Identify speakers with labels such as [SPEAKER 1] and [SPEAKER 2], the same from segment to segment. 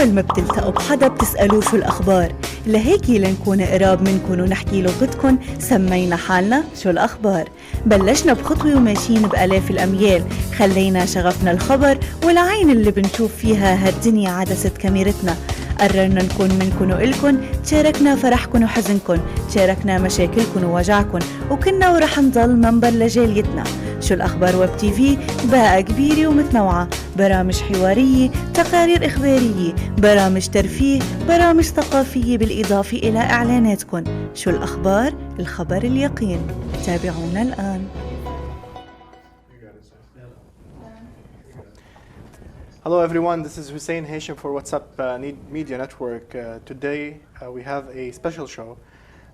[SPEAKER 1] أول ما بتلتقوا بحدا بتسألوه شو الأخبار. لهيك لنكون قراب منكن ونحكي لغتكن سمينا حالنا شو الأخبار. بلشنا بخطوة وماشيين بآلاف الأميال، خلينا شغفنا الخبر والعين اللي بنشوف فيها هالدنيا عدسة كاميرتنا. قررنا نكون منكن وإلكن، تشاركنا فرحكن وحزنكن، تشاركنا مشاكلكن ووجعكن، وكنا ورح نضل منبر لجاليتنا. شو الأخبار ويب تي في باقة كبيرة ومتنوعة، برامج حوارية، تقارير إخبارية، برامج ترفيه، برامج ثقافية، بالإضافة إلى إعلاناتكن. شو الأخبار؟ الخبر اليقين. تابعونا الآن.
[SPEAKER 2] Hello everyone, this is Hussein Hashim for WhatsApp Media Network. Today we have a special show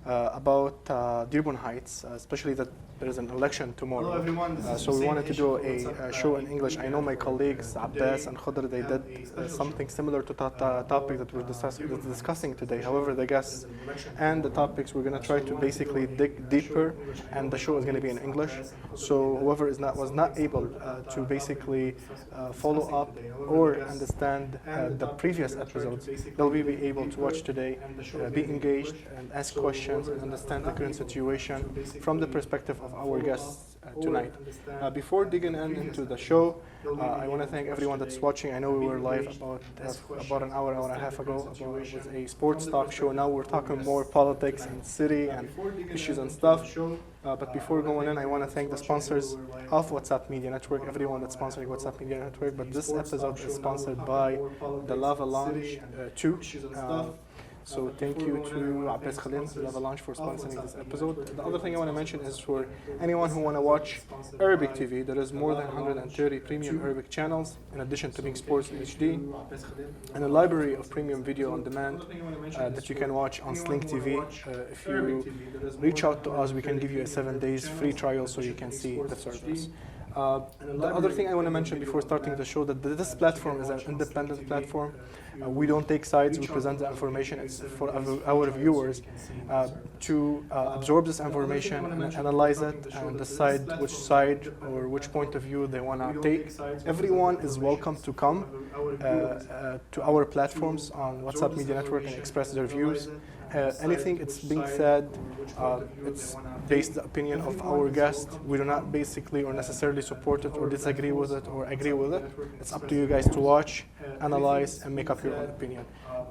[SPEAKER 2] about Dearborn Heights, especially that there is an election tomorrow.
[SPEAKER 3] Hello everyone, this is
[SPEAKER 2] So we wanted to do
[SPEAKER 3] Hussein
[SPEAKER 2] a show in English. I know my colleagues Abbas and Khadr, they did something similar to the topic that we're discussing today. However, the guests and the topics, we're going to try to basically dig deeper, and the show is going to be in English. So whoever was not able to basically follow up or understand the previous episodes, they'll be able to watch today, be engaged and ask questions and understand the current situation from the perspective of our guests tonight. Before digging into the show, I want to thank everyone that's watching. I know we were live about an hour and a half ago with a sports talk show. Now we're talking more politics and city and issues and stuff. But before going in, I want to thank the sponsors of WhatsApp Media Network, everyone that's sponsoring WhatsApp Media Network. But this episode is sponsored by the Lava Lounge 2. So thank you to Abbas Khalil, Lava Lounge, for sponsoring this episode. The other thing I want to mention is for anyone who want to watch Arabic TV, there is more than 130 premium Arabic channels, in addition to being sports in HD, and a library of premium video on demand that you can watch on Slink TV. If you reach out to us, we can give you a 7 days free trial so you can see the service. The other thing I want to mention before starting the show, that this platform is an independent platform. We don't take sides, we present the information. It's for our viewers to absorb this information and analyze it and decide which side or which point of view they want to take. Everyone is welcome to come to our platforms on WhatsApp Media Network and express their views. Anything it's being said, it's based the opinion of our guest. We do not basically or necessarily support it or disagree with it or agree with it. It's up to you guys to watch, analyze, and make up your own opinion.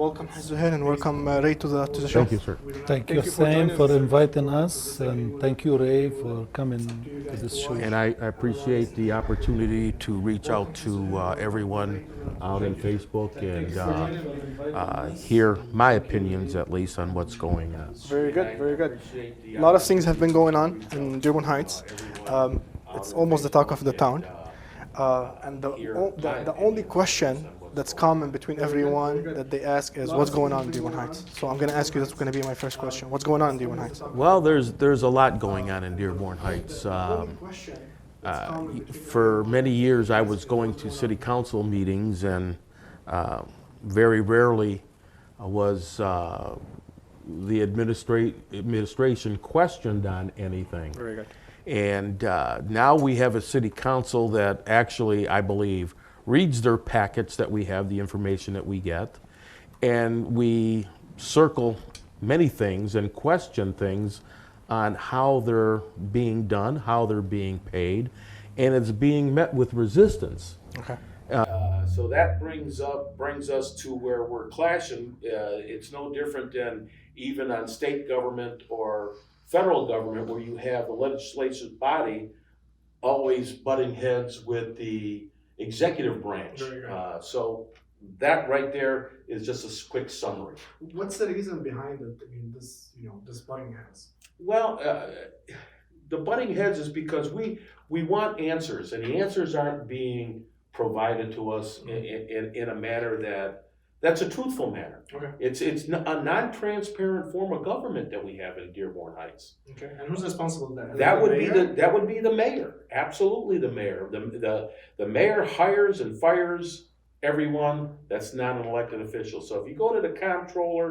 [SPEAKER 2] Welcome Zouhier and welcome Ray to the show.
[SPEAKER 4] Thank you, sir.
[SPEAKER 5] Thank you, Sam, for inviting us, and thank you, Ray, for coming to this show.
[SPEAKER 4] And I appreciate the opportunity to reach out to everyone out in Facebook and hear my opinions, at least, on what's going on.
[SPEAKER 2] Very good, very good. A lot of things have been going on in Dearborn Heights. It's almost the talk of the town. And the only question that's common between everyone that they ask is, what's going on in Dearborn Heights? So I'm going to ask you, that's going to be my first question. What's going on in Dearborn Heights?
[SPEAKER 4] Well, there's a lot going on in Dearborn Heights. For many years, I was going to city council meetings, and very rarely was the administration questioned on anything.
[SPEAKER 2] Very good.
[SPEAKER 4] And now we have a city council that actually, I believe, reads their packets that we have, the information that we get, and we circle many things and question things on how they're being done, how they're being paid, and it's being met with resistance.
[SPEAKER 2] Okay.
[SPEAKER 4] So that brings us to where we're clashing. It's no different than even on state government or federal government, where you have the legislative body always butting heads with the executive branch. So that right there is just a quick summary.
[SPEAKER 3] What's the reason behind it? I mean, this butting heads.
[SPEAKER 4] Well, the butting heads is because we want answers, and the answers aren't being provided to us in a manner that's a truthful manner.
[SPEAKER 3] Okay.
[SPEAKER 4] It's a non-transparent form of government that we have in Dearborn Heights.
[SPEAKER 3] Okay. And who's responsible for that?
[SPEAKER 4] That would be the mayor. Absolutely, the mayor. The mayor hires and fires everyone that's not an elected official. So if you go to the comptroller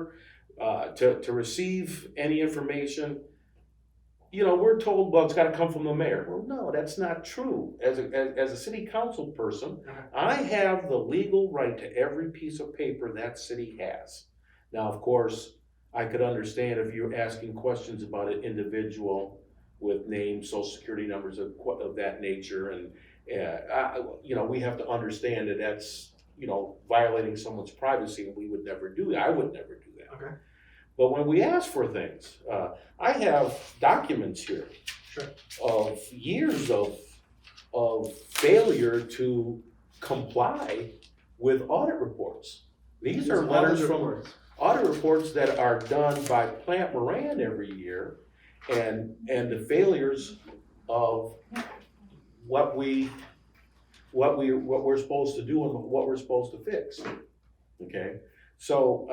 [SPEAKER 4] to receive any information, we're told, well, it's gotta come from the mayor. Well, no, that's not true. As a city council person, I have the legal right to every piece of paper that city has. Now, of course, I could understand if you're asking questions about an individual with names, social security numbers of that nature, and, we have to understand that that's, violating someone's privacy, and we would never do that. I would never do that.
[SPEAKER 2] Okay.
[SPEAKER 4] But when we ask for things, I have documents here
[SPEAKER 2] Sure.
[SPEAKER 4] of years of failure to comply with audit reports. These are letters from audit reports that are done by Plant Moran every year, and the failures of what we're supposed to do and what we're supposed to fix. Okay, so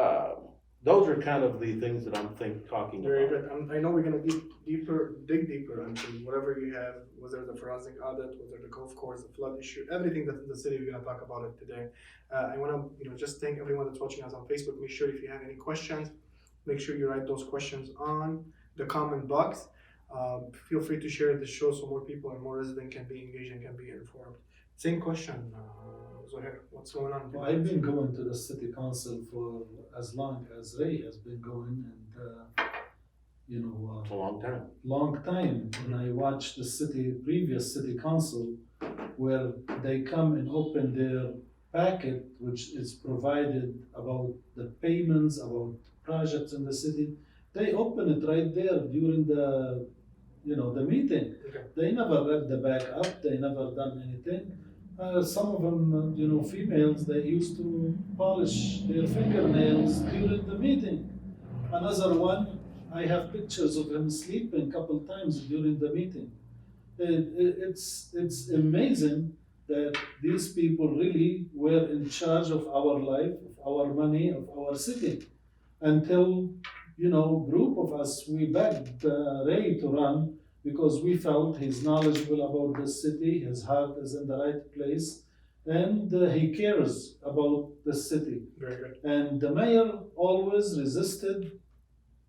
[SPEAKER 4] those are kind of the things that I'm talking about.
[SPEAKER 2] Very good. I know we're gonna dig deeper into whatever you have, whether the forensic audit, whether the golf course, the flood issue, everything that's in the city. We're gonna talk about it today. I wanna, just thank everyone that's watching us on Facebook. Make sure if you have any questions, make sure you write those questions on the comment box. Feel free to share this show so more people and more residents can be engaged and can be informed. Same question, Zouhier, what's going on?
[SPEAKER 5] Well, I've been going to the city council for as long as Ray has been going, and
[SPEAKER 4] It's a long time.
[SPEAKER 5] long time. And I watched the previous city council, where they come and open their packet, which is provided about the payments, about projects in the city. They open it right there during the meeting.
[SPEAKER 2] Okay.
[SPEAKER 5] They never read the back up, they never done anything. Some of them, females, they used to polish their fingernails during the meeting. Another one, I have pictures of him sleeping a couple times during the meeting. It's amazing that these people really were in charge of our life, of our money, of our city. Until, group of us, we begged Ray to run, because we felt he's knowledgeable about the city, his heart is in the right place, and he cares about the city.
[SPEAKER 2] Very good.
[SPEAKER 5] And the mayor always resisted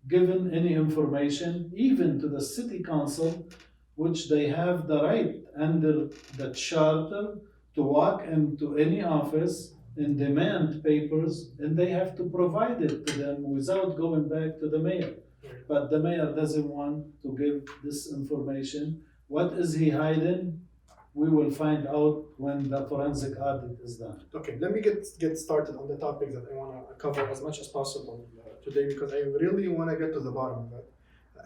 [SPEAKER 5] giving any information, even to the city council, which they have the right under the charter to walk into any office and demand papers, and they have to provide it to them without going back to the mayor. But the mayor doesn't want to give this information. What is he hiding? We will find out when the forensic audit is done.
[SPEAKER 2] Okay, let me get started on the topics that I want to cover as much as possible today, because I really want to get to the bottom of it.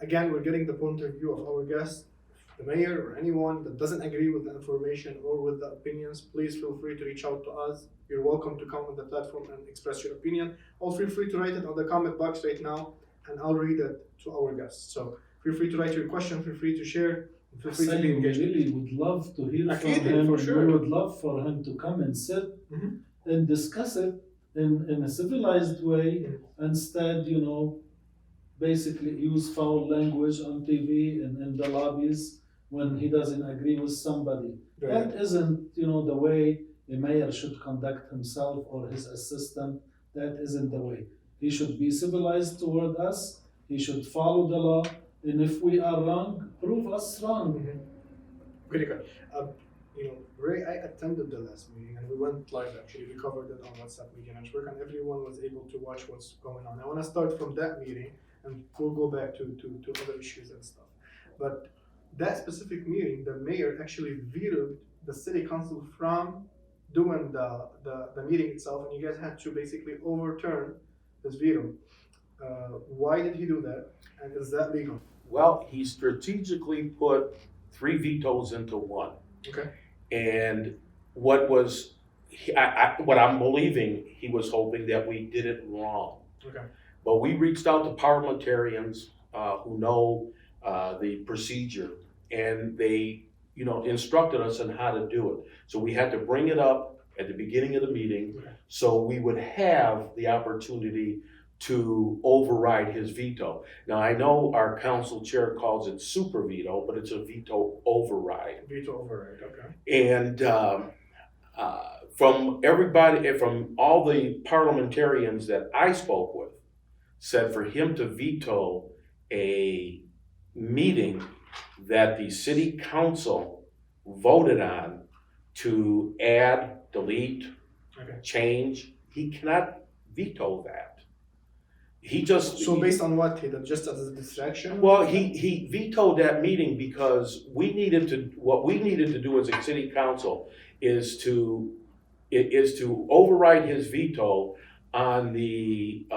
[SPEAKER 2] Again, we're getting the point of view of our guests. The mayor or anyone that doesn't agree with the information or with the opinions, please feel free to reach out to us. You're welcome to come on the platform and express your opinion, or feel free to write it on the comment box right now, and I'll read it to our guests. So feel free to write your question, feel free to share, and feel free to be
[SPEAKER 5] We
[SPEAKER 2] engaged.
[SPEAKER 5] really would love to hear from
[SPEAKER 2] Akid,
[SPEAKER 5] him.
[SPEAKER 2] for
[SPEAKER 5] And
[SPEAKER 2] sure.
[SPEAKER 5] we would love for him to come and sit and discuss it in a civilized way, instead, basically use foul language on TV and in the lobbies when he doesn't agree with somebody.
[SPEAKER 2] Very
[SPEAKER 5] That isn't, the way a mayor should conduct himself or his assistant. That isn't the way. He should be civilized toward us. He should follow the law. And if we are wrong, prove us wrong.
[SPEAKER 2] Very good. Ray, I attended the last meeting and we went live actually. We covered it on WhatsApp Media Network and everyone was able to watch what's going on. I want to start from that meeting and we'll go back to other issues and stuff. But that specific meeting, the mayor actually vetoed the city council from doing the meeting itself, and you guys had to basically overturn this veto. Why did he do that? And is that legal?
[SPEAKER 4] Well, he strategically put 3 vetoes into one.
[SPEAKER 2] Okay.
[SPEAKER 4] And what I'm believing, he was hoping that we did it wrong.
[SPEAKER 2] Okay.
[SPEAKER 4] But we reached out to parliamentarians who know the procedure, and they, instructed us on how to do it. So we had to bring it up at the beginning of the meeting, so we would have the opportunity to override his veto. Now, I know our council chair calls it super veto, but it's a veto override.
[SPEAKER 2] Veto override, okay.
[SPEAKER 4] And from all the parliamentarians that I spoke with, said for him to veto a meeting that the city council voted on to add, delete,
[SPEAKER 2] Okay.
[SPEAKER 4] change. He cannot veto that. He just.
[SPEAKER 2] So based on what he did, just as a distraction?
[SPEAKER 4] Well, he vetoed that meeting because what we needed to do as a city council is to override his veto on the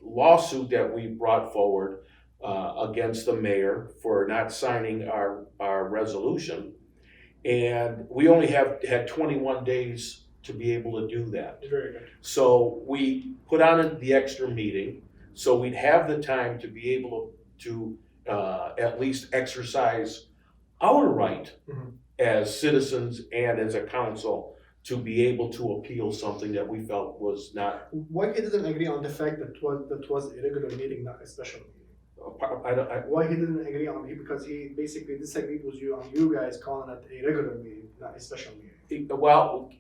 [SPEAKER 4] lawsuit that we brought forward against the mayor for not signing our resolution. And we only had 21 days to be able to do that.
[SPEAKER 2] Very good.
[SPEAKER 4] So we put on the extra meeting, so we'd have the time to be able to at least exercise our right
[SPEAKER 2] Mhm.
[SPEAKER 4] as citizens and as a council to be able to appeal something that we felt was not.
[SPEAKER 2] Why he didn't agree on the fact that was a regular meeting, not a special meeting?
[SPEAKER 4] I,
[SPEAKER 2] Why he didn't agree on it? Because he basically disagreed with you on you guys calling it a regular meeting, not a special meeting.
[SPEAKER 4] well,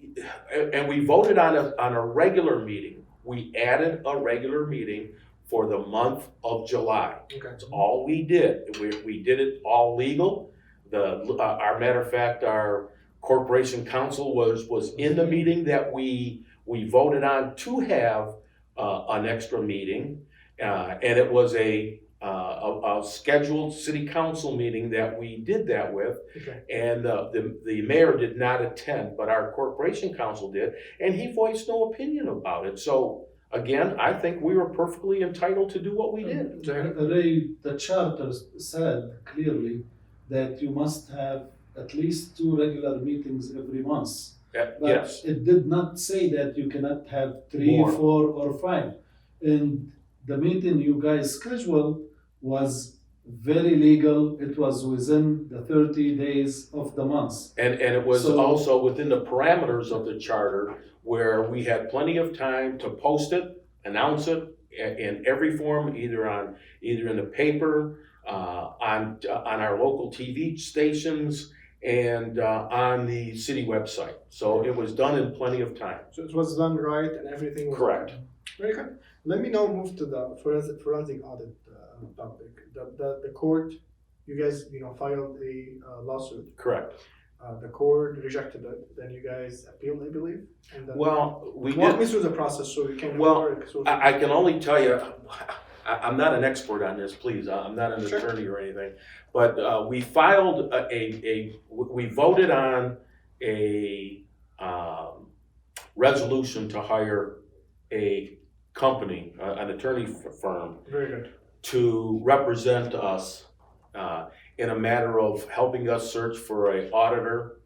[SPEAKER 4] and we voted on a regular meeting. We added a regular meeting for the month of July.
[SPEAKER 2] Okay.
[SPEAKER 4] That's all we did. We did it all legal. Our matter of fact, our corporation council was in the meeting that we voted on to have an extra meeting, and it was a scheduled city council meeting that we did that with.
[SPEAKER 2] Okay.
[SPEAKER 4] And the mayor did not attend, but our corporation council did, and he voiced no opinion about it. So again, I think we were perfectly entitled to do what we did.
[SPEAKER 5] Ray, the charter said clearly that you must have at least 2 regular meetings every month. But
[SPEAKER 4] Yes,
[SPEAKER 5] it did not say that you cannot have 3,
[SPEAKER 4] More.
[SPEAKER 5] 4, or 5. And the meeting you guys scheduled was very legal. It was within the 30 days of the month.
[SPEAKER 4] and it was
[SPEAKER 5] So-
[SPEAKER 4] also within the parameters of the charter where we had plenty of time to post it, announce it in every form, either in the paper, on our local TV stations, and on the city website. So it was done in plenty of time.
[SPEAKER 2] So it was done right and everything was
[SPEAKER 4] Correct.
[SPEAKER 2] Very good. Let me now move to the forensic audit topic. The court, you guys, filed a lawsuit.
[SPEAKER 4] Correct.
[SPEAKER 2] The court rejected it. Then you guys appealed, I believe. And then
[SPEAKER 4] Well, we
[SPEAKER 2] walk
[SPEAKER 4] did.
[SPEAKER 2] me through the process so we can.
[SPEAKER 4] Well,
[SPEAKER 2] work. So
[SPEAKER 4] I can only tell you, I'm not an expert on this, please, I'm not an
[SPEAKER 2] Sure.
[SPEAKER 4] attorney or anything, but we filed we voted on a resolution to hire a company, an attorney firm,
[SPEAKER 2] very good.
[SPEAKER 4] to represent us in a matter of helping us search for an auditor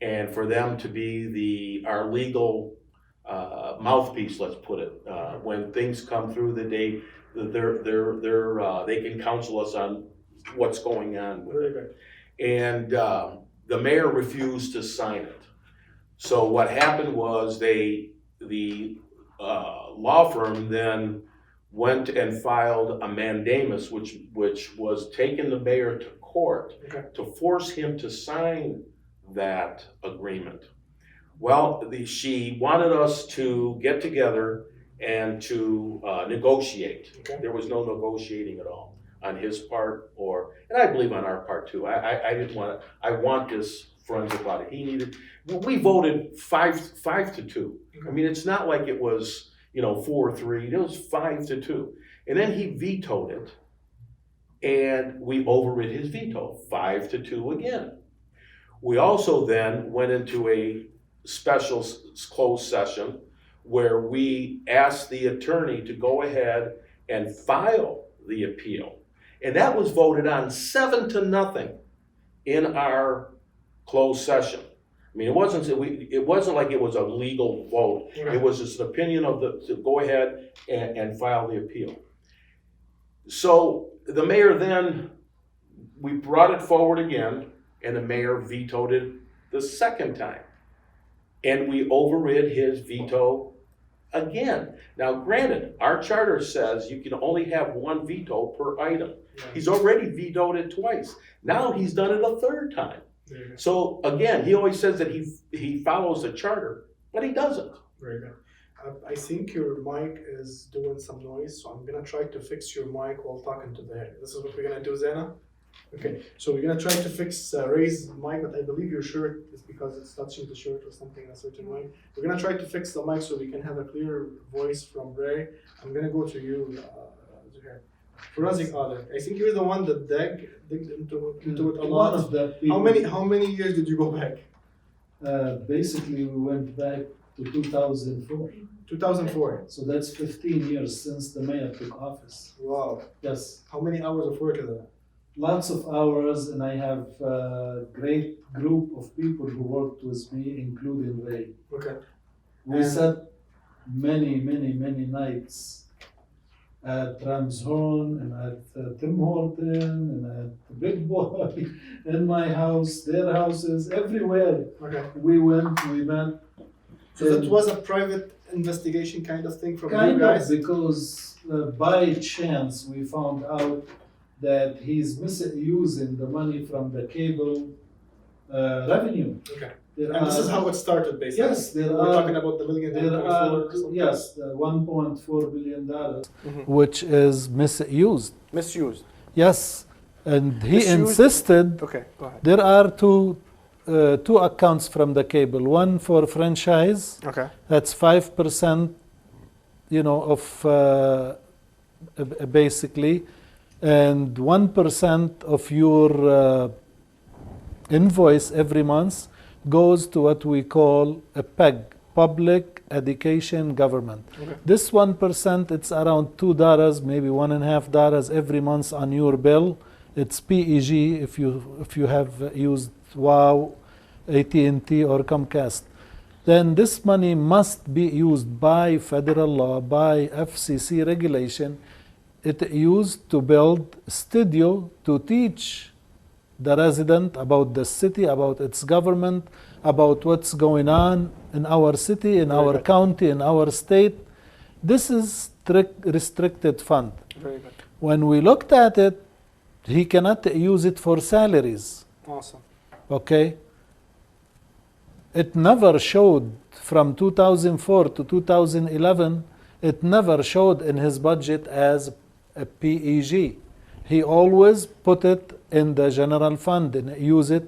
[SPEAKER 4] and for them to be our legal mouthpiece, let's put it. When things come through they can counsel us on what's going on with it.
[SPEAKER 2] Very good.
[SPEAKER 4] And the mayor refused to sign it. So what happened was the law firm then went and filed a mandamus, which was taking the mayor to court
[SPEAKER 2] Okay.
[SPEAKER 4] to force him to sign that agreement. Well, she wanted us to get together and to negotiate.
[SPEAKER 2] Okay.
[SPEAKER 4] There was no negotiating at all on his part, and I believe on our part too. I didn't want it. I want this forensic audit. We voted 5-2. I mean, it's not like it was 4-3. It was 5-2, and then he vetoed it, and we overrid his veto 5-2 again. We also then went into a special closed session where we asked the attorney to go ahead and file the appeal. And that was voted on 7-0 in our closed session. I mean, it wasn't like it was a legal vote.
[SPEAKER 2] Okay.
[SPEAKER 4] It was just an opinion to go ahead and file the appeal. So the mayor then, we brought it forward again, and the mayor vetoed it the second time. And we overrid his veto again. Now, granted, our charter says you can only have 1 veto per item.
[SPEAKER 2] Yeah.
[SPEAKER 4] He's already vetoed it twice. Now he's done it a third time.
[SPEAKER 2] Very good.
[SPEAKER 4] So again, he always says that he follows the charter, but he doesn't.
[SPEAKER 2] Very good. I think your mic is doing some noise, so I'm gonna try to fix your mic while talking to the head. This is what we're gonna do, Zena? Okay, so we're gonna try to fix Ray's mic, but I believe your shirt is because it's touching the shirt or something in a certain way. We're gonna try to fix the mic so we can have a clear voice from Ray. I'm gonna go to you, Zouhier. Farazi Qadir, I think you're the one that digged into it a lot.
[SPEAKER 5] One of the people,
[SPEAKER 2] How many years did you go back?
[SPEAKER 5] basically, we went back to 2004.
[SPEAKER 2] 2004.
[SPEAKER 5] So that's 15 years since the mayor took office.
[SPEAKER 2] Wow.
[SPEAKER 5] Yes,
[SPEAKER 2] How many hours of work is that?
[SPEAKER 5] lots of hours, and I have a great group of people who worked with me, including Ray.
[SPEAKER 2] Okay.
[SPEAKER 5] We
[SPEAKER 2] And-
[SPEAKER 5] sat many nights at Ramshorn and at Tim Horton and at Big Boy, in my house, their houses, everywhere.
[SPEAKER 2] Okay.
[SPEAKER 5] We went, we met.
[SPEAKER 2] So that was a private investigation kind of thing from you
[SPEAKER 5] Kind
[SPEAKER 2] guys?
[SPEAKER 5] of, because by chance we found out that he's misusing the money from the cable revenue.
[SPEAKER 2] Okay.
[SPEAKER 5] There
[SPEAKER 2] And this is
[SPEAKER 5] are-
[SPEAKER 2] how it started, basically.
[SPEAKER 5] Yes, there
[SPEAKER 2] We're
[SPEAKER 5] are.
[SPEAKER 2] talking about the million
[SPEAKER 5] There
[SPEAKER 2] $1.4
[SPEAKER 5] are,
[SPEAKER 2] or something?
[SPEAKER 5] yes, the $1.4 billion,
[SPEAKER 2] Mhm.
[SPEAKER 5] which is misused.
[SPEAKER 2] Misused.
[SPEAKER 5] Yes, and he
[SPEAKER 2] Misused?
[SPEAKER 5] insisted
[SPEAKER 2] Okay, go ahead.
[SPEAKER 5] there are two accounts from the cable. One for franchise,
[SPEAKER 2] Okay.
[SPEAKER 5] that's 5%, of basically, and 1% of your invoice every month goes to what we call a PEG, Public Education Government.
[SPEAKER 2] Okay.
[SPEAKER 5] This 1%, it's around $2, maybe $1.50 every month on your bill. It's PEG if you have used WOW, AT&T, or Comcast. Then this money must be used by federal law, by FCC regulation. It used to build studio to teach the resident about the city, about its government, about what's going on in our city, in our county, in our state. This is restricted fund.
[SPEAKER 2] Very good.
[SPEAKER 5] When we looked at it, he cannot use it for salaries.
[SPEAKER 2] Awesome.
[SPEAKER 5] Okay? It never showed from 2004 to 2011, it never showed in his budget as a PEG. He always put it in the general fund and use it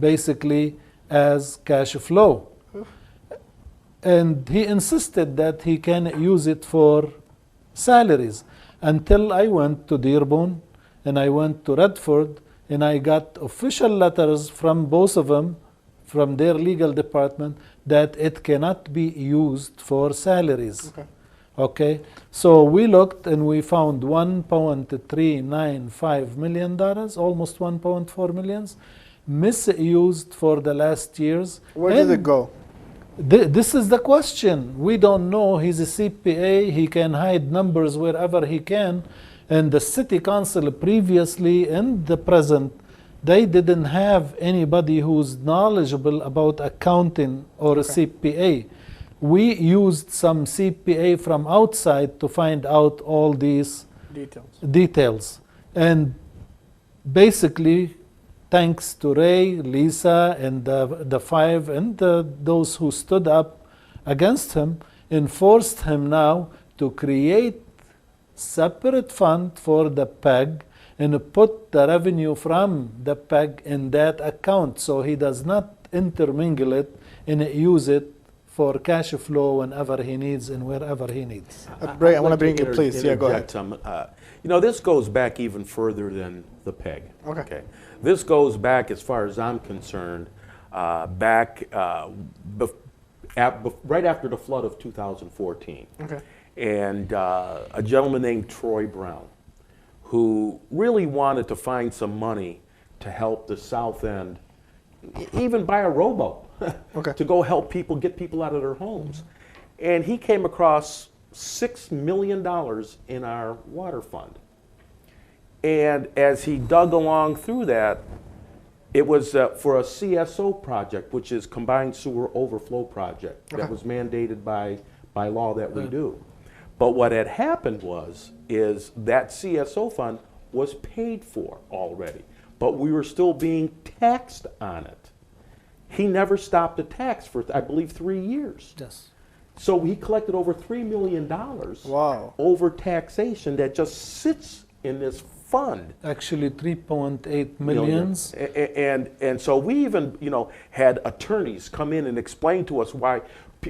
[SPEAKER 5] basically as cash flow. And he insisted that he can use it for salaries until I went to Dearborn and I went to Redford and I got official letters from both of them, from their legal department, that it cannot be used for salaries.
[SPEAKER 2] Okay.
[SPEAKER 5] Okay, so we looked and we found $1.395 million, almost $1.4 million, misused for the last years.
[SPEAKER 2] Where did
[SPEAKER 5] And
[SPEAKER 2] it go?
[SPEAKER 5] this is the question. We don't know. He's a CPA. He can hide numbers wherever he can. And the city council previously and the present, they didn't have anybody who's knowledgeable about accounting or a CPA. We used some CPA from outside to find out all these details. And basically, thanks to Ray, Lisa, and the five, and those who stood up against him, enforced him now to create separate fund for the PEG and put the revenue from the PEG in that account, so he does not intermingle it and use it for cash flow whenever he needs and wherever he needs.
[SPEAKER 2] Ray, I want to bring you, please. Yeah, go ahead.
[SPEAKER 4] Interject some. This goes back even further than the PEG.
[SPEAKER 2] Okay.
[SPEAKER 4] This goes back, as far as I'm concerned, right after the flood of 2014.
[SPEAKER 2] Okay.
[SPEAKER 4] And a gentleman named Troy Brown, who really wanted to find some money to help the South End, even buy a rowboat, to go help people, get people out of their homes. And he came across $6 million in our water fund. And as he dug along through that, it was for a CSO project, which is Combined Sewer Overflow Project, that was mandated by law that we do. But what had happened is that CSO fund was paid for already, but we were still being taxed on it. He never stopped the tax for, I believe, 3 years.
[SPEAKER 5] Yes.
[SPEAKER 6] So he collected over $3 million
[SPEAKER 2] Wow.
[SPEAKER 6] over taxation that just sits in this fund.
[SPEAKER 5] Actually, 3.8 millions.
[SPEAKER 6] And so we even, had attorneys come in and explain to us why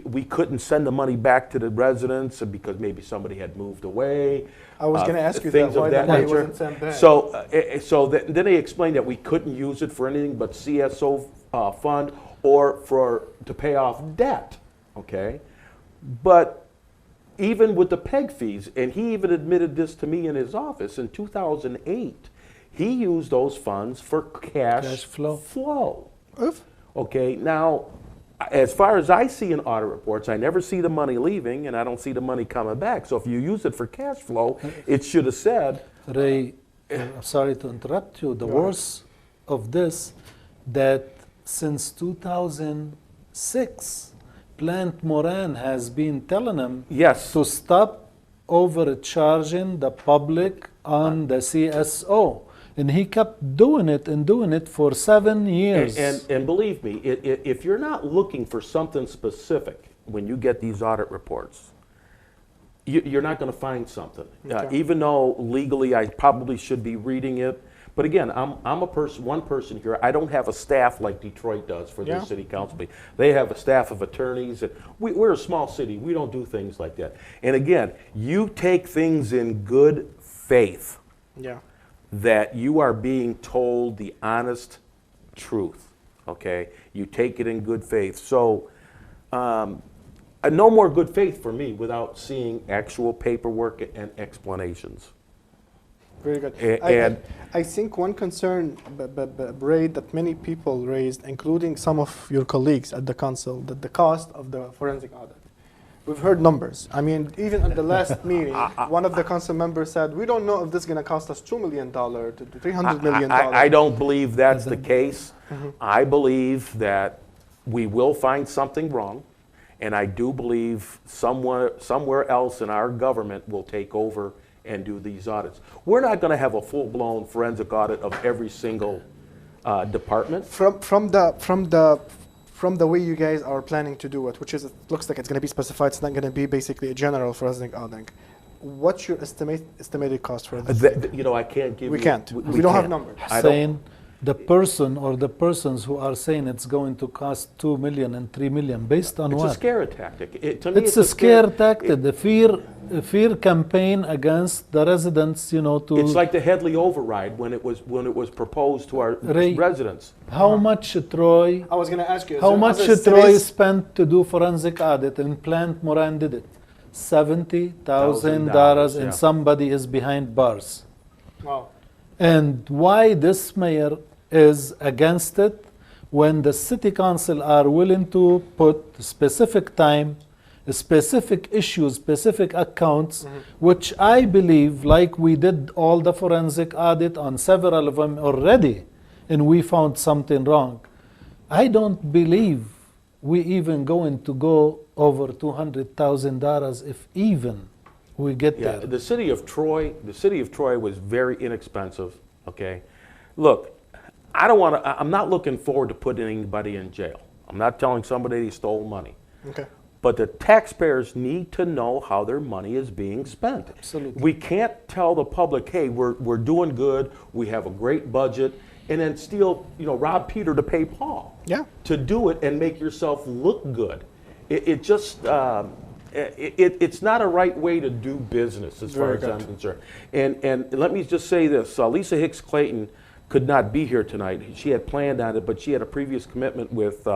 [SPEAKER 6] we couldn't send the money back to the residents because maybe somebody had moved away.
[SPEAKER 2] I was going to ask you
[SPEAKER 6] things
[SPEAKER 2] that, why
[SPEAKER 6] of
[SPEAKER 2] the
[SPEAKER 6] that
[SPEAKER 2] money
[SPEAKER 6] nature.
[SPEAKER 2] wasn't sent back.
[SPEAKER 6] Then they explained that we couldn't use it for anything but CSO fund or to pay off debt, okay? But even with the PEG fees, and he even admitted this to me in his office in 2008, he used those funds for cash flow.
[SPEAKER 2] Oof.
[SPEAKER 6] Okay, now, as far as I see in audit reports, I never see the money leaving and I don't see the money coming back. So if you use it for cash flow, it should have said.
[SPEAKER 5] Ray, I'm sorry to interrupt you. The worst of this, that since 2006, Plant Moran has been telling him
[SPEAKER 6] Yes.
[SPEAKER 5] to stop overcharging the public on the CSO. And he kept doing it for 7 years.
[SPEAKER 6] And believe me, if you're not looking for something specific when you get these audit reports, you're not going to find something.
[SPEAKER 2] Okay.
[SPEAKER 6] Even though legally I probably should be reading it. But again, I'm one person here. I don't have a staff like Detroit does for their city council meeting. They have a staff of attorneys. And we're a small city. We don't do things like that. And again, you take things in good faith.
[SPEAKER 2] Yeah.
[SPEAKER 6] That you are being told the honest truth, okay? You take it in good faith. So, no more good faith for me without seeing actual paperwork and explanations.
[SPEAKER 2] Very good.
[SPEAKER 6] And
[SPEAKER 2] I think one concern, Ray, that many people raised, including some of your colleagues at the council, that the cost of the forensic audit. We've heard numbers. I mean, even at the last meeting, one of the council members said, we don't know if this is going to cost us $2 million to $300 million.
[SPEAKER 6] I don't believe that's the case. I believe that we will find something wrong, and I do believe somewhere else in our government will take over and do these audits. We're not going to have a full-blown forensic audit of every single department.
[SPEAKER 2] From the way you guys are planning to do it, which is, it looks like it's going to be specified, it's not going to be basically a general forensic auditing. What's your estimated cost for this?
[SPEAKER 6] I can't give you.
[SPEAKER 2] We can't. We don't have numbers.
[SPEAKER 5] Saying the person or the persons who are saying it's going to cost 2 million and 3 million, based on
[SPEAKER 6] It's
[SPEAKER 5] what?
[SPEAKER 6] a scare tactic. To me,
[SPEAKER 5] It's a scare tactic, the fear campaign against the residents, to.
[SPEAKER 6] It's like the Headley override when it was proposed to our residents.
[SPEAKER 5] How much Troy?
[SPEAKER 2] I was going to ask you.
[SPEAKER 5] How much Troy spent to do forensic audit, and Plant Moran did it? $70,000, and somebody is behind bars.
[SPEAKER 2] Wow.
[SPEAKER 5] And why this mayor is against it, when the city council are willing to put specific time, specific issues, specific accounts, which I believe, like we did all the forensic audit on several of them already, and we found something wrong. I don't believe we even going to go over $200,000 if even we get there.
[SPEAKER 6] The city of Troy was very inexpensive, okay? Look, I'm not looking forward to putting anybody in jail. I'm not telling somebody they stole money.
[SPEAKER 2] Okay.
[SPEAKER 6] But the taxpayers need to know how their money is being spent.
[SPEAKER 5] Absolutely.
[SPEAKER 6] We can't tell the public, hey, we're doing good, we have a great budget, and then still, rob Peter to pay Paul.
[SPEAKER 2] Yeah.
[SPEAKER 6] To do it and make yourself look good. It's not a right way to do business as far as I'm concerned. And let me just say this, Lisa Hicks-Clayton could not be here tonight. She had planned on it, but she had a previous commitment with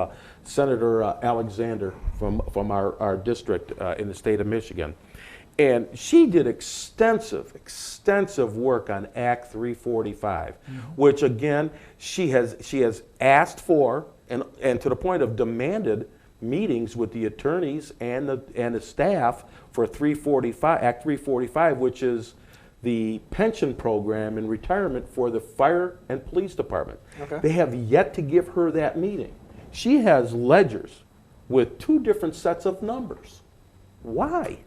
[SPEAKER 6] Senator Alexander from our district in the state of Michigan. And she did extensive work on Act 345, which again, she has asked for and to the point of demanded meetings with the attorneys and the staff for Act 345, which is the pension program and retirement for the fire and police department.
[SPEAKER 2] Okay.
[SPEAKER 6] They have yet to give her that meeting. She has ledgers with 2 different sets of numbers. Why?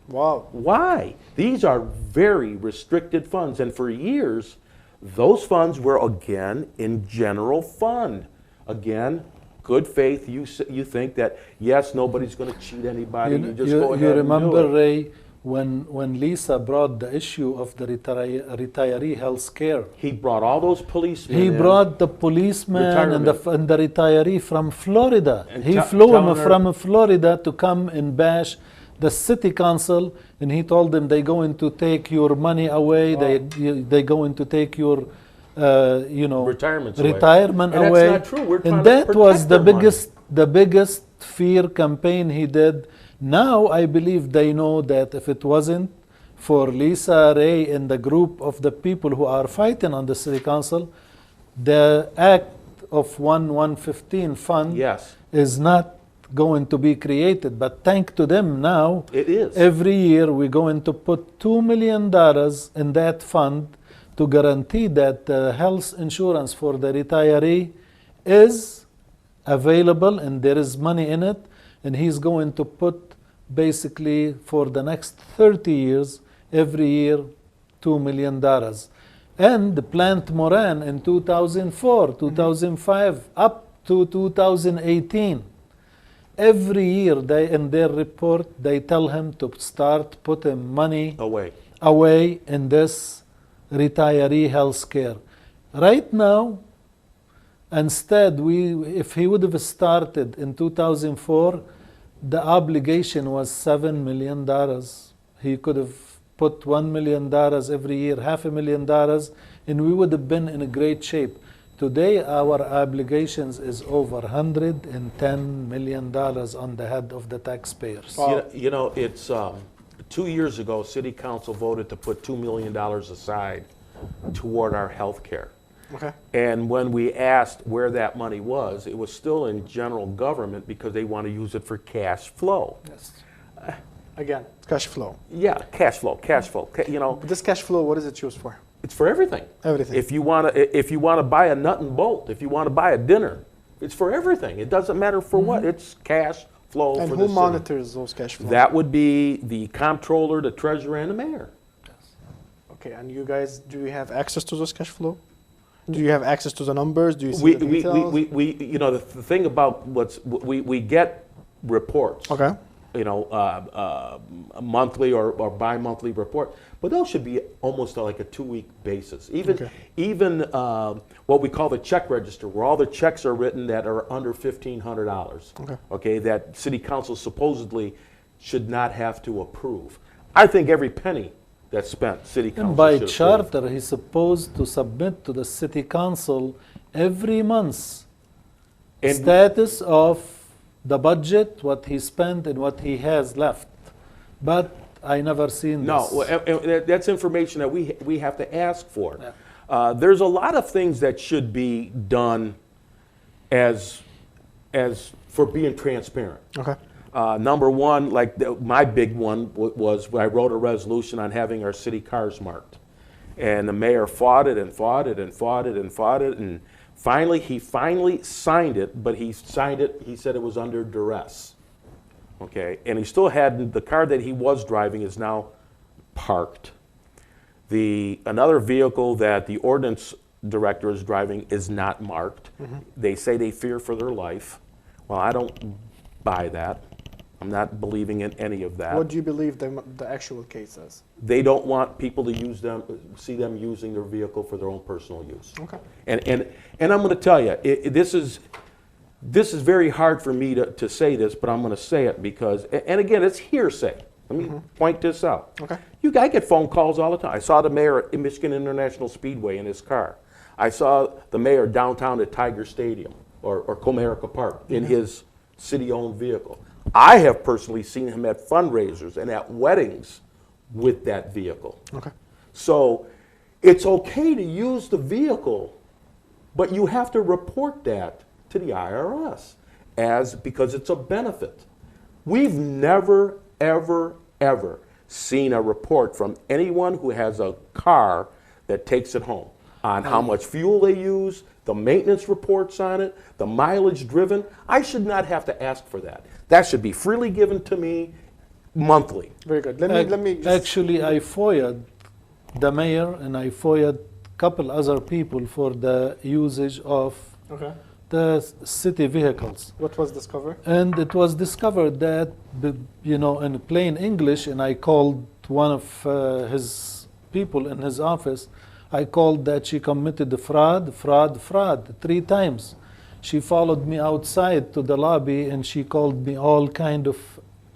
[SPEAKER 2] Wow.
[SPEAKER 6] Why? These are very restricted funds, and for years, those funds were again in general fund. Again, good faith, you think that, yes, nobody's going to cheat anybody. You just go ahead
[SPEAKER 5] you
[SPEAKER 6] and
[SPEAKER 5] remember,
[SPEAKER 6] do it.
[SPEAKER 5] Ray, when Lisa brought the issue of the retiree health care.
[SPEAKER 6] He brought all those policemen
[SPEAKER 5] He
[SPEAKER 6] in.
[SPEAKER 5] brought the policeman and the retiree from Florida.
[SPEAKER 6] And
[SPEAKER 5] He flew him from Florida to come and bash the city council, and he told them they're going to take your money away. They're going to take your
[SPEAKER 6] retirement away.
[SPEAKER 5] retirement
[SPEAKER 6] And
[SPEAKER 5] away.
[SPEAKER 6] that's not true. We're trying
[SPEAKER 5] And
[SPEAKER 6] to
[SPEAKER 5] that was
[SPEAKER 6] protect
[SPEAKER 5] the
[SPEAKER 6] their money.
[SPEAKER 5] biggest fear campaign he did. Now I believe they know that if it wasn't for Lisa Ray and the group of the people who are fighting on the city council, the act of 115 fund
[SPEAKER 6] Yes.
[SPEAKER 5] is not going to be created. But thank to them now,
[SPEAKER 6] It is.
[SPEAKER 5] every year we're going to put $2 million in that fund to guarantee that the health insurance for the retiree is available and there is money in it. And he's going to put basically for the next 30 years, every year, $2 million. And the Plant Moran in 2004, 2005, up to 2018. Every year, in their report, they tell him to start putting money away in this retiree health care. Right now, instead, if he would have started in 2004, the obligation was $7 million. He could have put $1 million every year, $500,000, and we would have been in a great shape. Today, our obligations is over $110 million on the head of the taxpayers.
[SPEAKER 2] Wow.
[SPEAKER 6] You know, it's 2 years ago, City Council voted to put $2 million aside toward our health care.
[SPEAKER 2] Okay.
[SPEAKER 6] And when we asked where that money was, it was still in general government because they want to use it for cash flow.
[SPEAKER 2] Yes. Again, cash flow.
[SPEAKER 6] Yeah, cash flow. You know,
[SPEAKER 2] But this cash flow, what is it used for?
[SPEAKER 6] it's for everything.
[SPEAKER 2] Everything.
[SPEAKER 6] If you want to buy a nut and bolt, if you want to buy a dinner, it's for everything. It doesn't matter for what. It's cash flow
[SPEAKER 2] And
[SPEAKER 6] for
[SPEAKER 2] who
[SPEAKER 6] the city.
[SPEAKER 2] monitors those cash flows?
[SPEAKER 6] That would be the comptroller, the treasurer, and the mayor.
[SPEAKER 2] Okay, and you guys, do you have access to those cash flow? Do you have access to the numbers? Do you see the details?
[SPEAKER 6] We you know, the thing about we get reports.
[SPEAKER 2] Okay.
[SPEAKER 6] You know, a monthly or bi-monthly report, but those should be almost like a 2-week basis. Even what we call the check register, where all the checks are written that are under $1,500. Okay, that City Council supposedly should not have to approve. I think every penny that's spent, City Council
[SPEAKER 5] And by
[SPEAKER 6] should
[SPEAKER 5] charter,
[SPEAKER 6] approve.
[SPEAKER 5] he's supposed to submit to the city council every month
[SPEAKER 6] And-
[SPEAKER 5] status of the budget, what he spent and what he has left. But I never seen
[SPEAKER 6] No,
[SPEAKER 5] this.
[SPEAKER 6] well, and that's information that we have to ask for. There's a lot of things that should be done as for being transparent.
[SPEAKER 2] Okay.
[SPEAKER 6] Number one, like my big one was I wrote a resolution on having our city cars marked. And the mayor fought it and fought it and fought it and fought it, and he finally signed it, but he signed it, he said it was under duress. Okay, and he still had, the car that he was driving is now parked. Another vehicle that the ordinance director is driving is not marked. They say they fear for their life. Well, I don't buy that. I'm not believing in any of that.
[SPEAKER 2] What do you believe the actual case is?
[SPEAKER 6] They don't want people to see them using their vehicle for their own personal use.
[SPEAKER 2] Okay.
[SPEAKER 6] And I'm going to tell you, this is very hard for me to say this, but I'm going to say it because, and again, it's hearsay. Let me point this out.
[SPEAKER 2] Okay.
[SPEAKER 6] I get phone calls all the time. I saw the mayor at Michigan International Speedway in his car. I saw the mayor downtown at Tiger Stadium or Comerica Park in his city-owned vehicle. I have personally seen him at fundraisers and at weddings with that vehicle.
[SPEAKER 2] Okay.
[SPEAKER 6] So it's okay to use the vehicle, but you have to report that to the IRS because it's a benefit. We've never, ever, ever seen a report from anyone who has a car that takes it home on how much fuel they use, the maintenance reports on it, the mileage driven. I should not have to ask for that. That should be freely given to me monthly.
[SPEAKER 2] Very good. Let me just,
[SPEAKER 5] Actually, I FOIA'd the mayor and I FOIA'd a couple other people for the usage of
[SPEAKER 2] okay.
[SPEAKER 5] the city vehicles.
[SPEAKER 2] What was discovered?
[SPEAKER 5] And it was discovered that, in plain English, and I called one of his people in his office, I called that she committed fraud 3 times. She followed me outside to the lobby and she called me all kind of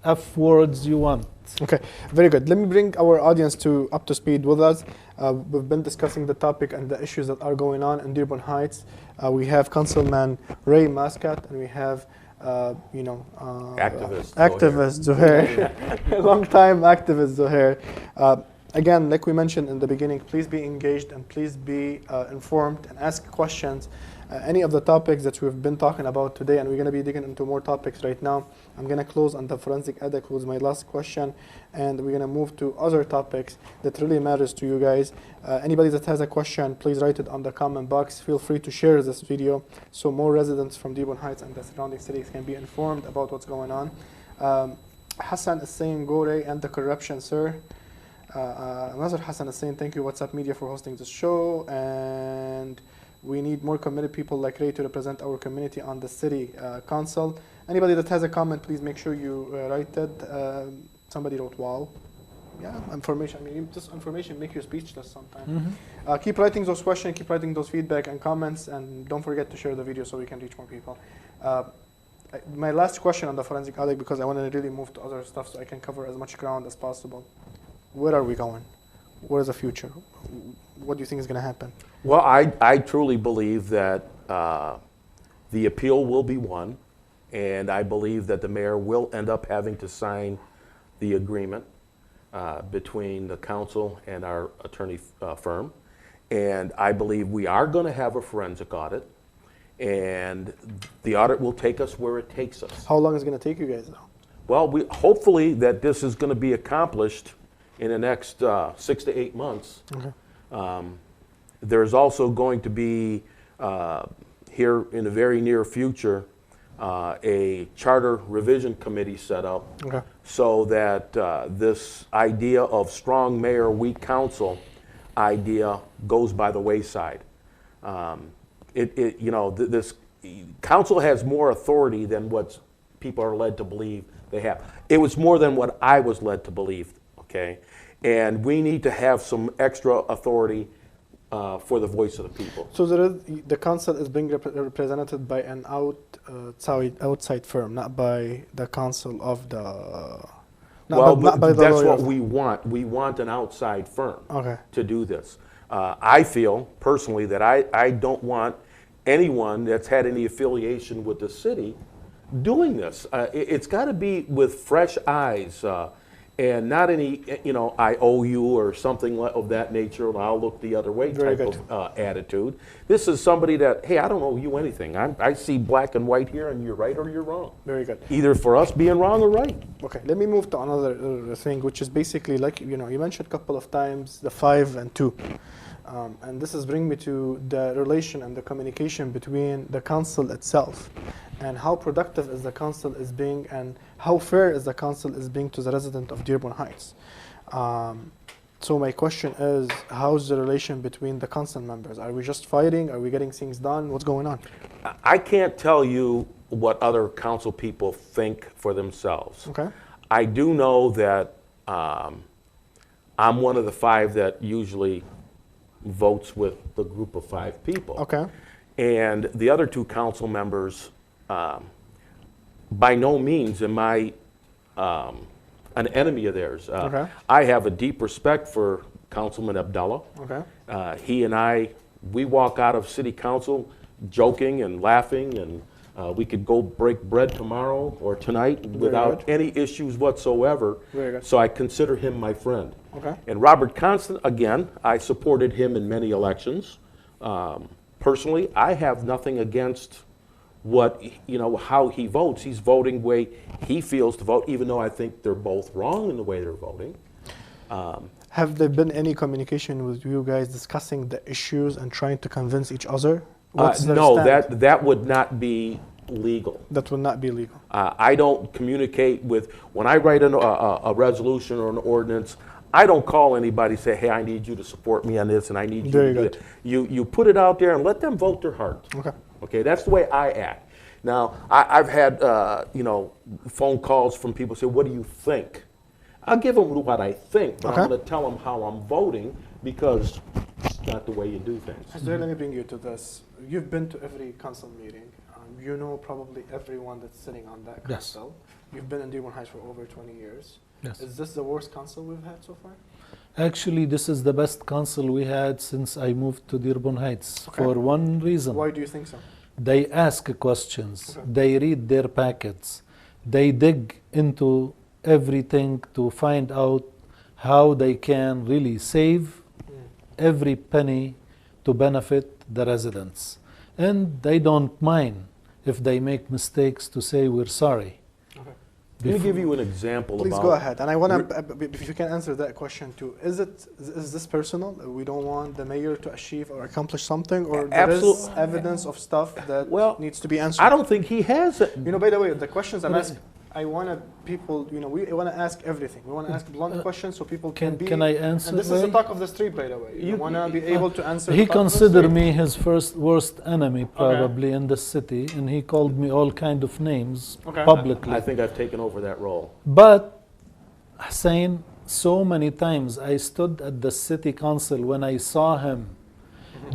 [SPEAKER 5] F words you want.
[SPEAKER 2] Okay, very good. Let me bring our audience up to speed with us. We've been discussing the topic and the issues that are going on in Dearborn Heights. We have Councilman Ray Muscat, and we have, activist Zouhier, long-time activist Zouhier. Again, like we mentioned in the beginning, please be engaged and please be informed and ask questions. Any of the topics that we've been talking about today, and we're going to be digging into more topics right now. I'm going to close on the forensic audit, which was my last question, and we're going to move to other topics that really matters to you guys. Anybody that has a question, please write it on the comment box. Feel free to share this video so more residents from Dearborn Heights and the surrounding cities can be informed about what's going on. Hassan is saying, go Ray and the corruption, sir. Another Hassan is saying, thank you WhatsApp Media for hosting this show, and we need more committed people like Ray to represent our community on the city council. Anybody that has a comment, please make sure you write it. Somebody wrote, wow. Yeah, information. I mean, just information make you speechless sometimes. Keep writing those questions, keep writing those feedback and comments, and don't forget to share the video so we can reach more people. My last question on the forensic audit, because I want to really move to other stuff so I can cover as much ground as possible. Where are we going? Where is the future? What do you think is going to happen?
[SPEAKER 6] Well, I truly believe that the appeal will be won, and I believe that the mayor will end up having to sign the agreement between the council and our attorney firm. And I believe we are going to have a forensic audit, and the audit will take us where it takes us.
[SPEAKER 2] How long is it going to take you guys now?
[SPEAKER 6] Well, hopefully that this is going to be accomplished in the next 6 to 8 months. Okay. There's also going to be, here in the very near future, a charter revision committee set up, okay, so that this idea of strong mayor, weak council idea goes by the wayside. This council has more authority than what people are led to believe they have. It was more than what I was led to believe, okay? And we need to have some extra authority for the voice of the people.
[SPEAKER 2] So the council is being represented by an outside firm, not by the council of the.
[SPEAKER 6] Not by the lawyers. What we want. We want an outside firm, okay, to do this. I feel personally that I don't want anyone that's had any affiliation with the city doing this. It's got to be with fresh eyes. And not any, I owe you or something of that nature, or I'll look the other way type of attitude. This is somebody that, hey, I don't owe you anything. I see black and white here, and you're right or you're wrong. Very good. Either for us being wrong or right.
[SPEAKER 2] Okay, let me move to another thing, which is basically like, you mentioned a couple of times the 5 and 2. And this is bringing me to the relation and the communication between the council itself and how productive is the council is being and how fair is the council is being to the resident of Dearborn Heights. So my question is, how's the relation between the council members? Are we just fighting? Are we getting things done? What's going on?
[SPEAKER 6] I can't tell you what other council people think for themselves. Okay. I do know that I'm one of the 5 that usually votes with the group of 5 people. Okay. And the other 2 council members, by no means am I an enemy of theirs. Okay. I have a deep respect for Councilman Abdulhak. Okay. He and we walk out of city council joking and laughing, and we could go break bread tomorrow or tonight without any issues whatsoever. Very good. So I consider him my friend. Okay. And Robert Constant, again, I supported him in many elections. Personally, I have nothing against how he votes. He's voting the way he feels to vote, even though I think they're both wrong in the way they're voting.
[SPEAKER 2] Have there been any communication with you guys discussing the issues and trying to convince each other?
[SPEAKER 6] No, that would not be legal.
[SPEAKER 2] That would not be legal.
[SPEAKER 6] I don't communicate with, when I write a resolution or an ordinance, I don't call anybody and say, hey, I need you to support me on this and I need you to do it. You put it out there and let them vote their heart. Okay. Okay, that's the way I act. Now, I've had, phone calls from people say, what do you think? I'll give them what I think, but
[SPEAKER 2] Okay.
[SPEAKER 6] I'm going to tell them how I'm voting because it's not the way you do things.
[SPEAKER 2] So let me bring you to this. You've been to every council meeting. You know probably everyone that's sitting on that
[SPEAKER 5] Yes.
[SPEAKER 2] council. You've been in Dearborn Heights for over 20 years.
[SPEAKER 5] Yes.
[SPEAKER 2] Is this the worst council we've had so far?
[SPEAKER 5] Actually, this is the best council we had since I moved to Dearborn Heights
[SPEAKER 2] Okay.
[SPEAKER 5] for one reason.
[SPEAKER 2] Why do you think so?
[SPEAKER 5] They ask questions,
[SPEAKER 2] Okay.
[SPEAKER 5] they read their packets, they dig into everything to find out how they can really save every penny to benefit the residents. And they don't mind if they make mistakes to say we're sorry.
[SPEAKER 2] Okay.
[SPEAKER 6] Let me give you an example
[SPEAKER 2] Please
[SPEAKER 6] about...
[SPEAKER 2] go ahead. And I want to, if you can answer that question too, is this personal? We don't want the mayor to achieve or accomplish something, or there is evidence of stuff that needs to be answered?
[SPEAKER 6] I don't think he has it.
[SPEAKER 2] You know, by the way, the questions I'm asking, I want people, we want to ask everything. We want to ask blunt questions so people can be...
[SPEAKER 5] Can I answer?
[SPEAKER 2] And this is the
[SPEAKER 5] Ray?
[SPEAKER 2] talk of the street, by the way. You want to be able to answer
[SPEAKER 5] He
[SPEAKER 2] the talk of the
[SPEAKER 5] considered
[SPEAKER 2] street.
[SPEAKER 5] me his worst enemy probably in the city, and he called me all kind of names publicly.
[SPEAKER 6] I think I've taken over that role.
[SPEAKER 5] But Hussein, so many times I stood at the city council when I saw him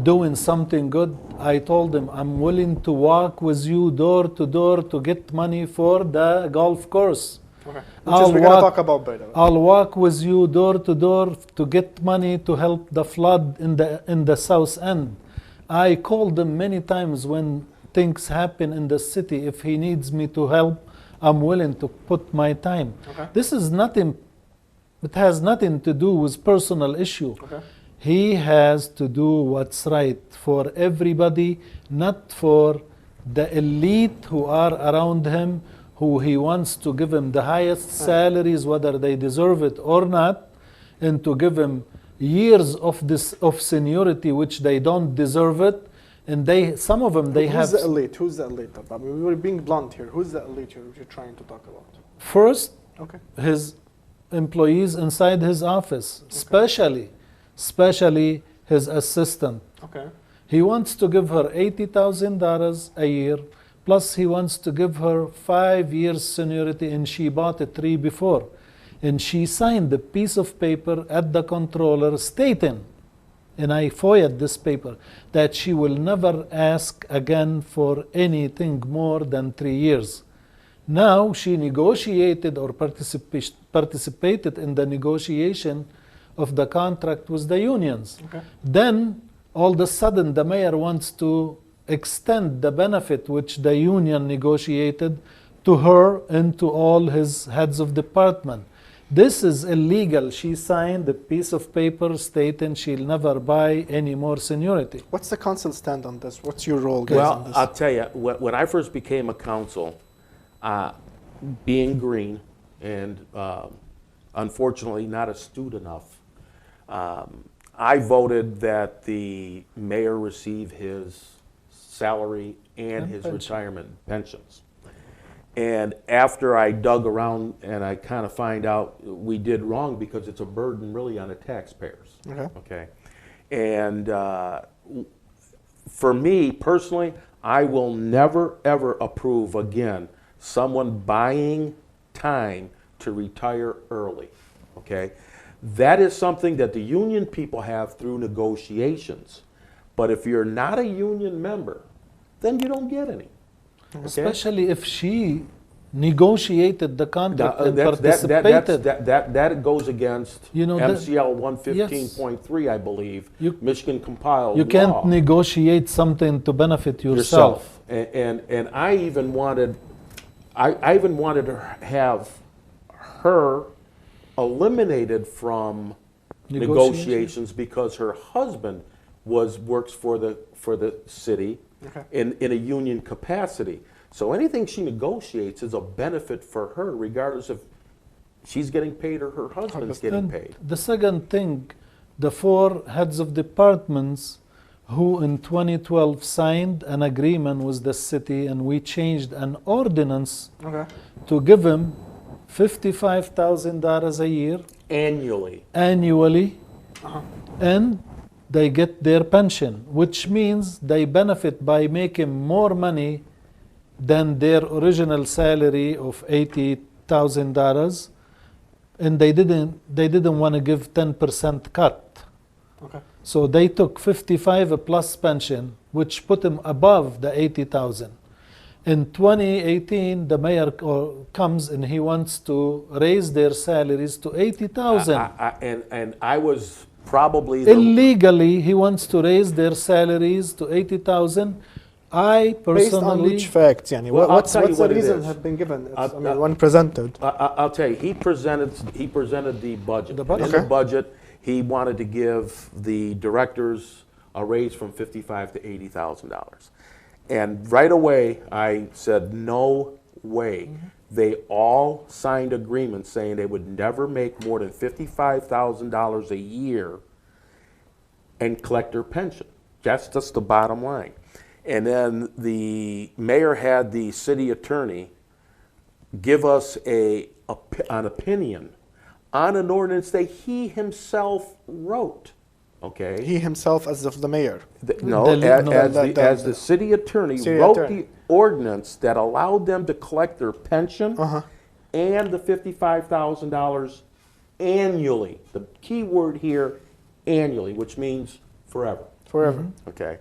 [SPEAKER 5] doing something good. I told him, I'm willing to walk with you door to door to get money for the golf course.
[SPEAKER 2] Okay. Which is we're going to talk about, by the way.
[SPEAKER 5] I'll walk with you door to door to get money to help the flood in the south end. I called him many times when things happen in the city. If he needs me to help, I'm willing to put my time.
[SPEAKER 2] Okay.
[SPEAKER 5] This is nothing, it has nothing to do with personal issue.
[SPEAKER 2] Okay.
[SPEAKER 5] He has to do what's right for everybody, not for the elite who are around him, who he wants to give him the highest salaries, whether they deserve it or not, and to give him years of seniority which they don't deserve it. And some of them
[SPEAKER 2] Who's the elite? Who's the elite? I mean, we're being blunt here. Who's the elite you're trying to talk about?
[SPEAKER 5] First,
[SPEAKER 2] Okay.
[SPEAKER 5] his employees inside his office, especially his assistant.
[SPEAKER 2] Okay.
[SPEAKER 5] He wants to give her $80,000 a year, plus he wants to give her 5 years seniority, and she bought a tree before. And she signed a piece of paper at the controller stating, and I FOIA'd this paper, that she will never ask again for anything more than 3 years. Now she negotiated or participated in the negotiation of the contract with the unions.
[SPEAKER 2] Okay.
[SPEAKER 5] Then all of a sudden the mayor wants to extend the benefit which the union negotiated to her and to all his heads of department. This is illegal. She signed a piece of paper stating she'll never buy any more seniority.
[SPEAKER 2] What's the council stand on this? What's your role, guys, on
[SPEAKER 6] Well,
[SPEAKER 2] this?
[SPEAKER 6] I'll tell you, when I first became a council, being green and unfortunately not astute enough, I voted that the mayor receive his salary and his
[SPEAKER 5] pension.
[SPEAKER 6] retirement pensions. And after I dug around and I kind of find out we did wrong because it's a burden really on the taxpayers.
[SPEAKER 2] Okay.
[SPEAKER 6] Okay. And for me personally, I will never ever approve again someone buying time to retire early. Okay. That is something that the union people have through negotiations. But if you're not a union member, then you don't get any. Okay?
[SPEAKER 5] Especially if she negotiated the contract and participated.
[SPEAKER 6] That goes against MCL 115.3, I believe, Michigan compiled
[SPEAKER 5] You
[SPEAKER 6] law.
[SPEAKER 5] can't negotiate something to benefit yourself.
[SPEAKER 6] And I even wanted to have her eliminated from negotiations because her husband works for the city in a union capacity. So anything she negotiates is a benefit for her, regardless if she's getting paid or her husband's getting paid.
[SPEAKER 5] The second thing, the 4 heads of departments who in 2012 signed an agreement with the city, and we changed an ordinance to give them $55,000 a year
[SPEAKER 6] annually.
[SPEAKER 5] And they get their pension, which means they benefit by making more money than their original salary of $80,000, and they didn't want to give 10% cut.
[SPEAKER 2] Okay.
[SPEAKER 5] So they took 55 plus pension, which put them above the 80,000. In 2018, the mayor comes and he wants to raise their salaries to 80,000.
[SPEAKER 6] And I was probably the,
[SPEAKER 5] Illegally, he wants to raise their salaries to 80,000. I personally...
[SPEAKER 2] Based on which facts, Yani?
[SPEAKER 6] Well, I'll
[SPEAKER 2] what's
[SPEAKER 6] tell you
[SPEAKER 2] the
[SPEAKER 6] what it
[SPEAKER 2] reason
[SPEAKER 6] is.
[SPEAKER 2] have been given?
[SPEAKER 6] I'll-
[SPEAKER 2] When presented.
[SPEAKER 6] I'll tell you, he presented the budget.
[SPEAKER 5] The budget.
[SPEAKER 6] In
[SPEAKER 2] Okay.
[SPEAKER 6] the budget, he wanted to give the directors a raise from $55,000 to $80,000. And right away, I said, no way. They all signed agreements saying they would never make more than $55,000 a year and collect their pension. That's just the bottom line. And then the mayor had the city attorney give us an opinion on an ordinance that he himself wrote. Okay.
[SPEAKER 2] He himself as of the mayor.
[SPEAKER 6] As the city attorney
[SPEAKER 2] City
[SPEAKER 6] wrote
[SPEAKER 2] attorney.
[SPEAKER 6] the ordinance that allowed them to collect their pension and the $55,000 annually. The key word here, annually, which means forever.
[SPEAKER 2] Forever.
[SPEAKER 6] Okay.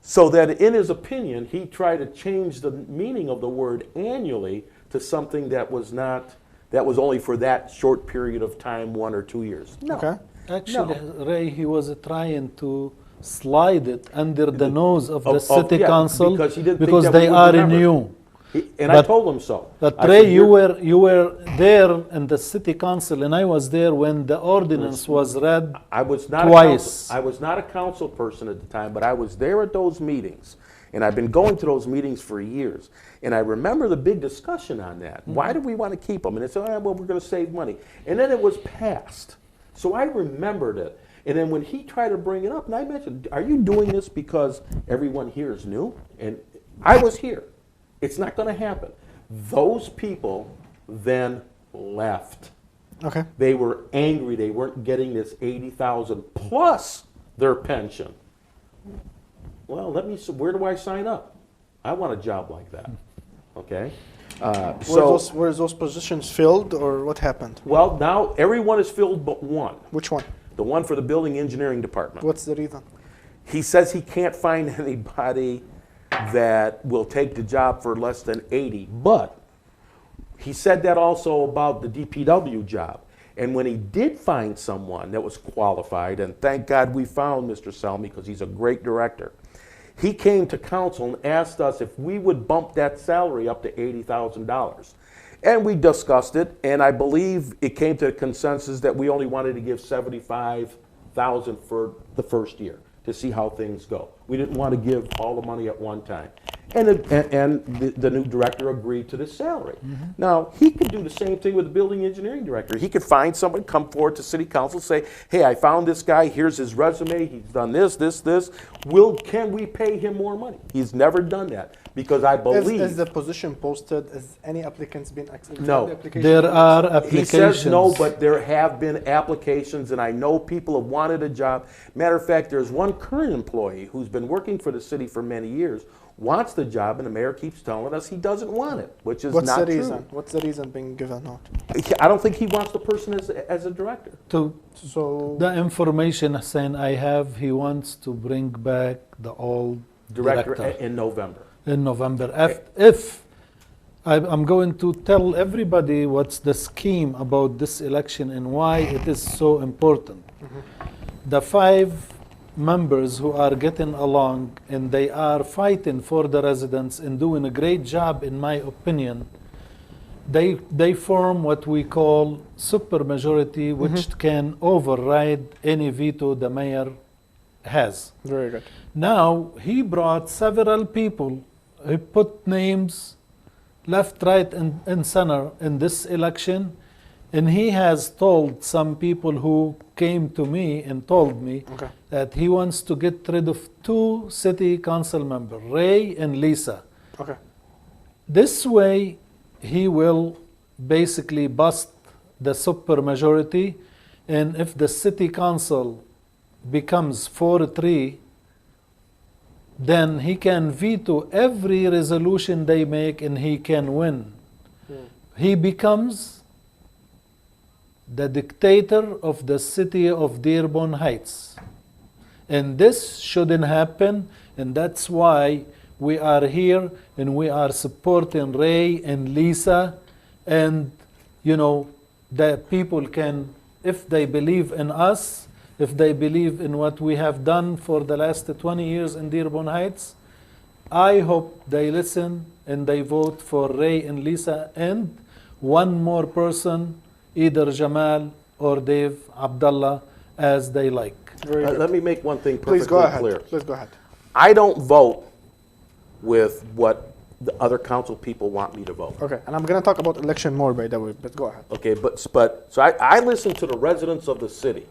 [SPEAKER 6] So that in his opinion, he tried to change the meaning of the word annually to something that was not, that was only for that short period of time, 1 or 2 years. No.
[SPEAKER 2] Okay.
[SPEAKER 5] Actually, Ray, he was trying to slide it under the nose of the
[SPEAKER 6] Of-
[SPEAKER 5] city
[SPEAKER 6] yeah,
[SPEAKER 5] council
[SPEAKER 6] because he didn't think
[SPEAKER 5] because
[SPEAKER 6] that
[SPEAKER 5] they
[SPEAKER 6] we would
[SPEAKER 5] are
[SPEAKER 6] remember.
[SPEAKER 5] new.
[SPEAKER 6] And I
[SPEAKER 5] But-
[SPEAKER 6] told him so.
[SPEAKER 5] But
[SPEAKER 6] I
[SPEAKER 5] Ray,
[SPEAKER 6] said,
[SPEAKER 5] you were there in the city council, and I was there when the ordinance was read.
[SPEAKER 6] I was not
[SPEAKER 5] twice.
[SPEAKER 6] I was not a council person at the time, but I was there at those meetings, and I've been going to those meetings for years. And I remember the big discussion on that. Why do we want to keep them? And they said, well, we're going to save money. And then it was passed. So I remembered it. And then when he tried to bring it up, and I mentioned, are you doing this because everyone here is new? And I was here. It's not going to happen. Those people then left.
[SPEAKER 2] Okay.
[SPEAKER 6] They were angry. They weren't getting this 80,000 plus their pension. Well, let me. Where do I sign up? I want a job like that. Okay.
[SPEAKER 2] Were those positions filled, or what happened?
[SPEAKER 6] Well, now everyone is filled but one.
[SPEAKER 2] Which one?
[SPEAKER 6] The one for the building engineering department.
[SPEAKER 2] What's the reason?
[SPEAKER 6] He says he can't find anybody that will take the job for less than 80. But he said that also about the DPW job. And when he did find someone that was qualified, and thank God we found Mr. Selmy because he's a great director, he came to council and asked us if we would bump that salary up to $80,000. And we discussed it, and I believe it came to a consensus that we only wanted to give $75,000 for the first year to see how things go. We didn't want to give all the money at one time. And the new director agreed to this salary. Now, he could do the same thing with the building engineering director. He could find someone, come forward to city council, say, hey, I found this guy, here's his resume, he's done this. Can we pay him more money? He's never done that, because I believe...
[SPEAKER 2] Is the position posted? Is any applicants been accepted?
[SPEAKER 6] No.
[SPEAKER 5] There are
[SPEAKER 6] He
[SPEAKER 5] applications.
[SPEAKER 6] says no, but there have been applications, and I know people have wanted a job. Matter of fact, there's one current employee who's been working for the city for many years, wants the job, and the mayor keeps telling us he doesn't want it, which is
[SPEAKER 2] What's
[SPEAKER 6] not
[SPEAKER 2] the
[SPEAKER 6] true.
[SPEAKER 2] reason? What's the reason being given out?
[SPEAKER 6] I don't think he wants the person as a director.
[SPEAKER 2] So
[SPEAKER 5] The information saying I have, he wants to bring back the old
[SPEAKER 6] Director
[SPEAKER 5] director
[SPEAKER 6] in November.
[SPEAKER 5] in November. If I'm going to tell everybody what's the scheme about this election and why it is so important. The 5 members who are getting along and they are fighting for the residents and doing a great job, in my opinion, they form what we call supermajority, which can override any veto the mayor has.
[SPEAKER 2] very good.
[SPEAKER 5] Now, he brought several people. He put names left, right, and center in this election. And he has told some people who came to me and told me
[SPEAKER 2] Okay.
[SPEAKER 5] that he wants to get rid of 2 city council members, Ray and Lisa.
[SPEAKER 2] Okay.
[SPEAKER 5] This way, he will basically bust the supermajority. And if the city council becomes 4-3, then he can veto every resolution they make and he can win. He becomes the dictator of the city of Dearborn Heights. And this shouldn't happen, and that's why we are here and we are supporting Ray and Lisa, and that people can, if they believe in us, if they believe in what we have done for the last 20 years in Dearborn Heights, I hope they listen and they vote for Ray and Lisa and one more person, either Jamal or Dave Abdullah, as they like.
[SPEAKER 6] Let me make one thing perfectly
[SPEAKER 2] Please go ahead.
[SPEAKER 6] clear.
[SPEAKER 2] Please go ahead.
[SPEAKER 6] I don't vote with what the other council people want me to vote.
[SPEAKER 2] Okay, and I'm going to talk about election more, by the way, but go ahead.
[SPEAKER 6] Okay, so I listen to the residents of the city.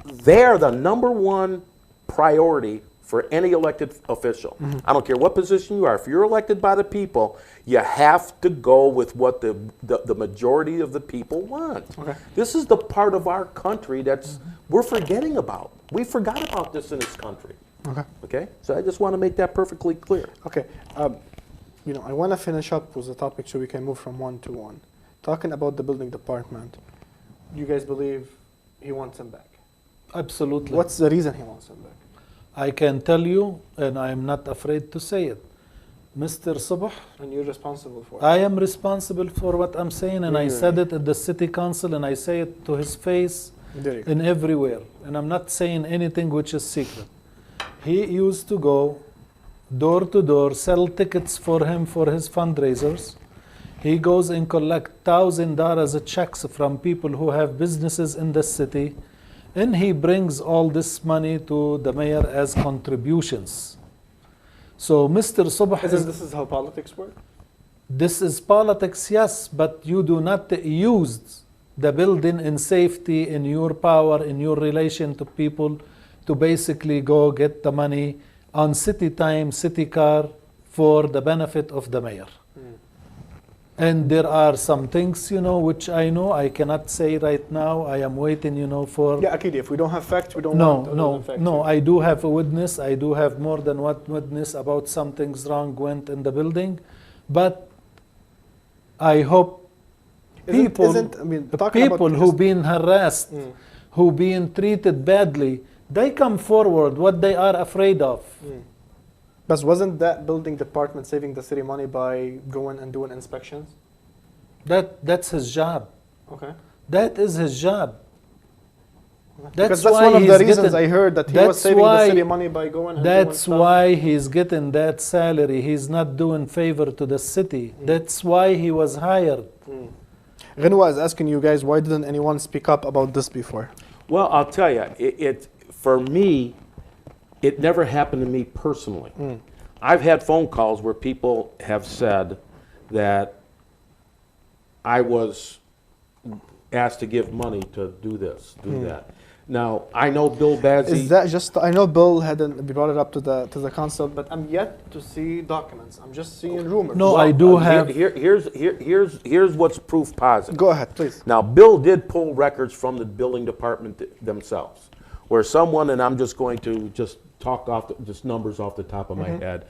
[SPEAKER 6] They're the number one priority for any elected official. I don't care what position you are. If you're elected by the people, you have to go with what the majority of the people want.
[SPEAKER 2] Okay.
[SPEAKER 6] This is the part of our country that's we're forgetting about. We forgot about this in this country.
[SPEAKER 2] Okay.
[SPEAKER 6] Okay? So I just want to make that perfectly clear.
[SPEAKER 2] Okay, I want to finish up with the topic so we can move from one to one. Talking about the building department, you guys believe he wants him back?
[SPEAKER 5] Absolutely.
[SPEAKER 2] What's the reason he wants him back?
[SPEAKER 5] I can tell you, and I am not afraid to say it. Mr. Subh,
[SPEAKER 2] And you're responsible for it.
[SPEAKER 5] I am responsible for what I'm saying, and I
[SPEAKER 2] Really?
[SPEAKER 5] said it at the city council, and I say it to his face
[SPEAKER 2] There you go.
[SPEAKER 5] and everywhere. And I'm not saying anything which is secret. He used to go door to door, sell tickets for him for his fundraisers. He goes and collect $1,000 checks from people who have businesses in the city, and he brings all this money to the mayor as contributions. So Mr. Subh
[SPEAKER 2] Isn't this how politics work?
[SPEAKER 5] this is politics, yes, but you do not use the building in safety, in your power, in your relation to people, to basically go get the money on city time, city car, for the benefit of the mayor. And there are some things, which I know I cannot say right now. I am waiting, for...
[SPEAKER 2] Yeah, Akidi, if we don't have facts, we don't
[SPEAKER 5] No,
[SPEAKER 2] want
[SPEAKER 5] no,
[SPEAKER 2] facts.
[SPEAKER 5] no. I do have a witness. I do have more than one witness about some things wrong went in the building. But I hope people who been harassed, who been treated badly, they come forward what they are afraid of.
[SPEAKER 2] But wasn't that building department saving the city money by going and doing inspections?
[SPEAKER 5] That's his job.
[SPEAKER 2] Okay.
[SPEAKER 5] That is his job.
[SPEAKER 2] Because that's one of the reasons I heard that he was saving the city money by going and doing
[SPEAKER 5] That's
[SPEAKER 2] stuff.
[SPEAKER 5] why he's getting that salary. He's not doing favor to the city. That's why he was hired.
[SPEAKER 2] Ghenwa is asking you guys, why didn't anyone speak up about this before?
[SPEAKER 6] Well, I'll tell you, for me, it never happened to me personally. I've had phone calls where people have said that I was asked to give money to do this, do that. Now, I know Bill Bazzi...
[SPEAKER 2] Is that just, I know Bill hadn't brought it up to the council, but I'm yet to see documents. I'm just seeing rumors.
[SPEAKER 5] No, I do have...
[SPEAKER 6] Here's what's proof positive.
[SPEAKER 2] Go ahead, please.
[SPEAKER 6] Now, Bill did pull records from the building department themselves, where someone, and I'm just going to just talk off, just numbers off the top of my head.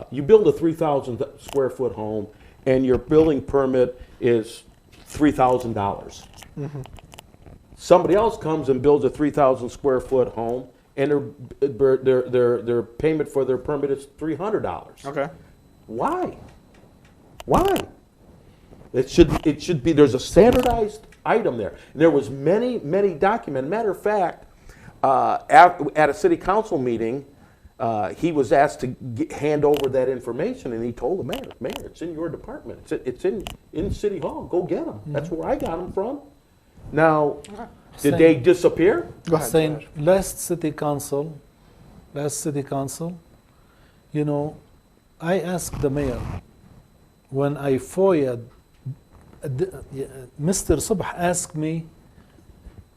[SPEAKER 6] You build a 3,000 square foot home, and your building permit is $3,000. Somebody else comes and builds a 3,000 square foot home, and their payment for their permit is $300.
[SPEAKER 2] Okay.
[SPEAKER 6] Why? Why? It should be. There's a standardized item there. And there was many documents. Matter of fact, at a city council meeting, he was asked to hand over that information, and he told the mayor, it's in your department. It's in City Hall. Go get them. That's where I got them from. Now, did they disappear?
[SPEAKER 2] Go ahead.
[SPEAKER 5] Saying last city council, I asked the mayor when I FOIA'd, Mr. Subh asked me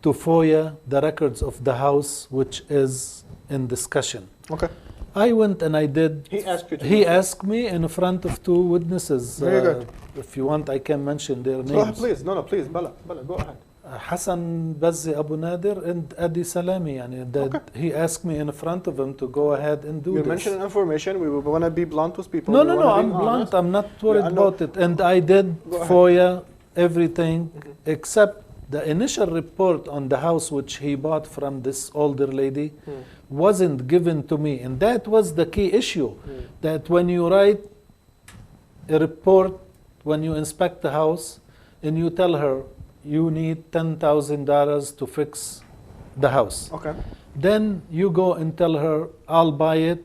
[SPEAKER 5] to FOIA the records of the house which is in discussion.
[SPEAKER 2] Okay.
[SPEAKER 5] I went and I did.
[SPEAKER 2] He asked you to
[SPEAKER 5] He
[SPEAKER 2] do that?
[SPEAKER 5] asked me in front of two witnesses.
[SPEAKER 2] Very good.
[SPEAKER 5] If you want, I can mention their names.
[SPEAKER 2] Go ahead, please. No, please. Bala, go ahead.
[SPEAKER 5] Hassan Bazzi Abu Nadir and Adi Salami. Yani, that he asked me in front of him to go ahead and do
[SPEAKER 2] You're
[SPEAKER 5] this.
[SPEAKER 2] mentioning information. We want to be blunt with people.
[SPEAKER 5] No,
[SPEAKER 2] We
[SPEAKER 5] no,
[SPEAKER 2] wanna
[SPEAKER 5] no.
[SPEAKER 2] be
[SPEAKER 5] I'm blunt.
[SPEAKER 2] honest.
[SPEAKER 5] I'm not worried
[SPEAKER 2] I know.
[SPEAKER 5] about it. And I did
[SPEAKER 2] Go ahead.
[SPEAKER 5] FOIA everything except the initial report on the house which he bought from this older lady wasn't given to me. And that was the key issue. That when you write a report, when you inspect the house, and you tell her you need $10,000 to fix the house.
[SPEAKER 2] Okay.
[SPEAKER 5] Then you go and tell her, I'll buy it,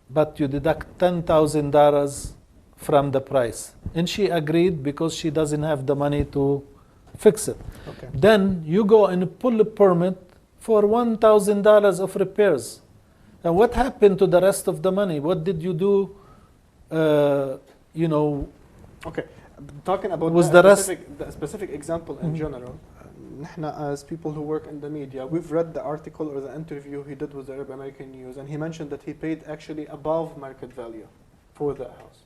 [SPEAKER 5] but you deduct $10,000 from the price. And she agreed because she doesn't have the money to fix it.
[SPEAKER 2] Okay.
[SPEAKER 5] Then you go and pull a permit for $1,000 of repairs. And what happened to the rest of the money? What did you do,
[SPEAKER 2] Okay. Talking about
[SPEAKER 5] Was
[SPEAKER 2] that
[SPEAKER 5] the rest-
[SPEAKER 2] specific example in general, نحن as people who work in the media, we've read the article or the interview he did with the Arab American News, and he mentioned that he paid actually above market value for the house.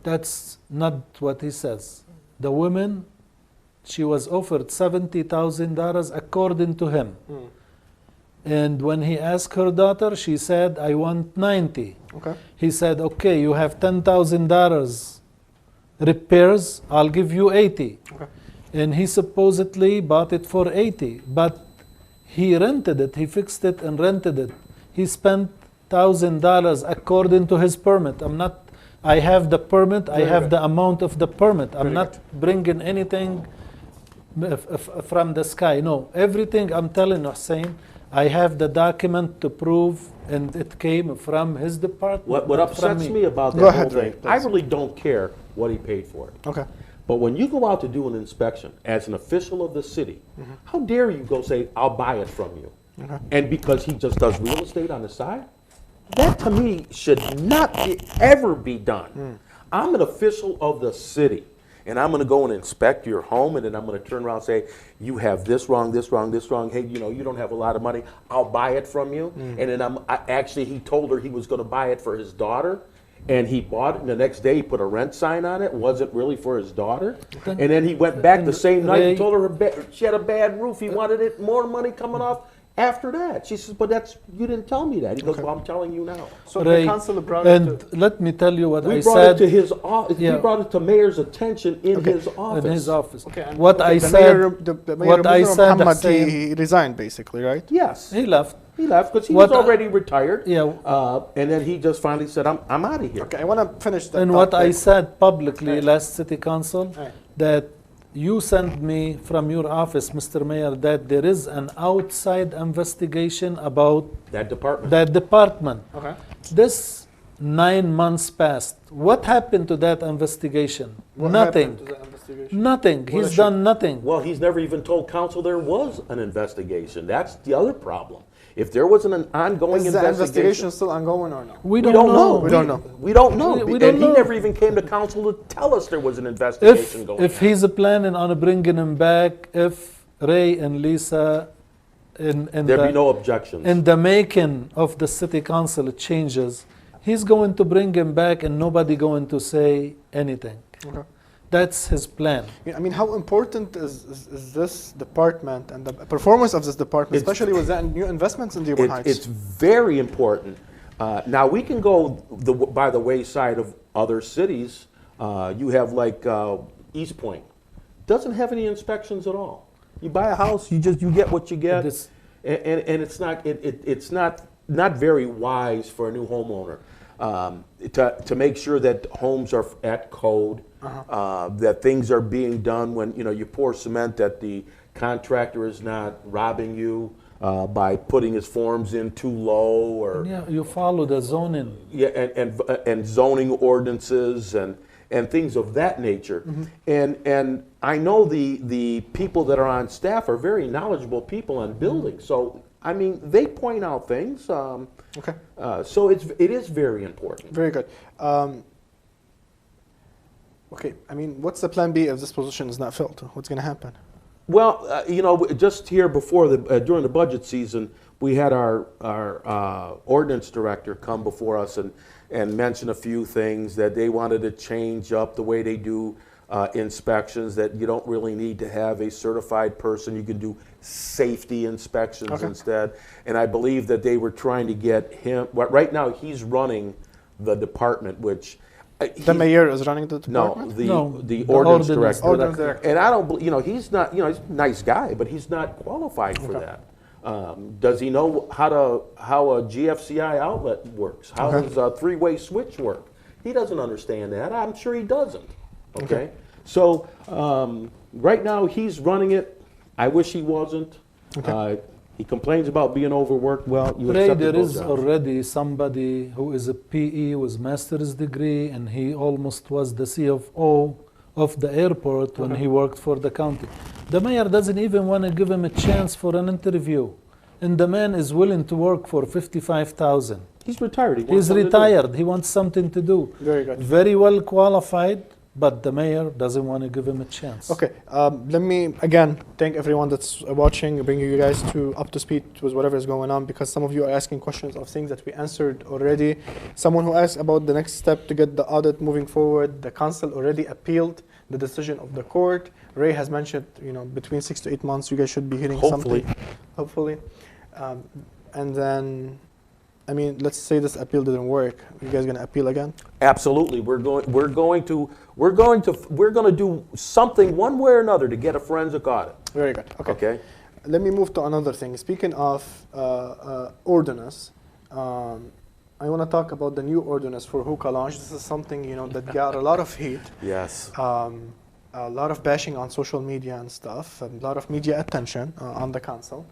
[SPEAKER 5] That's not what he says. The woman, she was offered $70,000 according to him. And when he asked her daughter, she said, I want 90.
[SPEAKER 2] Okay.
[SPEAKER 5] He said, okay, you have $10,000 repairs, I'll give you 80.
[SPEAKER 2] Okay.
[SPEAKER 5] And he supposedly bought it for 80, but he rented it, he fixed it and rented it. He spent $1,000 according to his permit. I have the permit, I
[SPEAKER 2] Very
[SPEAKER 5] have
[SPEAKER 2] good.
[SPEAKER 5] the amount of the permit. I'm
[SPEAKER 2] Very
[SPEAKER 5] not bringing anything from the sky. No, everything I'm telling Hussein, I have the document to prove, and it came from his department.
[SPEAKER 6] What
[SPEAKER 5] not from
[SPEAKER 6] upsets me about
[SPEAKER 2] Go
[SPEAKER 6] that
[SPEAKER 2] ahead,
[SPEAKER 6] whole
[SPEAKER 2] Ray,
[SPEAKER 6] thing, I
[SPEAKER 2] please.
[SPEAKER 6] really don't care what he paid for it.
[SPEAKER 2] Okay.
[SPEAKER 6] But when you go out to do an inspection as an official of the city, how dare you go say, I'll buy it from you?
[SPEAKER 2] Okay.
[SPEAKER 6] And because he just does real estate on the side? That to me should not ever be done. I'm an official of the city, and I'm gonna go and inspect your home, and then I'm gonna turn around and say, you have this wrong, this wrong, this wrong. Hey, you don't have a lot of money. I'll buy it from you. And then actually, he told her he was gonna buy it for his daughter. And he bought it, and the next day he put a rent sign on it. It wasn't really for his daughter. And then he went back the same night and told her she had a bad roof. He wanted it more money coming off after that. She says, but you didn't tell me that. He goes, well, I'm telling you now.
[SPEAKER 2] So
[SPEAKER 5] Ray,
[SPEAKER 2] the council brought it
[SPEAKER 5] and
[SPEAKER 2] to,
[SPEAKER 5] let me tell you what
[SPEAKER 6] We
[SPEAKER 5] I
[SPEAKER 6] brought
[SPEAKER 5] said
[SPEAKER 6] it to his office.
[SPEAKER 5] Yeah.
[SPEAKER 6] We brought it to mayor's attention in
[SPEAKER 2] Okay.
[SPEAKER 6] his office.
[SPEAKER 5] in his office.
[SPEAKER 2] okay, and
[SPEAKER 5] What
[SPEAKER 2] okay,
[SPEAKER 5] I
[SPEAKER 2] the
[SPEAKER 5] said,
[SPEAKER 2] mayor, the mayor
[SPEAKER 5] what I
[SPEAKER 2] Mr.
[SPEAKER 5] said,
[SPEAKER 2] Muhammad,
[SPEAKER 5] Hussein-
[SPEAKER 2] he resigned basically, right?
[SPEAKER 6] Yes,
[SPEAKER 5] he left.
[SPEAKER 6] he left because he
[SPEAKER 5] What
[SPEAKER 6] was
[SPEAKER 5] I-
[SPEAKER 6] already retired.
[SPEAKER 5] Yeah.
[SPEAKER 6] And then he just finally said, I'm out of here.
[SPEAKER 2] Okay, I want to finish that.
[SPEAKER 5] And what I
[SPEAKER 2] topic.
[SPEAKER 5] said publicly
[SPEAKER 2] Hey.
[SPEAKER 5] last city council,
[SPEAKER 2] Hey.
[SPEAKER 5] that you sent me from your office, Mr. Mayor, that there is an outside investigation about
[SPEAKER 6] That department.
[SPEAKER 5] that department.
[SPEAKER 2] Okay.
[SPEAKER 5] This 9 months passed. What happened to that investigation?
[SPEAKER 2] What
[SPEAKER 5] Nothing.
[SPEAKER 2] happened to the investigation?
[SPEAKER 5] Nothing.
[SPEAKER 2] What
[SPEAKER 5] He's
[SPEAKER 2] issue?
[SPEAKER 5] done nothing.
[SPEAKER 6] Well, he's never even told council there was an investigation. That's the other problem. If there wasn't an ongoing
[SPEAKER 2] Is the investigation still ongoing or no?
[SPEAKER 5] We
[SPEAKER 6] we
[SPEAKER 5] don't,
[SPEAKER 6] don't know.
[SPEAKER 2] We don't know.
[SPEAKER 6] We don't know.
[SPEAKER 5] We don't
[SPEAKER 6] And
[SPEAKER 5] know.
[SPEAKER 6] he never even came to council to tell us there was an investigation going
[SPEAKER 5] If
[SPEAKER 6] on.
[SPEAKER 5] he's planning on bringing him back, if Ray and Lisa in
[SPEAKER 6] There'd be no objections.
[SPEAKER 5] in the making of the city council changes, he's going to bring him back and nobody going to say anything.
[SPEAKER 2] Okay.
[SPEAKER 5] That's his plan.
[SPEAKER 2] I mean, how important is this department and the performance of this department,
[SPEAKER 6] It's-
[SPEAKER 2] especially with the new investments in Dearborn Heights?
[SPEAKER 6] It's very important. Now, we can go by the wayside of other cities. You have like East Point. Doesn't have any inspections at all. You buy a house, you get what you get.
[SPEAKER 5] This-
[SPEAKER 6] And it's not very wise for a new homeowner to make sure that homes are at code, that things are being done when you pour cement, that the contractor is not robbing you by putting his forms in too low or
[SPEAKER 5] Yeah, you follow the zoning.
[SPEAKER 6] and zoning ordinances and things of that nature. And I know the people that are on staff are very knowledgeable people on buildings. So I mean, they point out things.
[SPEAKER 2] Okay.
[SPEAKER 6] So it is very important.
[SPEAKER 2] Very good. Okay, I mean, what's the plan B if this position is not filled? What's going to happen?
[SPEAKER 6] Well, just here before during the budget season, we had our ordinance director come before us and mention a few things that they wanted to change up the way they do inspections, that you don't really need to have a certified person. You can do safety inspections instead. And I believe that they were trying to get him, right now he's running the department, which
[SPEAKER 2] The mayor is running the department?
[SPEAKER 6] the ordinance director.
[SPEAKER 2] Ordinance director.
[SPEAKER 6] And I don't, he's not, he's a nice guy, but he's not qualified for that. Does he know how a GFCI outlet works? How does a three-way switch work? He doesn't understand that. I'm sure he doesn't. Okay. So right now he's running it. I wish he wasn't. He complains about being overworked. Well, you accept
[SPEAKER 5] There
[SPEAKER 6] those
[SPEAKER 5] is
[SPEAKER 6] jobs.
[SPEAKER 5] already somebody who is a PE with master's degree, and he almost was the CFO of the airport when he worked for the county. The mayor doesn't even want to give him a chance for an interview, and the man is willing to work for $55,000.
[SPEAKER 6] He's retired.
[SPEAKER 5] He's retired. He wants something to do.
[SPEAKER 2] Very good.
[SPEAKER 5] Very well qualified, but the mayor doesn't want to give him a chance.
[SPEAKER 2] Okay, let me again thank everyone that's watching, bringing you guys up to speed with whatever is going on, because some of you are asking questions of things that we answered already. Someone who asked about the next step to get the audit moving forward. The council already appealed the decision of the court. Ray has mentioned, between 6 to 8 months, you guys should be hearing something. Hopefully. And then, let's say this appeal didn't work. You guys gonna appeal again?
[SPEAKER 6] Absolutely. We're going to do something one way or another to get a forensic audit.
[SPEAKER 2] Very good. Okay. Let me move to another thing. Speaking of ordinance, I want to talk about the new ordinance for hookah lounge. This is something that got a lot of heat.
[SPEAKER 6] Yes.
[SPEAKER 2] A lot of bashing on social media and stuff. A lot of media attention on the council.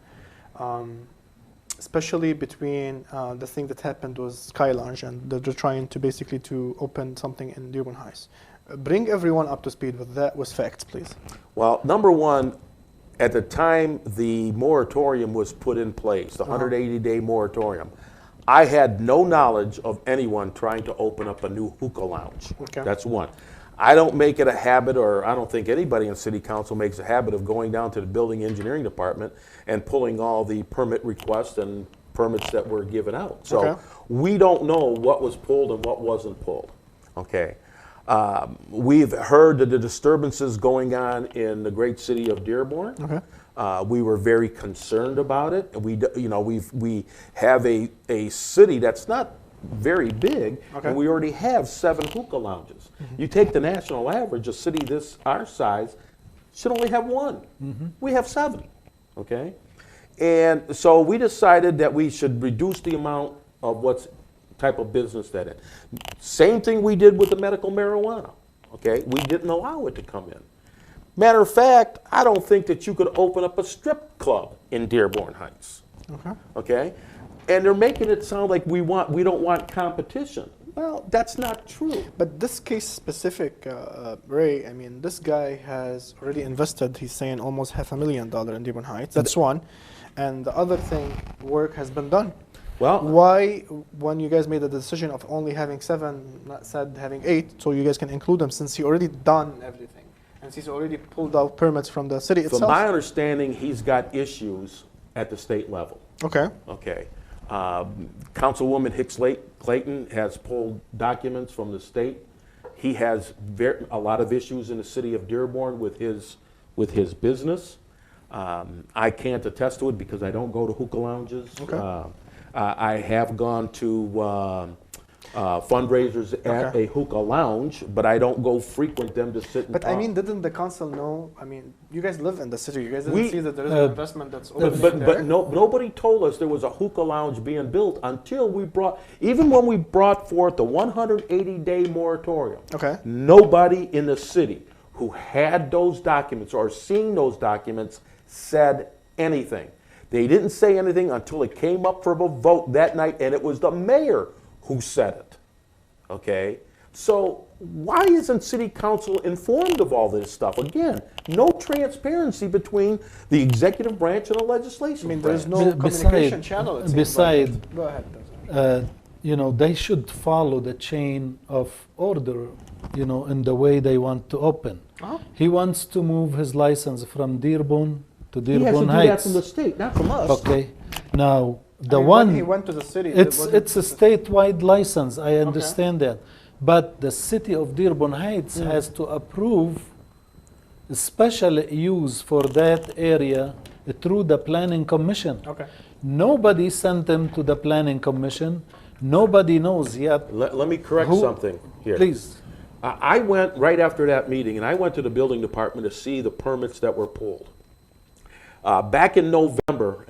[SPEAKER 2] Especially between the thing that happened with Sky Lounge, and they're trying to basically to open something in Dearborn Heights. Bring everyone up to speed with facts, please.
[SPEAKER 6] Well, number one, at the time the moratorium was put in place, the 180-day moratorium, I had no knowledge of anyone trying to open up a new hookah lounge.
[SPEAKER 2] Okay.
[SPEAKER 6] That's one. I don't make it a habit, or I don't think anybody in city council makes a habit of going down to the building engineering department and pulling all the permit requests and permits that were given out. So we don't know what was pulled and what wasn't pulled. Okay. We've heard the disturbances going on in the great city of Dearborn. Okay. We were very concerned about it. We have a city that's not very big, and we already have 7 hookah lounges. You take the national average, a city our size should only have 1. We have 7, okay? And so we decided that we should reduce the amount of what type of business that is. Same thing we did with the medical marijuana, okay? We didn't allow it to come in. Matter of fact, I don't think that you could open up a strip club in Dearborn Heights, okay? And they're making it sound like we don't want competition. Well, that's not true.
[SPEAKER 2] But this case specific, Ray, this guy has already invested, he's saying almost $500,000 in Dearborn Heights. That's one. And the other thing, work has been done.
[SPEAKER 6] Well,
[SPEAKER 2] why, when you guys made the decision of only having 7, not said having 8, so you guys can include them, since he already done everything, and he's already pulled out permits from the city itself?
[SPEAKER 6] From my understanding, he's got issues at the state level.
[SPEAKER 2] Okay.
[SPEAKER 6] Okay. Councilwoman hicks-clayton has pulled documents from the state. He has a lot of issues in the city of Dearborn with his business. I can't attest to it because I don't go to hookah lounges.
[SPEAKER 2] Okay.
[SPEAKER 6] I have gone to fundraisers at a hookah lounge, but I don't go frequent them to sit and
[SPEAKER 2] But
[SPEAKER 6] talk.
[SPEAKER 2] didn't the council know? You guys live in the city. You guys didn't see that there is an investment that's open
[SPEAKER 6] But
[SPEAKER 2] there?
[SPEAKER 6] nobody told us there was a hookah lounge being built until even when we brought forth the 180-day moratorium.
[SPEAKER 2] Okay.
[SPEAKER 6] Nobody in the city who had those documents or seen those documents said anything. They didn't say anything until it came up for a vote that night, and it was the mayor who said it. Okay? So why isn't city council informed of all this stuff? Again, no transparency between the executive branch and the legislation branch.
[SPEAKER 2] There's no communication channel. It seems like. Go ahead.
[SPEAKER 5] They should follow the chain of order, in the way they want to open. He wants to move his license from Dearborn to Dearborn Heights.
[SPEAKER 6] He has to do that from the state, not from us.
[SPEAKER 5] Okay. Now,
[SPEAKER 2] when he went to the city,
[SPEAKER 5] it's a statewide license. I understand that. But the city of Dearborn Heights has to approve special use for that area through the planning commission.
[SPEAKER 2] Okay.
[SPEAKER 5] Nobody sent them to the planning commission. Nobody knows yet.
[SPEAKER 6] Let me correct
[SPEAKER 5] Who-
[SPEAKER 6] something here.
[SPEAKER 5] Please.
[SPEAKER 6] I went right after that meeting, and I went to the building department to see the permits that were pulled. Back in November,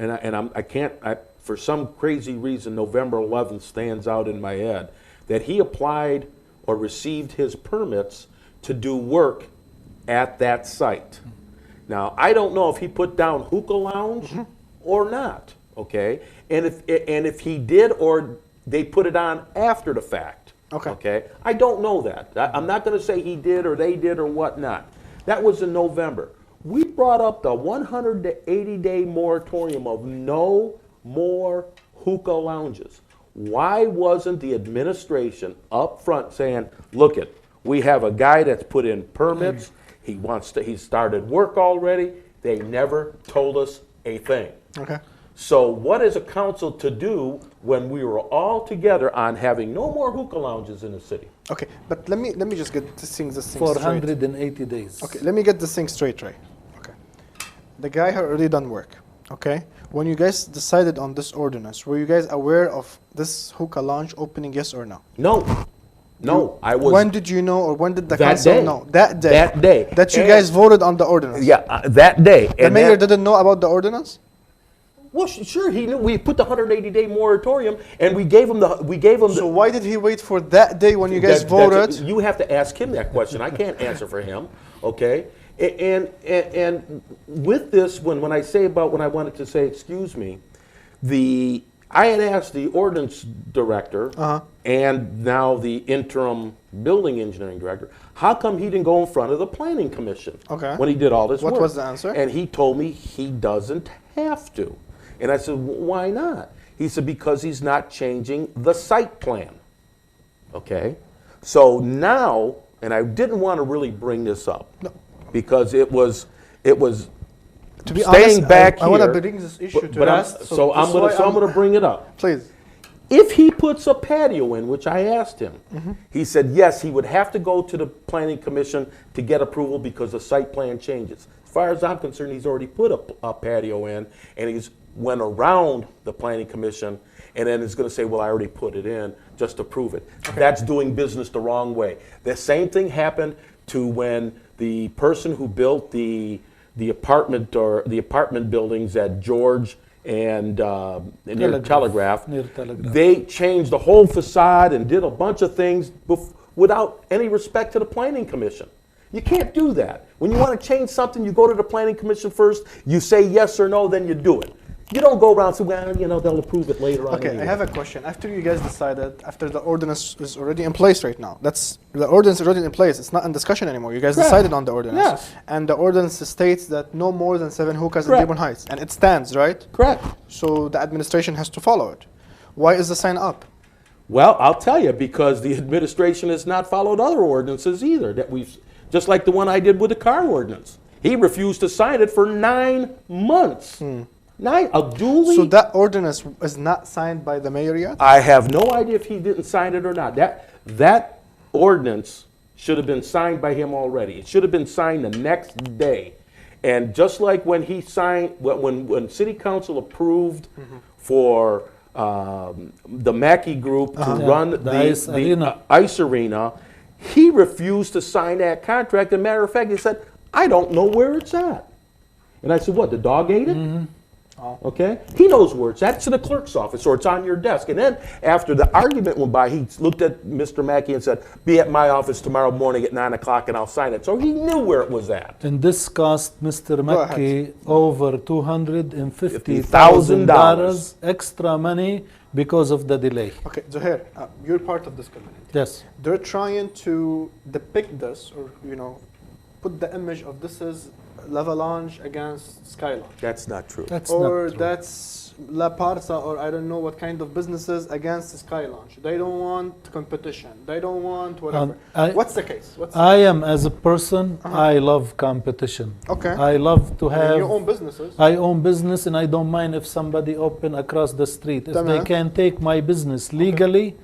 [SPEAKER 6] for some crazy reason, November 11th stands out in my head, that he applied or received his permits to do work at that site. Now, I don't know if he put down hookah lounge or not, okay? And if he did, or they put it on after the fact.
[SPEAKER 2] Okay.
[SPEAKER 6] I don't know that. I'm not going to say he did or they did or whatnot. That was in November. We brought up the 180-day moratorium of no more hookah lounges. Why wasn't the administration up front saying, look it, we have a guy that's put in permits, he started work already, they never told us a thing.
[SPEAKER 2] Okay.
[SPEAKER 6] So what is a council to do when we were all together on having no more hookah lounges in the city?
[SPEAKER 2] Okay, but let me just get this thing straight.
[SPEAKER 5] 480 days.
[SPEAKER 2] Okay, let me get this thing straight, Ray. Okay. The guy had already done work, okay? When you guys decided on this ordinance, were you guys aware of this hookah lounge opening, yes or no?
[SPEAKER 6] No, I was.
[SPEAKER 2] When did you know, or when did the
[SPEAKER 6] That
[SPEAKER 2] council
[SPEAKER 6] day.
[SPEAKER 2] know? That day.
[SPEAKER 6] That day.
[SPEAKER 2] That you
[SPEAKER 6] And-
[SPEAKER 2] guys voted on the ordinance?
[SPEAKER 6] Yeah, that day.
[SPEAKER 2] The mayor didn't know about the ordinance?
[SPEAKER 6] Well, sure, he knew. We put the 180-day moratorium, and we gave him
[SPEAKER 2] So why did he wait for that day when you guys voted?
[SPEAKER 6] You have to ask him that question. I can't answer for him. Okay, and with this, when I say about when I wanted to say, excuse me, I had asked the ordinance director and now the interim building engineering director, how come he didn't go in front of the planning commission when he did all this work?
[SPEAKER 2] What was the answer?
[SPEAKER 6] And he told me he doesn't have to. And I said, why not? He said, because he's not changing the site plan. Okay? So now, and I didn't want to really bring this up because it was
[SPEAKER 2] To be
[SPEAKER 6] staying
[SPEAKER 2] honest,
[SPEAKER 6] back
[SPEAKER 2] I want
[SPEAKER 6] here,
[SPEAKER 2] to bring this issue to
[SPEAKER 6] but
[SPEAKER 2] rest.
[SPEAKER 6] I'm going to bring it up.
[SPEAKER 2] Please.
[SPEAKER 6] If he puts a patio in, which I asked him, he said yes, he would have to go to the planning commission to get approval because the site plan changes. As far as I'm concerned, he's already put a patio in, and he's went around the planning commission, and then is going to say, well, I already put it in just to prove it. That's doing business the wrong way. The same thing happened to when the person who built the apartment buildings at George and near Telegraph, they changed the whole facade and did a bunch of things without any respect to the planning commission. You can't do that. When you want to change something, you go to the planning commission first, you say yes or no, then you do it. You don't go around and say, well, they'll approve it later on.
[SPEAKER 2] Okay,
[SPEAKER 6] anyway.
[SPEAKER 2] I have a question. After you guys decided, after the ordinance is already in place right now, the ordinance is already in place. It's not in discussion anymore. You guys decided on the ordinance.
[SPEAKER 6] Yes.
[SPEAKER 2] And the ordinance states that no more than 7 hookahs in
[SPEAKER 6] Correct.
[SPEAKER 2] Dearborn Heights. And it stands, right?
[SPEAKER 6] Correct.
[SPEAKER 2] So the administration has to follow it. Why is the sign up?
[SPEAKER 6] Well, I'll tell you, because the administration has not followed other ordinances either. Just like the one I did with the car ordinance. He refused to sign it for 9 months.
[SPEAKER 2] So that ordinance is not signed by the mayor yet?
[SPEAKER 6] I have no idea if he didn't sign it or not. That ordinance should have been signed by him already. It should have been signed the next day. And just like when he signed, when City Council approved for the Mackey Group to run the ice arena, he refused to sign that contract. As a matter of fact, he said, I don't know where it's at. And I said, what, the dog ate it? Okay? He knows where it's at. It's in the clerk's office or it's on your desk. And then after the argument went by, he looked at Mr. Mackey and said, be at my office tomorrow morning at 9 o'clock and I'll sign it. So he knew where it was at.
[SPEAKER 5] And this cost Mr. Mackey over $250,000 extra money because of the delay.
[SPEAKER 2] Okay, Zouhier, you're part of this community.
[SPEAKER 5] Yes.
[SPEAKER 2] They're trying to depict this, or put the image of this as Lava Lounge against Sky Lounge.
[SPEAKER 6] That's not true.
[SPEAKER 5] That's
[SPEAKER 2] Or
[SPEAKER 5] not true.
[SPEAKER 2] that's La Parsa, or I don't know what kind of businesses against Sky Lounge. They don't want competition. They don't want whatever. What's the case?
[SPEAKER 5] I am, as a person, I love competition.
[SPEAKER 2] Okay.
[SPEAKER 5] I love to have...
[SPEAKER 2] You own businesses.
[SPEAKER 5] I own business, and I don't mind if somebody open across the street. If they can take my business legally,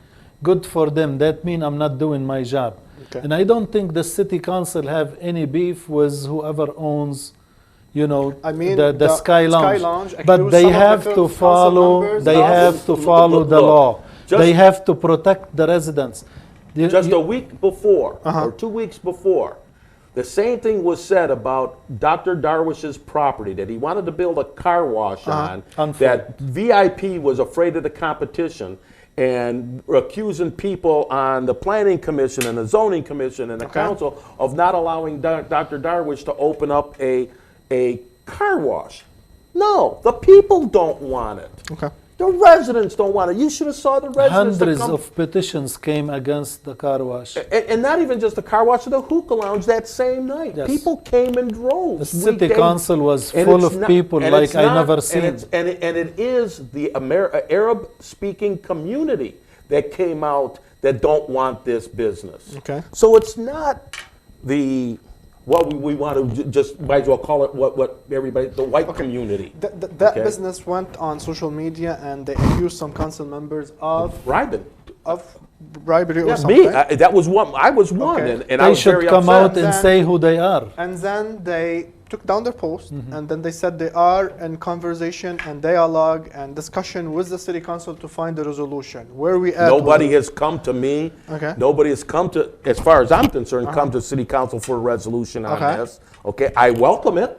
[SPEAKER 5] good for them. That means I'm not doing my job.
[SPEAKER 2] Okay.
[SPEAKER 5] And I don't think the city council have any beef with whoever owns,
[SPEAKER 2] I mean,
[SPEAKER 5] the Sky Lounge. But
[SPEAKER 2] accused
[SPEAKER 5] they
[SPEAKER 2] some of
[SPEAKER 5] have
[SPEAKER 2] the
[SPEAKER 5] to
[SPEAKER 2] council
[SPEAKER 5] follow.
[SPEAKER 2] members
[SPEAKER 5] They
[SPEAKER 2] of-
[SPEAKER 5] have to follow the
[SPEAKER 6] Look,
[SPEAKER 5] law.
[SPEAKER 6] just-
[SPEAKER 5] They have to protect the residents.
[SPEAKER 6] Just a week before,
[SPEAKER 2] Uh-huh.
[SPEAKER 6] or 2 weeks before, the same thing was said about Dr. Darwish's property, that he wanted to build a car wash on,
[SPEAKER 5] Unfair.
[SPEAKER 6] that VIP was afraid of the competition, and accusing people on the planning commission and the zoning commission and the council of not allowing Dr. Darwish to open up a car wash. No, the people don't want it.
[SPEAKER 2] Okay.
[SPEAKER 6] The residents don't want it. You should have saw the residents.
[SPEAKER 5] Hundreds
[SPEAKER 6] that come,
[SPEAKER 5] of petitions came against the car wash.
[SPEAKER 6] and not even just the car wash, the hookah lounge that same night.
[SPEAKER 5] Yes.
[SPEAKER 6] People came in droves.
[SPEAKER 5] The city
[SPEAKER 6] weekday.
[SPEAKER 5] council was
[SPEAKER 6] And
[SPEAKER 5] full
[SPEAKER 6] it's
[SPEAKER 5] of
[SPEAKER 6] not-
[SPEAKER 5] people
[SPEAKER 6] and
[SPEAKER 5] like
[SPEAKER 6] it's
[SPEAKER 5] I
[SPEAKER 6] not-
[SPEAKER 5] never
[SPEAKER 6] and
[SPEAKER 5] seen.
[SPEAKER 6] it is the Arab-speaking community that came out that don't want this business.
[SPEAKER 2] Okay.
[SPEAKER 6] So it's not the what we want to just might as well call it what everybody the white community.
[SPEAKER 2] That
[SPEAKER 6] Okay.
[SPEAKER 2] business went on social media and they accused some council members of
[SPEAKER 6] Bribing.
[SPEAKER 2] bribery or
[SPEAKER 6] Yeah,
[SPEAKER 2] something.
[SPEAKER 6] me. That was one. I was one,
[SPEAKER 2] Okay.
[SPEAKER 6] and I
[SPEAKER 5] They
[SPEAKER 6] was
[SPEAKER 5] should
[SPEAKER 6] very
[SPEAKER 5] come
[SPEAKER 6] upset.
[SPEAKER 5] out and
[SPEAKER 2] Then-
[SPEAKER 5] say who they are.
[SPEAKER 2] And then they took down their post,
[SPEAKER 6] Mm-hmm.
[SPEAKER 2] and then they said they are in conversation and dialogue and discussion with the city council to find a resolution. Where are we at?
[SPEAKER 6] Nobody
[SPEAKER 2] with
[SPEAKER 6] has come to me.
[SPEAKER 2] Okay.
[SPEAKER 6] Nobody has come to, as far as I'm concerned, come to city council for a resolution on
[SPEAKER 2] Okay.
[SPEAKER 6] this. Okay, I welcome it.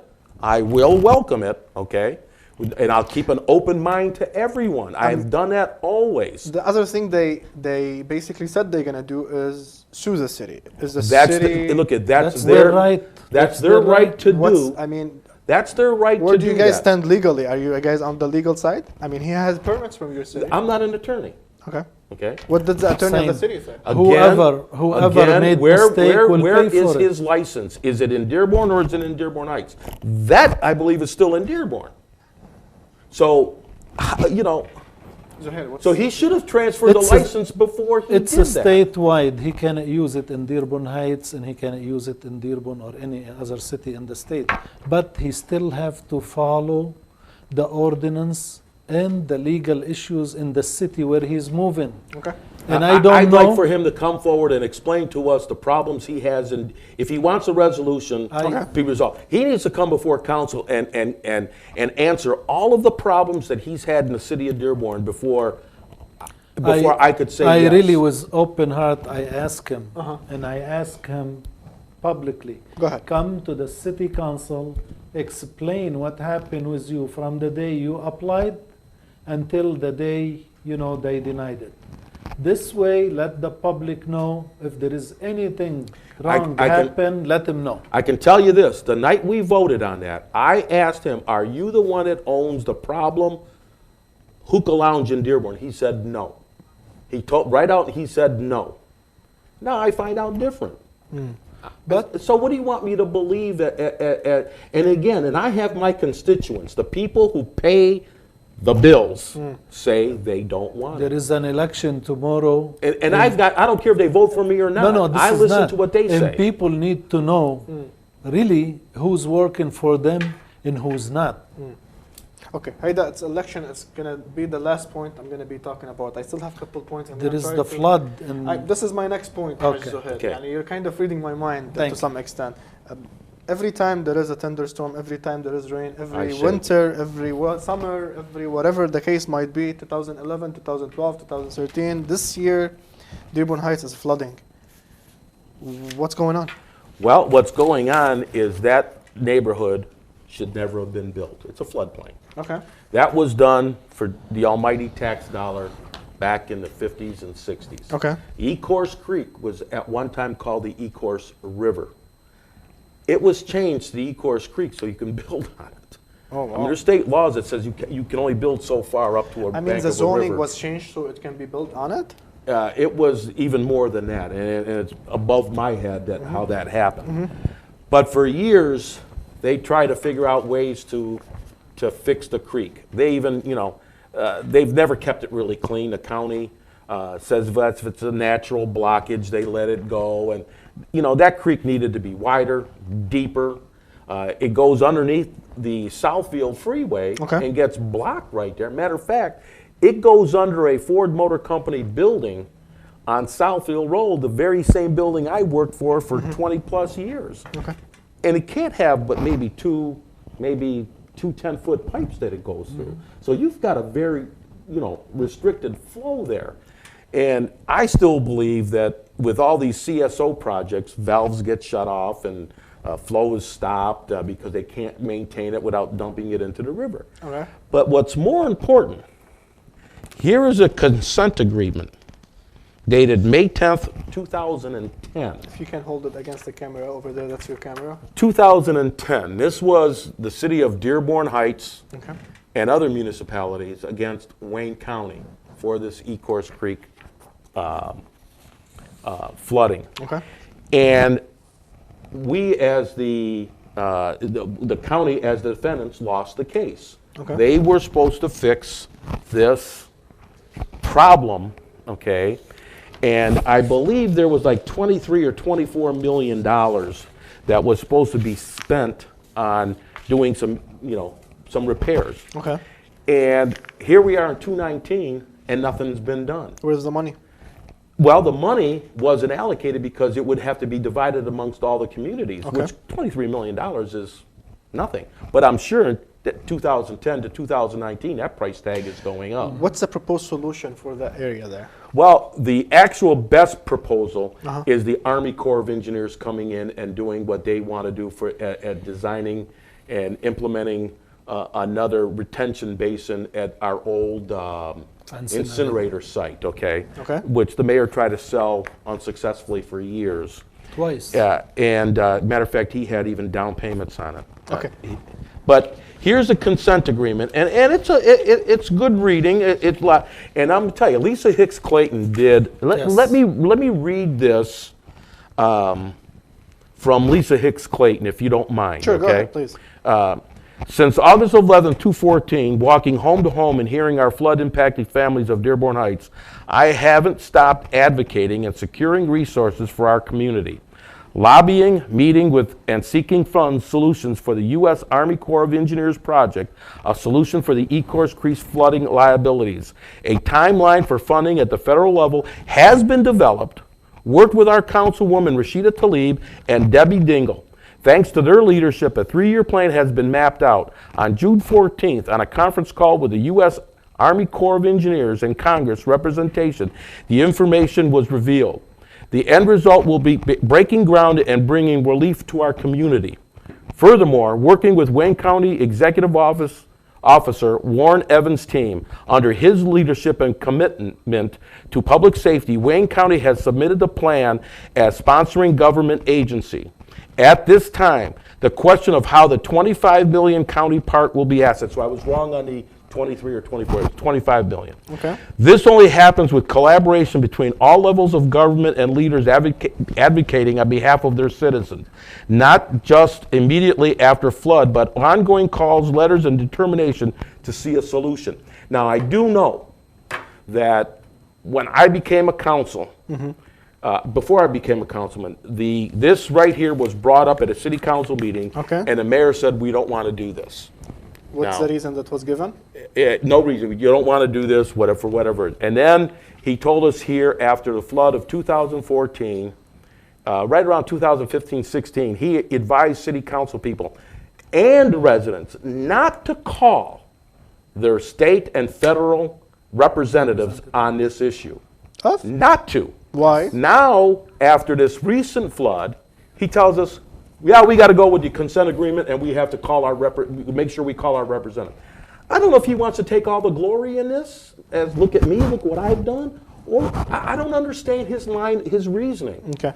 [SPEAKER 6] I will welcome it. Okay, and I'll keep an open mind to everyone. I've done that always.
[SPEAKER 2] The other thing they basically said they're gonna do is sue the city. Is the
[SPEAKER 6] That's
[SPEAKER 2] city?
[SPEAKER 6] look at that's,
[SPEAKER 5] That's their right.
[SPEAKER 6] That's their right to
[SPEAKER 2] What's,
[SPEAKER 6] do.
[SPEAKER 2] I mean,
[SPEAKER 6] That's their right
[SPEAKER 2] where
[SPEAKER 6] to
[SPEAKER 2] do
[SPEAKER 6] do
[SPEAKER 2] you guys
[SPEAKER 6] that.
[SPEAKER 2] stand legally? Are you guys on the legal side? I mean, he has permits from your city.
[SPEAKER 6] I'm not an attorney.
[SPEAKER 2] Okay.
[SPEAKER 6] Okay.
[SPEAKER 2] What did the attorney of the
[SPEAKER 5] Same.
[SPEAKER 2] city say?
[SPEAKER 5] Whoever made mistake will
[SPEAKER 6] where
[SPEAKER 5] pay
[SPEAKER 6] is
[SPEAKER 5] for it.
[SPEAKER 6] his license? Is it in Dearborn or is it in Dearborn Heights? That I believe is still in Dearborn. So,
[SPEAKER 2] Zouhier, what's
[SPEAKER 6] so he should have transferred the
[SPEAKER 5] It's a-
[SPEAKER 6] license before he
[SPEAKER 5] It's
[SPEAKER 6] did
[SPEAKER 5] a
[SPEAKER 6] that.
[SPEAKER 5] statewide. He cannot use it in Dearborn Heights, and he cannot use it in Dearborn or any other city in the state. But he still have to follow the ordinance and the legal issues in the city where he's moving.
[SPEAKER 2] Okay.
[SPEAKER 5] And I don't
[SPEAKER 6] I'd
[SPEAKER 5] know.
[SPEAKER 6] like for him to come forward and explain to us the problems he has, and if he wants a resolution
[SPEAKER 5] Okay.
[SPEAKER 6] to be resolved, he needs to come before council and answer all of the problems that he's had in the city of Dearborn before I could say
[SPEAKER 5] I
[SPEAKER 6] yes.
[SPEAKER 5] really was open heart. I asked him, and I asked him publicly.
[SPEAKER 2] Go ahead.
[SPEAKER 5] Come to the city council, explain what happened with you from the day you applied until the day they denied it. This way, let the public know if there is anything wrong
[SPEAKER 6] I can-
[SPEAKER 5] happen. Let them know.
[SPEAKER 6] I can tell you this, the night we voted on that, I asked him, are you the one that owns the problem hookah lounge in Dearborn? He said no. He told right out, he said no. Now I find out different. But so what do you want me to believe? And again, and I have my constituents, the people who pay the bills, say they don't want
[SPEAKER 5] There
[SPEAKER 6] it.
[SPEAKER 5] is an election tomorrow.
[SPEAKER 6] And I don't care if they vote for me or not.
[SPEAKER 5] No, this
[SPEAKER 6] I
[SPEAKER 5] is
[SPEAKER 6] listen
[SPEAKER 5] not.
[SPEAKER 6] to what they
[SPEAKER 5] and
[SPEAKER 6] say.
[SPEAKER 5] people need to know really who's working for them and who's not.
[SPEAKER 2] Okay. Haida, it's election. It's gonna be the last point I'm gonna be talking about. I still have a couple points. I'm
[SPEAKER 5] There
[SPEAKER 2] gonna
[SPEAKER 5] is
[SPEAKER 2] try
[SPEAKER 5] the
[SPEAKER 2] to-
[SPEAKER 5] flood. And
[SPEAKER 2] This is my next point,
[SPEAKER 5] Okay.
[SPEAKER 2] Zouhier.
[SPEAKER 6] Okay.
[SPEAKER 2] And you're kind of reading my mind
[SPEAKER 5] Thank
[SPEAKER 2] to
[SPEAKER 5] you.
[SPEAKER 2] some extent. Every time there is a thunderstorm, every time there is rain, every
[SPEAKER 6] see.
[SPEAKER 2] winter, every summer, every whatever the case might be, 2011, 2012, 2013, this year, Dearborn Heights is flooding. What's going on?
[SPEAKER 6] Well, what's going on is that neighborhood should never have been built. It's a floodplain.
[SPEAKER 2] Okay.
[SPEAKER 6] That was done for the almighty tax dollar back in the 50s and 60s.
[SPEAKER 2] Okay.
[SPEAKER 6] Ecorse Creek was at one time called the Ecorse River. It was changed to the Ecorse Creek so you can build on it.
[SPEAKER 2] Oh,
[SPEAKER 6] I mean,
[SPEAKER 2] wow.
[SPEAKER 6] there's state laws that says you can only build so far up to a
[SPEAKER 2] I
[SPEAKER 6] bank
[SPEAKER 2] mean,
[SPEAKER 6] of
[SPEAKER 2] the
[SPEAKER 6] a
[SPEAKER 2] zoning
[SPEAKER 6] river.
[SPEAKER 2] was changed so it can be built on it?
[SPEAKER 6] It was even more than that, and it's above my head that how that happened. But for years, they tried to figure out ways to fix the creek. They even, they've never kept it really clean. The county says if it's a natural blockage, they let it go, and that creek needed to be wider, deeper. It goes underneath the Southfield Freeway
[SPEAKER 2] Okay.
[SPEAKER 6] and gets blocked right there. Matter of fact, it goes under a Ford Motor Company building on Southfield Road, the very same building I worked for 20 plus years.
[SPEAKER 2] Okay.
[SPEAKER 6] And it can't have but maybe two 10-foot pipes that it goes through. So you've got a very, restricted flow there. And I still believe that with all these CSO projects, valves get shut off and flow is stopped because they can't maintain it without dumping it into the river.
[SPEAKER 2] Okay.
[SPEAKER 6] But what's more important, here is a consent agreement dated May 10th, 2010.
[SPEAKER 2] If you can hold it against the camera over there, that's your camera.
[SPEAKER 6] 2010. This was the city of Dearborn Heights
[SPEAKER 2] Okay.
[SPEAKER 6] and other municipalities against Wayne County for this Ecorse Creek flooding.
[SPEAKER 2] Okay.
[SPEAKER 6] And we, as the county, as the defendants, lost the case.
[SPEAKER 2] Okay.
[SPEAKER 6] They were supposed to fix this problem, okay? And I believe there was like 23 or 24 million dollars that was supposed to be spent on doing some repairs.
[SPEAKER 2] Okay.
[SPEAKER 6] And here we are in 2019, and nothing's been done.
[SPEAKER 2] Where's the money?
[SPEAKER 6] Well, the money wasn't allocated because it would have to be divided amongst all the communities,
[SPEAKER 2] Okay.
[SPEAKER 6] which $23 million is nothing. But I'm sure that 2010 to 2019, that price tag is going up.
[SPEAKER 2] What's the proposed solution for that area there?
[SPEAKER 6] Well, the actual best proposal
[SPEAKER 2] Uh-huh.
[SPEAKER 6] is the Army Corps of Engineers coming in and doing what they want to do for at designing and implementing another retention basin at our old incinerator site, okay?
[SPEAKER 2] Okay.
[SPEAKER 6] Which the mayor tried to sell unsuccessfully for years.
[SPEAKER 5] Twice.
[SPEAKER 6] Yeah, and matter of fact, he had even down payments on it.
[SPEAKER 2] Okay.
[SPEAKER 6] But here's a consent agreement, and it's good reading. It's and I'm gonna tell you, Lisa Hicks-Clayton did.
[SPEAKER 5] Yes.
[SPEAKER 6] Let me read this from Lisa Hicks-Clayton, if you don't mind.
[SPEAKER 2] Sure,
[SPEAKER 6] okay?
[SPEAKER 2] go ahead, please.
[SPEAKER 6] Since August 11, 2014, walking home to home and hearing our flood-impacted families of Dearborn Heights, I haven't stopped advocating and securing resources for our community. Lobbying, meeting with, and seeking funds solutions for the U.S. Army Corps of Engineers project, a solution for the Ecorse Creek flooding liabilities. A timeline for funding at the federal level has been developed, worked with our councilwoman Rashida Tlaib and Debbie Dingle. Thanks to their leadership, a 3-year plan has been mapped out. On June 14th, on a conference call with the U.S. Army Corps of Engineers and Congress representation, the information was revealed. The end result will be breaking ground and bringing relief to our community. Furthermore, working with Wayne County Executive Officer Warren Evans' team, under his leadership and commitment to public safety, Wayne County has submitted the plan as sponsoring government agency. At this time, the question of how the 25 million county part will be assessed, so I was wrong on the 23 or 24, it's 25 billion.
[SPEAKER 2] Okay.
[SPEAKER 6] This only happens with collaboration between all levels of government and leaders advocating on behalf of their citizens. Not just immediately after flood, but ongoing calls, letters, and determination to see a solution. Now, I do know that when I became a council, before I became a councilman, this right here was brought up at a city council meeting,
[SPEAKER 2] Okay.
[SPEAKER 6] and the mayor said, we don't want to do this.
[SPEAKER 2] What's
[SPEAKER 6] Now-
[SPEAKER 2] the reason that was given?
[SPEAKER 6] No reason. You don't want to do this, whatever. And then he told us here after the flood of 2014, right around 2015-16, he advised city council people and residents not to call their state and federal representatives on this issue.
[SPEAKER 2] Huh?
[SPEAKER 6] Not to.
[SPEAKER 2] Why?
[SPEAKER 6] Now, after this recent flood, he tells us, yeah, we got to go with the consent agreement, and we have to call make sure we call our representative. I don't know if he wants to take all the glory in this, as look at me, look what I've done, or I don't understand his reasoning.
[SPEAKER 2] Okay.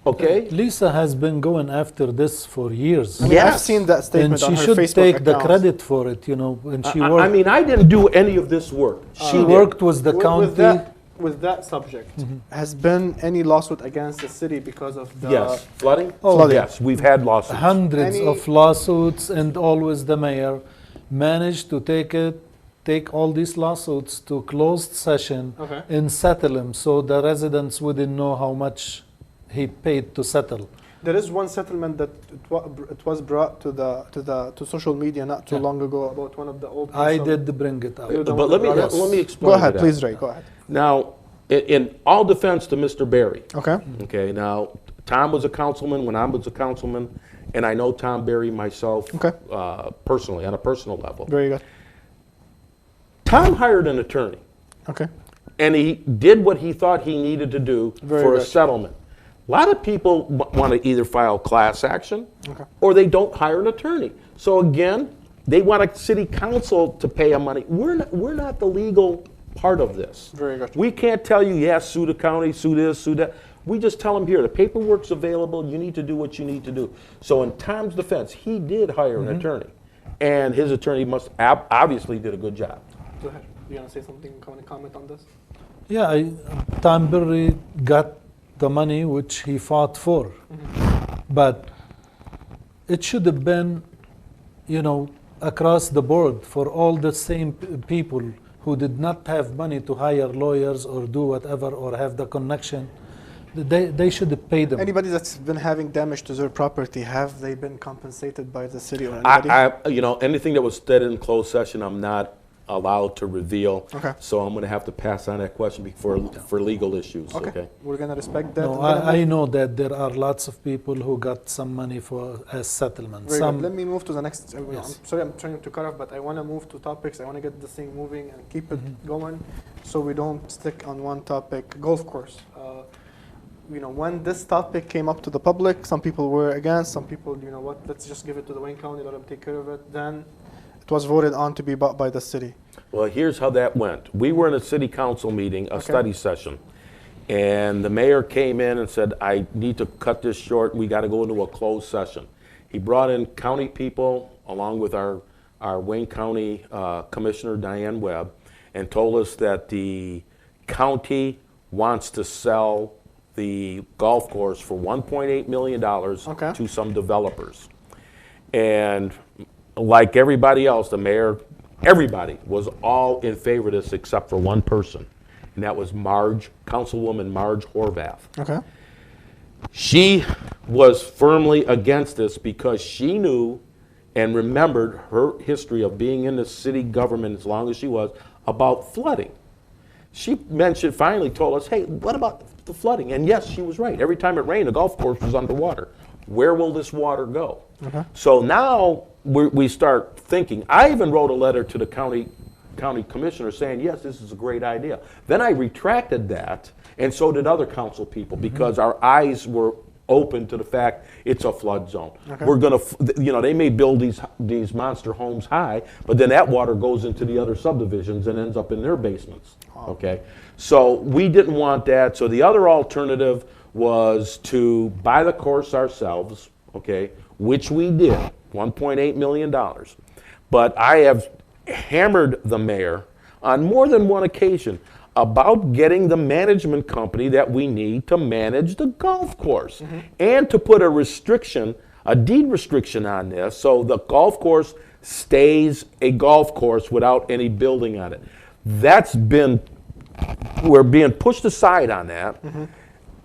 [SPEAKER 6] Okay?
[SPEAKER 5] Lisa has been going after this for years.
[SPEAKER 2] I mean,
[SPEAKER 6] Yes.
[SPEAKER 2] I've seen that
[SPEAKER 5] And
[SPEAKER 2] statement
[SPEAKER 5] she
[SPEAKER 2] on her
[SPEAKER 5] should
[SPEAKER 2] Facebook
[SPEAKER 5] take the
[SPEAKER 2] account.
[SPEAKER 5] credit for it, when she
[SPEAKER 6] I
[SPEAKER 5] worked.
[SPEAKER 6] mean, I didn't do any of this work.
[SPEAKER 5] She
[SPEAKER 6] did.
[SPEAKER 5] worked with the county.
[SPEAKER 2] With that subject, has been any lawsuit against the city because of the
[SPEAKER 6] Yes. Flooding?
[SPEAKER 5] Oh,
[SPEAKER 6] Yes, we've had lawsuits.
[SPEAKER 5] hundreds
[SPEAKER 2] Any-
[SPEAKER 5] of lawsuits, and always the mayor managed to take all these lawsuits to closed session
[SPEAKER 2] Okay.
[SPEAKER 5] and settle them, so the residents wouldn't know how much he paid to settle.
[SPEAKER 2] There is one settlement that it was brought to social media not too
[SPEAKER 5] Yeah.
[SPEAKER 2] long ago about one of the old.
[SPEAKER 5] I
[SPEAKER 2] council-
[SPEAKER 5] did bring it up.
[SPEAKER 2] You're the
[SPEAKER 6] But
[SPEAKER 2] one that brought
[SPEAKER 6] let
[SPEAKER 2] it.
[SPEAKER 6] me explain.
[SPEAKER 2] Go ahead,
[SPEAKER 6] that.
[SPEAKER 2] please, Ray. Go ahead.
[SPEAKER 6] Now, in all defense to Mr. Berry.
[SPEAKER 2] Okay.
[SPEAKER 6] Okay, now, Tom was a councilman when I was a councilman, and I know Tom Berry myself
[SPEAKER 2] Okay.
[SPEAKER 6] Personally, on a personal level.
[SPEAKER 2] Very good.
[SPEAKER 6] Tom hired an attorney,
[SPEAKER 2] Okay.
[SPEAKER 6] and he did what he thought he needed to do
[SPEAKER 2] Very
[SPEAKER 6] for a
[SPEAKER 2] good.
[SPEAKER 6] settlement. A lot of people want to either file class action,
[SPEAKER 2] Okay.
[SPEAKER 6] or they don't hire an attorney. So again, they want a city council to pay them money. We're not the legal part of this.
[SPEAKER 2] Very good.
[SPEAKER 6] We can't tell you, yes, sue the county, sue this, sue that. We just tell them here, the paperwork's available, you need to do what you need to do. So in Tom's defense, he did hire an attorney, and his attorney must obviously did a good job.
[SPEAKER 2] Go ahead. Do you want to say something? Want to comment on this?
[SPEAKER 5] Yeah, Tom Berry got the money which he fought for, but it should have been, across the board for all the same people who did not have money to hire lawyers or do whatever or have the connection. They should have paid them.
[SPEAKER 2] Anybody that's been having damage to their property, have they been compensated by the city or anybody?
[SPEAKER 6] Anything that was said in closed session, I'm not allowed to reveal.
[SPEAKER 2] Okay.
[SPEAKER 6] So I'm going to have to pass on that question for legal issues. Okay.
[SPEAKER 2] We're gonna respect that.
[SPEAKER 5] No, I know that there are lots of people who got some money as settlement.
[SPEAKER 2] Very
[SPEAKER 5] Some
[SPEAKER 2] good. Let me move to the next.
[SPEAKER 5] Yes.
[SPEAKER 2] I'm sorry, I'm trying to cut off, but I want to move to topics. I want to get this thing moving and keep it going, so we don't stick on one topic. Golf course. When this topic came up to the public, some people were against. Some people, let's just give it to the Wayne County, let them take care of it. Then it was voted on to be bought by the city.
[SPEAKER 6] Well, here's how that went. We were in a city council meeting, a study session, and the mayor came in and said, I need to cut this short. We got to go into a closed session. He brought in county people along with our Wayne County Commissioner, Diane Webb, and told us that the county wants to sell the golf course for $1.8 million to some developers. And like everybody else, the mayor, everybody was all in favor of this except for one person, and that was Councilwoman Marge Horvath.
[SPEAKER 2] Okay.
[SPEAKER 6] She was firmly against this because she knew and remembered her history of being in the city government as long as she was about flooding. She finally told us, hey, what about the flooding? And yes, she was right. Every time it rained, the golf course was underwater. Where will this water go? So now we start thinking. I even wrote a letter to the county commissioner saying, yes, this is a great idea. Then I retracted that, and so did other council people, because our eyes were open to the fact it's a flood zone. We're gonna, they may build these monster homes high, but then that water goes into the other subdivisions and ends up in their basements. Okay, so we didn't want that. So the other alternative was to buy the course ourselves, okay, which we did, $1.8 million. But I have hammered the mayor on more than one occasion about getting the management company that we need to manage the golf course, and to put a deed restriction on this, so the golf course stays a golf course without any building on it. We're being pushed aside on that.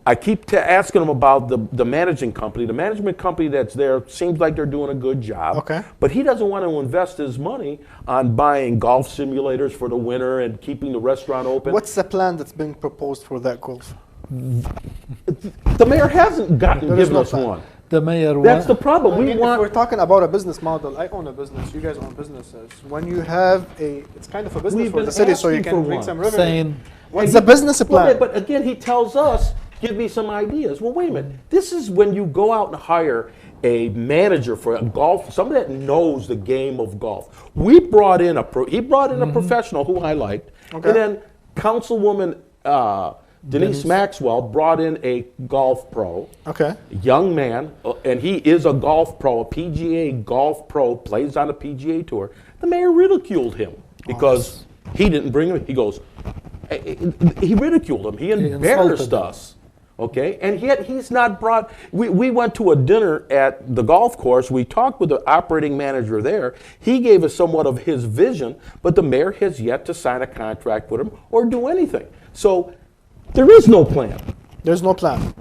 [SPEAKER 6] I keep asking them about the managing company. The management company that's there seems like they're doing a good job.
[SPEAKER 2] Okay.
[SPEAKER 6] But he doesn't want to invest his money on buying golf simulators for the winter and keeping the restaurant open.
[SPEAKER 2] What's the plan that's being proposed for that golf?
[SPEAKER 6] The mayor hasn't given us one.
[SPEAKER 5] The mayor.
[SPEAKER 6] That's the problem.
[SPEAKER 2] If we're talking about a business model, I own a business. You guys own businesses. When you have it's kind of a business
[SPEAKER 6] We've
[SPEAKER 2] for
[SPEAKER 6] been
[SPEAKER 2] the city, so you
[SPEAKER 6] asking
[SPEAKER 2] can
[SPEAKER 6] for
[SPEAKER 2] bring
[SPEAKER 6] one.
[SPEAKER 2] some revenue.
[SPEAKER 5] saying
[SPEAKER 2] What's the business plan?
[SPEAKER 6] But again, he tells us, give me some ideas. Well, wait a minute. This is when you go out and hire a manager for a golf, somebody that knows the game of golf. He brought in a professional who I liked, and then Councilwoman Denise Maxwell brought in a golf pro, young man, and he is a golf pro, a PGA golf pro, plays on the PGA Tour. The mayor ridiculed him because he didn't bring him. He goes, he ridiculed him. He embarrassed us. Okay, and yet he's not brought. We went to a dinner at the golf course. We talked with the operating manager there. He gave us somewhat of his vision, but the mayor has yet to sign a contract with him or do anything. So there is no plan.
[SPEAKER 2] There's no plan.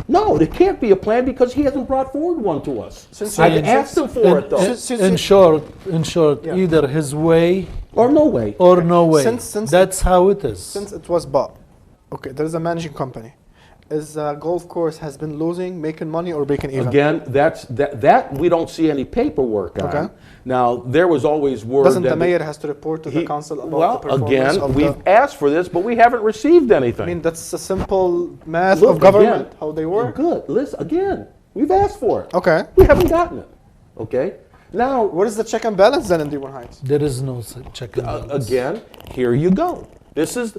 [SPEAKER 6] No, there can't be a plan because he hasn't brought forward one to us. I've asked him for it though.
[SPEAKER 5] In short, either his way
[SPEAKER 6] or no way.
[SPEAKER 5] or no way.
[SPEAKER 2] Since
[SPEAKER 5] That's how it is.
[SPEAKER 2] Since it was bought, Okay, there's a managing company. Is golf course has been losing, making money, or making even?
[SPEAKER 6] Again, that we don't see any paperwork on.
[SPEAKER 2] Okay.
[SPEAKER 6] Now, there was always word
[SPEAKER 2] Doesn't
[SPEAKER 6] that
[SPEAKER 2] the mayor has to report to the
[SPEAKER 6] he-
[SPEAKER 2] council about
[SPEAKER 6] well,
[SPEAKER 2] the performance
[SPEAKER 6] again,
[SPEAKER 2] of
[SPEAKER 6] we've
[SPEAKER 2] the...
[SPEAKER 6] asked for this, but we haven't received anything.
[SPEAKER 2] I mean, that's a simple math
[SPEAKER 6] Look,
[SPEAKER 2] of government,
[SPEAKER 6] again,
[SPEAKER 2] how they work.
[SPEAKER 6] Good. Listen, again, we've asked for it.
[SPEAKER 2] Okay.
[SPEAKER 6] We haven't gotten it. Okay. Now,
[SPEAKER 2] What is the check and balance then in Dearborn Heights?
[SPEAKER 5] There is no check and balance.
[SPEAKER 6] again, here you go. This is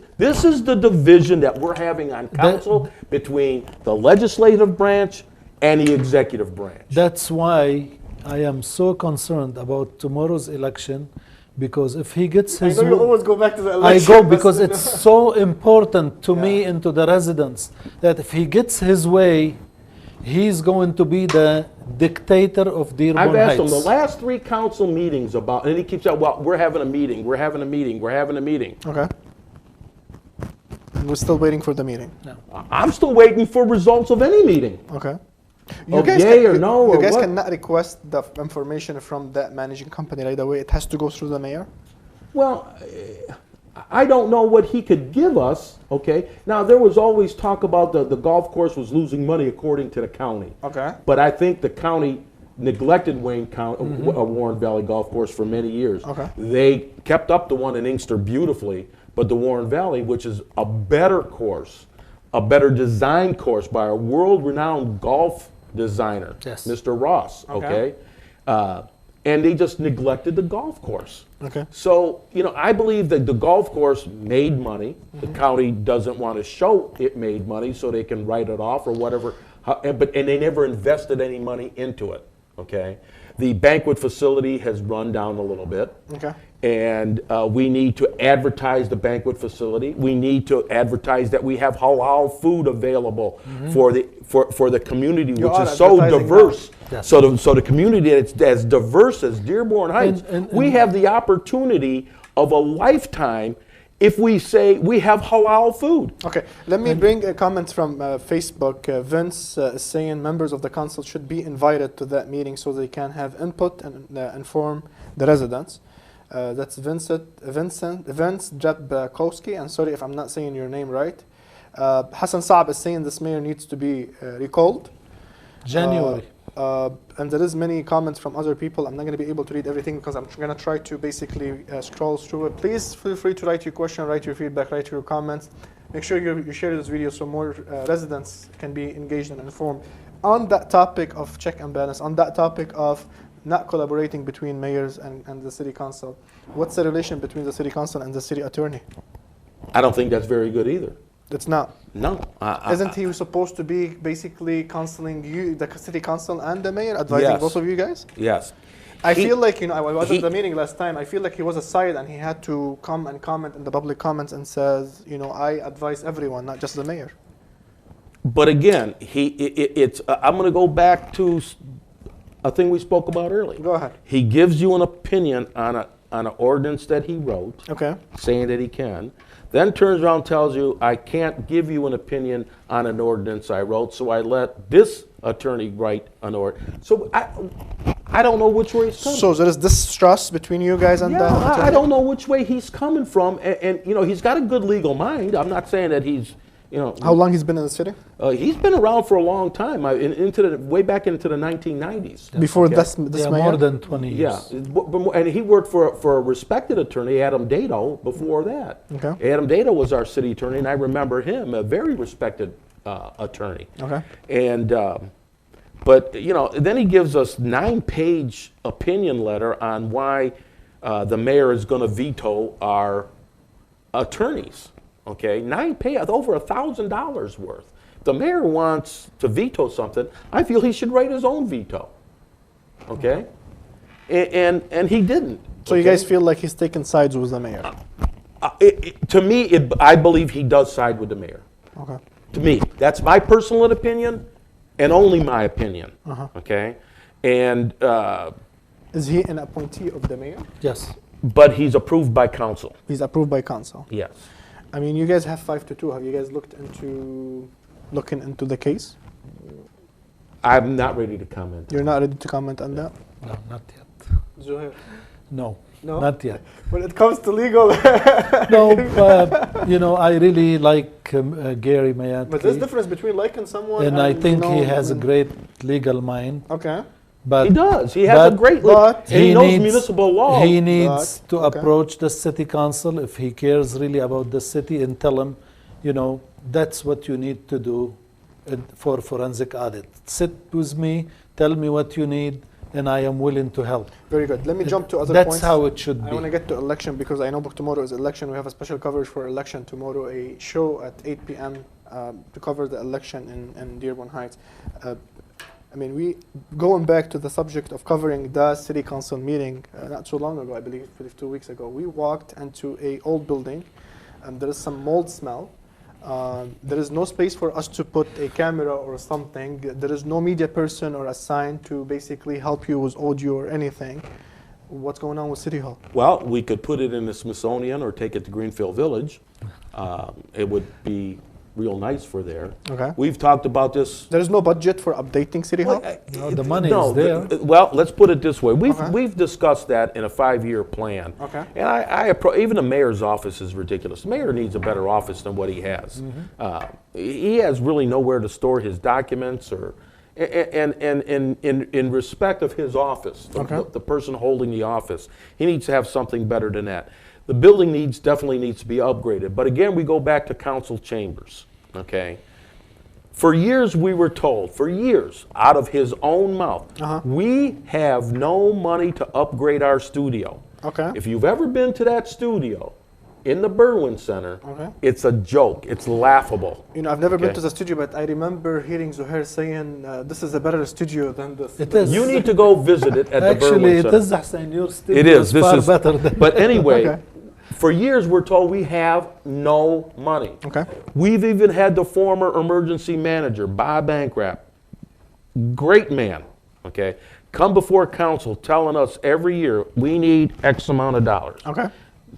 [SPEAKER 6] the division that we're having on council between the legislative branch and the executive branch.
[SPEAKER 5] That's why I am so concerned about tomorrow's election, because if he gets his
[SPEAKER 2] I know you always go back to the
[SPEAKER 5] I
[SPEAKER 2] election.
[SPEAKER 5] go
[SPEAKER 2] but
[SPEAKER 5] because
[SPEAKER 2] still-
[SPEAKER 5] it's so important to me and to the residents that if he gets his way, he's going to be the dictator of Dearborn
[SPEAKER 6] I've asked
[SPEAKER 5] Heights.
[SPEAKER 6] him the last 3 council meetings about, and he keeps saying, well, we're having a meeting, we're having a meeting, we're having a meeting.
[SPEAKER 2] Okay. We're still waiting for the meeting.
[SPEAKER 6] I'm still waiting for results of any meeting.
[SPEAKER 2] Okay.
[SPEAKER 6] Of yay or no
[SPEAKER 2] you
[SPEAKER 6] or
[SPEAKER 2] guys
[SPEAKER 6] what?
[SPEAKER 2] cannot request the information from that managing company right away. It has to go through the mayor.
[SPEAKER 6] Well, I don't know what he could give us, okay? Now, there was always talk about the golf course was losing money according to the county.
[SPEAKER 2] Okay.
[SPEAKER 6] But I think the county neglected Warren Valley Golf Course for many years.
[SPEAKER 2] Okay.
[SPEAKER 6] They kept up the one in Inkster beautifully, but the Warren Valley, which is a better course, a better designed course by a world-renowned golf designer,
[SPEAKER 5] Yes.
[SPEAKER 6] Mr. Ross,
[SPEAKER 2] Okay.
[SPEAKER 6] and they just neglected the golf course.
[SPEAKER 2] Okay.
[SPEAKER 6] So, I believe that the golf course made money. The county doesn't want to show it made money so they can write it off or whatever. And they never invested any money into it, okay? The banquet facility has run down a little bit.
[SPEAKER 2] Okay.
[SPEAKER 6] And we need to advertise the banquet facility. We need to advertise that we have halal food available for the community, which
[SPEAKER 2] are
[SPEAKER 6] is so
[SPEAKER 2] advertising
[SPEAKER 6] diverse.
[SPEAKER 5] Yes.
[SPEAKER 6] So the community that's as diverse as Dearborn Heights,
[SPEAKER 5] And-
[SPEAKER 6] we have the opportunity of a lifetime if we say we have halal food.
[SPEAKER 2] Okay, let me bring a comment from Facebook. Vince is saying members of the council should be invited to that meeting so they can have input and inform the residents. That's Vince Jabkowski, and sorry if I'm not saying your name right. Hassan Saab is saying this mayor needs to be recalled.
[SPEAKER 5] January.
[SPEAKER 2] And there is many comments from other people. I'm not going to be able to read everything because I'm going to try to basically scroll through it. Please feel free to write your question, write your feedback, write your comments. Make sure you share this video so more residents can be engaged and informed on that topic of check and balance, on that topic of not collaborating between mayors and the city council. What's the relation between the city council and the city attorney?
[SPEAKER 6] I don't think that's very good either.
[SPEAKER 2] It's not.
[SPEAKER 6] No.
[SPEAKER 2] Isn't he supposed to be basically counseling you, the city council and the mayor, advising
[SPEAKER 6] Yes.
[SPEAKER 2] both of you guys?
[SPEAKER 6] Yes.
[SPEAKER 2] I
[SPEAKER 6] He-
[SPEAKER 2] feel like, I was
[SPEAKER 6] he-
[SPEAKER 2] at the meeting last time. I feel like he was aside and he had to come and comment in the public comments and says, I advise everyone, not just the mayor.
[SPEAKER 6] But again, I'm going to go back to a thing we spoke about earlier.
[SPEAKER 2] Go ahead.
[SPEAKER 6] He gives you an opinion on an ordinance that he wrote,
[SPEAKER 2] Okay.
[SPEAKER 6] saying that he can, then turns around and tells you, I can't give you an opinion on an ordinance I wrote, so I let this attorney write an ordinance. So I don't know which way he's coming.
[SPEAKER 2] So there is distrust between you guys and the
[SPEAKER 6] Yeah,
[SPEAKER 2] attorney?
[SPEAKER 6] I don't know which way he's coming from, and he's got a good legal mind. I'm not saying that he's,
[SPEAKER 2] How long he's been in the city?
[SPEAKER 6] he's been around for a long time, way back into the 1990s.
[SPEAKER 2] Before
[SPEAKER 6] Okay.
[SPEAKER 2] this
[SPEAKER 5] Yeah,
[SPEAKER 2] mayor?
[SPEAKER 5] more than 20 years.
[SPEAKER 6] Yeah, and he worked for a respected attorney, Adam Dado, before that.
[SPEAKER 2] Okay.
[SPEAKER 6] Adam Dado was our city attorney, and I remember him, a very respected attorney.
[SPEAKER 2] Okay.
[SPEAKER 6] And, but then he gives us 9-page opinion letter on why the mayor is going to veto our attorneys. Okay, 9 pages, over $1,000 worth. If the mayor wants to veto something, I feel he should write his own veto. Okay, and he didn't.
[SPEAKER 2] So you
[SPEAKER 6] okay?
[SPEAKER 2] guys feel like he's taking sides with the mayor?
[SPEAKER 6] To me, I believe he does side with the mayor.
[SPEAKER 2] Okay.
[SPEAKER 6] To me, that's my personal opinion, and only my opinion. Okay, and
[SPEAKER 2] Is he an appointee of the mayor?
[SPEAKER 5] Yes.
[SPEAKER 6] but he's approved by council.
[SPEAKER 2] He's approved by council.
[SPEAKER 6] Yes.
[SPEAKER 2] I mean, you guys have 5-2. Have you guys looking into the case?
[SPEAKER 6] I'm not ready to comment.
[SPEAKER 2] You're not ready to comment on that?
[SPEAKER 5] No, not yet.
[SPEAKER 2] Zouhier.
[SPEAKER 5] No,
[SPEAKER 2] No?
[SPEAKER 5] not yet.
[SPEAKER 2] When it comes to legal,
[SPEAKER 5] No, I really like Gary Mayatki.
[SPEAKER 2] but there's difference between liking someone
[SPEAKER 5] And I think he has a great legal mind.
[SPEAKER 2] Okay.
[SPEAKER 5] But
[SPEAKER 6] He does. He has a great,
[SPEAKER 2] but
[SPEAKER 6] and he knows municipal law.
[SPEAKER 5] He needs to
[SPEAKER 2] okay.
[SPEAKER 5] approach the city council if he cares really about the city and tell him, that's what you need to do for forensic audit. Sit with me, tell me what you need, and I am willing to help.
[SPEAKER 2] Very good. Let me jump to other
[SPEAKER 5] That's
[SPEAKER 2] points.
[SPEAKER 5] how it should
[SPEAKER 2] I
[SPEAKER 5] be.
[SPEAKER 2] want to get to election because I know tomorrow is election. We have a special coverage for election tomorrow, a show at 8 p.m. To cover the election in Dearborn Heights. We going back to the subject of covering the city council meeting not so long ago, I believe 2 weeks ago. We walked into a old building. There is some mold smell. There is no space for us to put a camera or something. There is no media person or a sign to basically help you with audio or anything. What's going on with City Hall?
[SPEAKER 6] Well, we could put it in the Smithsonian or take it to Greenfield Village. It would be real nice for there.
[SPEAKER 2] Okay.
[SPEAKER 6] We've talked about this.
[SPEAKER 2] There is no budget for updating City Hall?
[SPEAKER 5] No, the money is there.
[SPEAKER 6] Well, let's put it this way.
[SPEAKER 2] Okay.
[SPEAKER 6] We've discussed that in a 5-year plan.
[SPEAKER 2] Okay.
[SPEAKER 6] And even the mayor's office is ridiculous. The mayor needs a better office than what he has. He has really nowhere to store his documents and in respect of his office, the person holding the office, he needs to have something better than that. The building definitely needs to be upgraded. But again, we go back to council chambers, okay? For years, we were told, out of his own mouth, we have no money to upgrade our studio.
[SPEAKER 2] Okay.
[SPEAKER 6] If you've ever been to that studio in the Berwyn Center, it's a joke. It's laughable.
[SPEAKER 2] I've never been to the studio, but I remember hearing Zouhier saying, this is a better studio than this.
[SPEAKER 5] It is.
[SPEAKER 6] You need to go visit it at the Berwyn
[SPEAKER 5] Actually,
[SPEAKER 6] Center.
[SPEAKER 5] it is, Hassan, your studio
[SPEAKER 6] It is.
[SPEAKER 5] far better than
[SPEAKER 6] But anyway,
[SPEAKER 2] Okay.
[SPEAKER 6] for years we're told we have no money.
[SPEAKER 2] Okay.
[SPEAKER 6] We've even had the former emergency manager, Bob Bankrap, great man, okay, come before council telling us every year we need X amount of dollars.
[SPEAKER 2] Okay.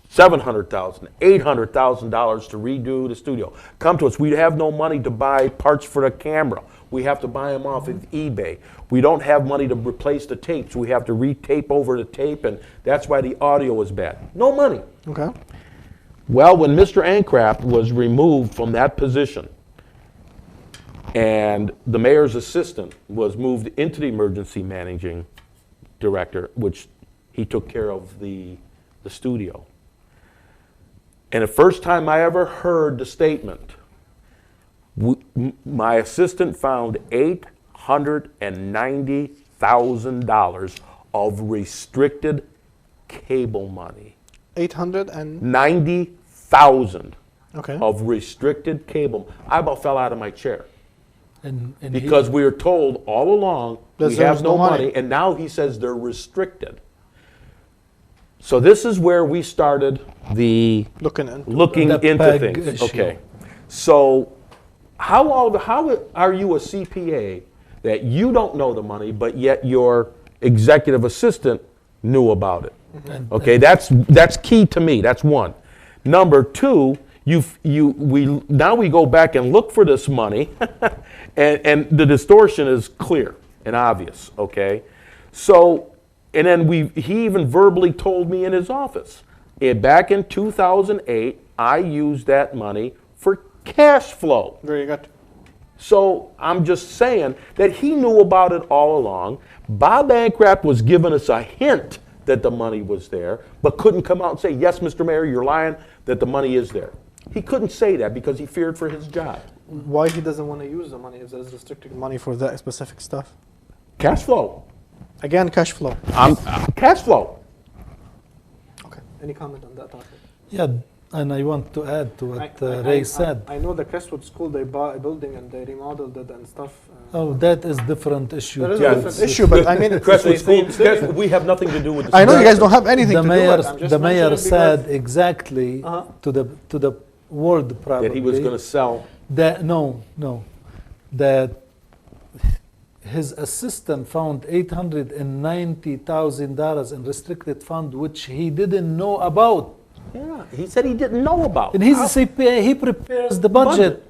[SPEAKER 6] $700,000, $800,000 to redo the studio. Come to us. We have no money to buy parts for the camera. We have to buy them off of eBay. We don't have money to replace the tapes. We have to retape over the tape, and that's why the audio is bad. No money.
[SPEAKER 2] Okay.
[SPEAKER 6] Well, when Mr. Ancraft was removed from that position and the mayor's assistant was moved into the emergency managing director, which he took care of the studio. And the first time I ever heard the statement, my assistant found $890,000 of restricted cable money. 90,000
[SPEAKER 2] Okay.
[SPEAKER 6] of restricted cable. I about fell out of my chair
[SPEAKER 5] And
[SPEAKER 6] because we were told all along
[SPEAKER 2] That
[SPEAKER 6] we
[SPEAKER 2] there
[SPEAKER 6] have
[SPEAKER 2] was
[SPEAKER 6] no
[SPEAKER 2] no money.
[SPEAKER 6] money, and now he says they're restricted. So this is where we started
[SPEAKER 2] Looking
[SPEAKER 5] The
[SPEAKER 6] into
[SPEAKER 5] PEG
[SPEAKER 6] things.
[SPEAKER 5] issue.
[SPEAKER 6] Okay. So how are you a CPA that you don't know the money, but yet your executive assistant knew about it? Okay, that's key to me. That's one. Number two, now we go back and look for this money, and the distortion is clear and obvious. Okay, so and then he even verbally told me in his office, back in 2008, I used that money for cash flow.
[SPEAKER 2] Very good.
[SPEAKER 6] So I'm just saying that he knew about it all along. Bob Bancraft was giving us a hint that the money was there, but couldn't come out and say, yes, Mr. Mayor, you're lying, that the money is there. He couldn't say that because he feared for his job.
[SPEAKER 2] Why he doesn't want to use the money if there's restricted money for that specific stuff?
[SPEAKER 6] Cash flow.
[SPEAKER 2] Again, cash flow.
[SPEAKER 6] Cash flow.
[SPEAKER 2] Okay. Any comment on that topic?
[SPEAKER 5] Yeah, and I want to add to what Ray said.
[SPEAKER 2] I know the Crestwood School, they bought a building and they remodeled it and stuff.
[SPEAKER 5] Oh, that is different issue.
[SPEAKER 2] There is
[SPEAKER 5] too.
[SPEAKER 2] a different issue, but I mean,
[SPEAKER 6] Crestwood School, we have nothing to do with this.
[SPEAKER 2] I know you guys don't have anything
[SPEAKER 5] The
[SPEAKER 2] to
[SPEAKER 5] mayor,
[SPEAKER 2] do with it.
[SPEAKER 5] the mayor said exactly to the word probably
[SPEAKER 6] that he was going to sell.
[SPEAKER 5] that that his assistant found $890,000 in restricted fund which he didn't know about.
[SPEAKER 6] Yeah, he said he didn't know about.
[SPEAKER 5] And he's a CPA. He prepares the budget.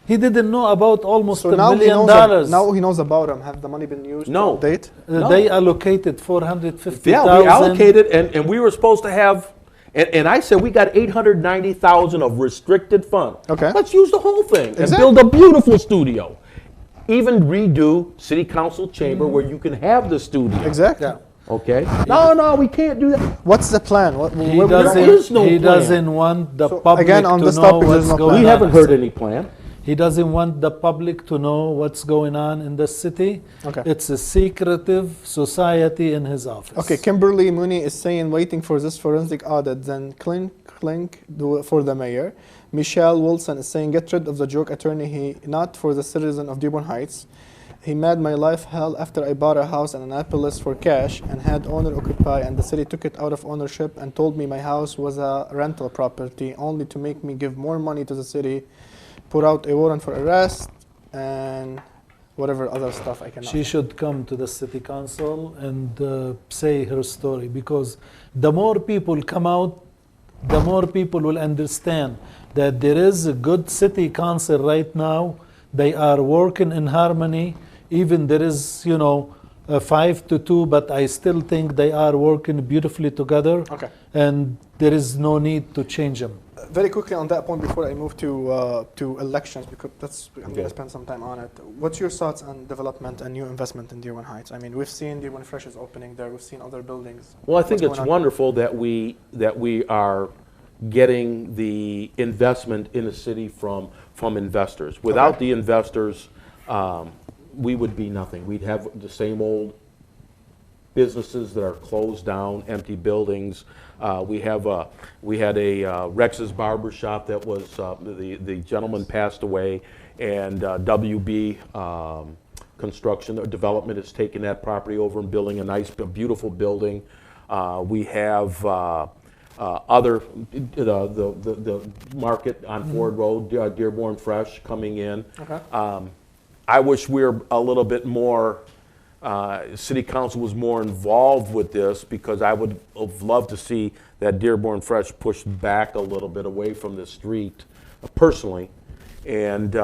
[SPEAKER 5] He didn't know about almost
[SPEAKER 2] So
[SPEAKER 5] $1
[SPEAKER 2] now he
[SPEAKER 5] million.
[SPEAKER 2] knows. Now he knows about them. Have the money been used
[SPEAKER 6] No.
[SPEAKER 2] to date?
[SPEAKER 6] No.
[SPEAKER 5] They allocated 450,000.
[SPEAKER 6] Yeah, we allocated, and we were supposed to have, and I said we got 890,000 of restricted fund.
[SPEAKER 2] Okay.
[SPEAKER 6] Let's use the whole thing and
[SPEAKER 2] Exactly.
[SPEAKER 6] build a beautiful studio. Even redo city council chamber where you can have the studio.
[SPEAKER 2] Exactly.
[SPEAKER 6] Okay. No, we can't do that.
[SPEAKER 2] What's the plan?
[SPEAKER 5] He
[SPEAKER 2] what-
[SPEAKER 6] There is no
[SPEAKER 5] he
[SPEAKER 6] plan.
[SPEAKER 5] doesn't want the
[SPEAKER 2] So,
[SPEAKER 5] public
[SPEAKER 2] again, on
[SPEAKER 5] to
[SPEAKER 2] this
[SPEAKER 5] know
[SPEAKER 2] topic, there's
[SPEAKER 5] what's
[SPEAKER 2] no
[SPEAKER 5] going
[SPEAKER 2] plan.
[SPEAKER 6] We
[SPEAKER 5] on.
[SPEAKER 6] haven't heard any plan.
[SPEAKER 5] He doesn't want the public to know what's going on in the city.
[SPEAKER 2] Okay.
[SPEAKER 5] It's a secretive society in his office.
[SPEAKER 2] Okay, Kimberly Mooney is saying waiting for this forensic audit, then clink do it for the mayor. Michelle Wilson is saying get rid of the joke attorney, he not for the citizen of Dearborn Heights. He made my life hell after I bought a house in Annapolis for cash and had owner occupy, and the city took it out of ownership and told me my house was a rental property only to make me give more money to the city, put out a warrant for arrest, and whatever other stuff I cannot.
[SPEAKER 5] She should come to the city council and say her story, because the more people come out, the more people will understand that there is a good city council right now. They are working in harmony. Even there is, a 5-2, but I still think they are working beautifully together.
[SPEAKER 2] Okay.
[SPEAKER 5] And there is no need to change them.
[SPEAKER 2] Very quickly on that point before I move to elections, because I'm going
[SPEAKER 6] Okay.
[SPEAKER 2] to spend some time on it. What's your thoughts on development and new investment in Dearborn Heights? I mean, we've seen Dearborn Fresh is opening there. We've seen other buildings.
[SPEAKER 6] Well, I think
[SPEAKER 2] What's
[SPEAKER 6] it's
[SPEAKER 2] going on?
[SPEAKER 6] wonderful that we are getting the investment in the city from investors. Without the investors, we would be nothing. We'd have the same old businesses that are closed down, empty buildings. We had a Rex's Barber Shop that was the gentleman passed away, and WB Construction Development has taken that property over and building a beautiful building. We have other the market on Ford Road, Dearborn Fresh coming in.
[SPEAKER 2] Okay.
[SPEAKER 6] I wish we were a little bit more. City Council was more involved with this, because I would have loved to see that Dearborn Fresh pushed back a little bit away from the street, personally, and.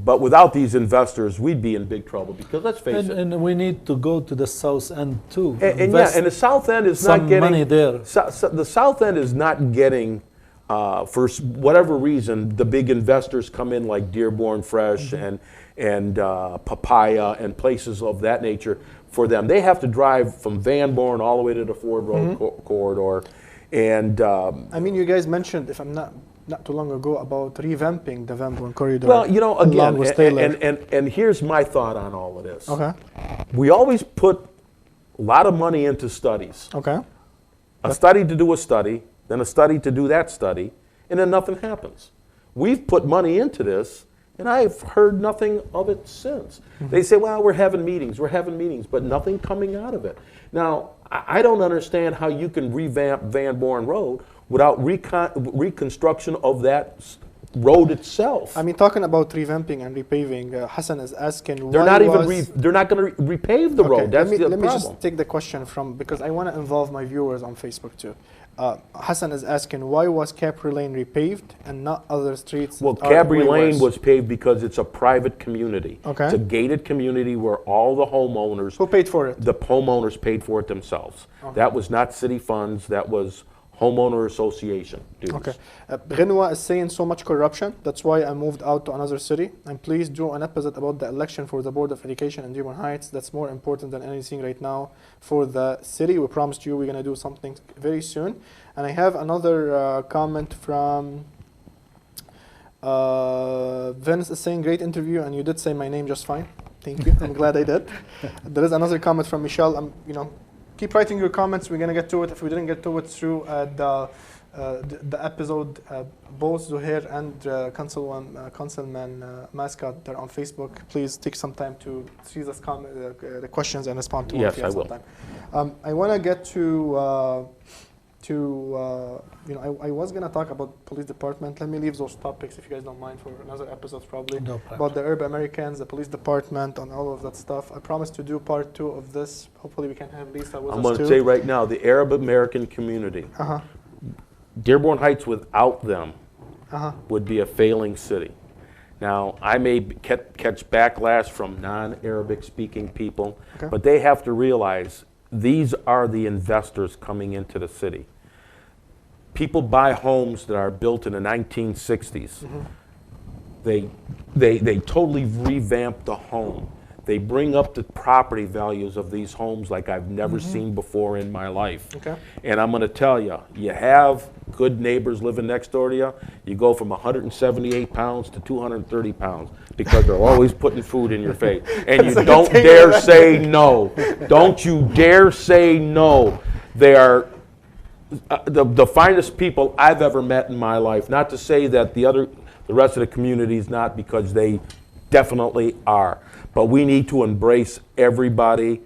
[SPEAKER 6] But without these investors, we'd be in big trouble, because let's face it.
[SPEAKER 5] And we need to go to the south end too.
[SPEAKER 6] And the South End is
[SPEAKER 5] some
[SPEAKER 6] not getting
[SPEAKER 5] money there.
[SPEAKER 6] the South End is not getting, for whatever reason, the big investors come in like Dearborn Fresh and Papaya and places of that nature. For them, they have to drive from Van Born all the way to the Ford Road corridor, and
[SPEAKER 2] I mean, you guys mentioned, if I'm not too long ago, about revamping the Van Born corridor.
[SPEAKER 6] well,
[SPEAKER 2] along
[SPEAKER 6] again,
[SPEAKER 2] with Taylor.
[SPEAKER 6] and here's my thought on all of this.
[SPEAKER 2] Okay.
[SPEAKER 6] We always put a lot of money into studies.
[SPEAKER 2] Okay.
[SPEAKER 6] A study to do a study, then a study to do that study, and then nothing happens. We've put money into this, and I've heard nothing of it since. They say, well, we're having meetings, but nothing coming out of it. Now, I don't understand how you can revamp Van Born Road without reconstruction of that road itself.
[SPEAKER 2] I mean, talking about revamping and repaving, Hassan is asking
[SPEAKER 6] They're
[SPEAKER 2] why
[SPEAKER 6] not even
[SPEAKER 2] was-
[SPEAKER 6] they're not going to repave the road. That's the
[SPEAKER 2] let
[SPEAKER 6] problem.
[SPEAKER 2] me just take the question from, because I want to involve my viewers on Facebook too. Hassan is asking, why was Capri Lane repaved and not other streets?
[SPEAKER 6] Well,
[SPEAKER 2] that are
[SPEAKER 6] Cabri
[SPEAKER 2] way
[SPEAKER 6] Lane
[SPEAKER 2] worse?
[SPEAKER 6] was paved because it's a private community.
[SPEAKER 2] Okay.
[SPEAKER 6] It's a gated community where all the homeowners,
[SPEAKER 2] Who paid for it?
[SPEAKER 6] the homeowners paid for it themselves. That was not city funds, that was homeowner association dues.
[SPEAKER 2] Okay. Renwa is saying so much corruption. That's why I moved out to another city. And please do an episode about the election for the Board of Education in Dearborn Heights. That's more important than anything right now for the city. We promised you we're going to do something very soon. And I have another comment from Vince is saying, great interview, and you did say my name just fine. Thank you. I'm glad I did. There is another comment from Michelle. Keep writing your comments. We're going to get to it. If we didn't get to it through the episode, both Zouhier and Councilman Muscat, they're on Facebook. Please take some time to see the questions and respond to them.
[SPEAKER 6] Yes,
[SPEAKER 2] if you have
[SPEAKER 6] I will.
[SPEAKER 2] some time. I want to get to I was going to talk about police department. Let me leave those topics, if you guys don't mind, for another episode probably.
[SPEAKER 5] No problem.
[SPEAKER 2] About the Arab Americans, the police department, and all of that stuff. I promised to do part 2 of this. Hopefully we can have Lisa with
[SPEAKER 6] I'm
[SPEAKER 2] us
[SPEAKER 6] going
[SPEAKER 2] too.
[SPEAKER 6] to say right now, the Arab American community,
[SPEAKER 2] Uh-huh.
[SPEAKER 6] Dearborn Heights without them
[SPEAKER 2] Uh-huh.
[SPEAKER 6] would be a failing city. Now, I may catch backlash from non-Arabic speaking people,
[SPEAKER 2] Okay.
[SPEAKER 6] but they have to realize these are the investors coming into the city. People buy homes that are built in the 1960s. They totally revamp the home. They bring up the property values of these homes like I've never seen before in my life.
[SPEAKER 2] Okay.
[SPEAKER 6] And I'm going to tell you, you have good neighbors living next door to you, you go from 178 pounds to 230 pounds because they're always putting food in your face. And you don't dare say no. Don't you dare say no. They are the finest people I've ever met in my life. Not to say that the rest of the community is not, because they definitely are. But we need to embrace everybody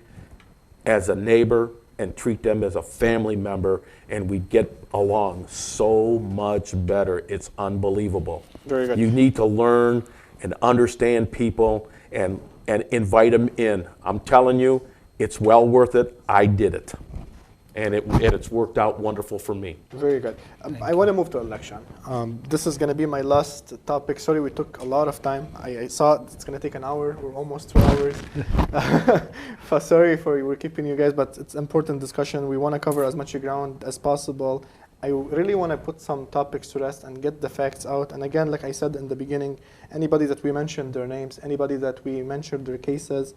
[SPEAKER 6] as a neighbor and treat them as a family member, and we get along so much better. It's unbelievable.
[SPEAKER 2] Very good.
[SPEAKER 6] You need to learn and understand people and invite them in. I'm telling you, it's well worth it. I did it. And it's worked out wonderful for me.
[SPEAKER 2] Very good. I want to move to election. This is going to be my last topic. Sorry, we took a lot of time. I saw it's going to take an hour. We're almost 2 hours. Sorry we're keeping you guys, but it's important discussion. We want to cover as much ground as possible. I really want to put some topics to rest and get the facts out. And again, like I said in the beginning, anybody that we mentioned their names, anybody that we mentioned their cases,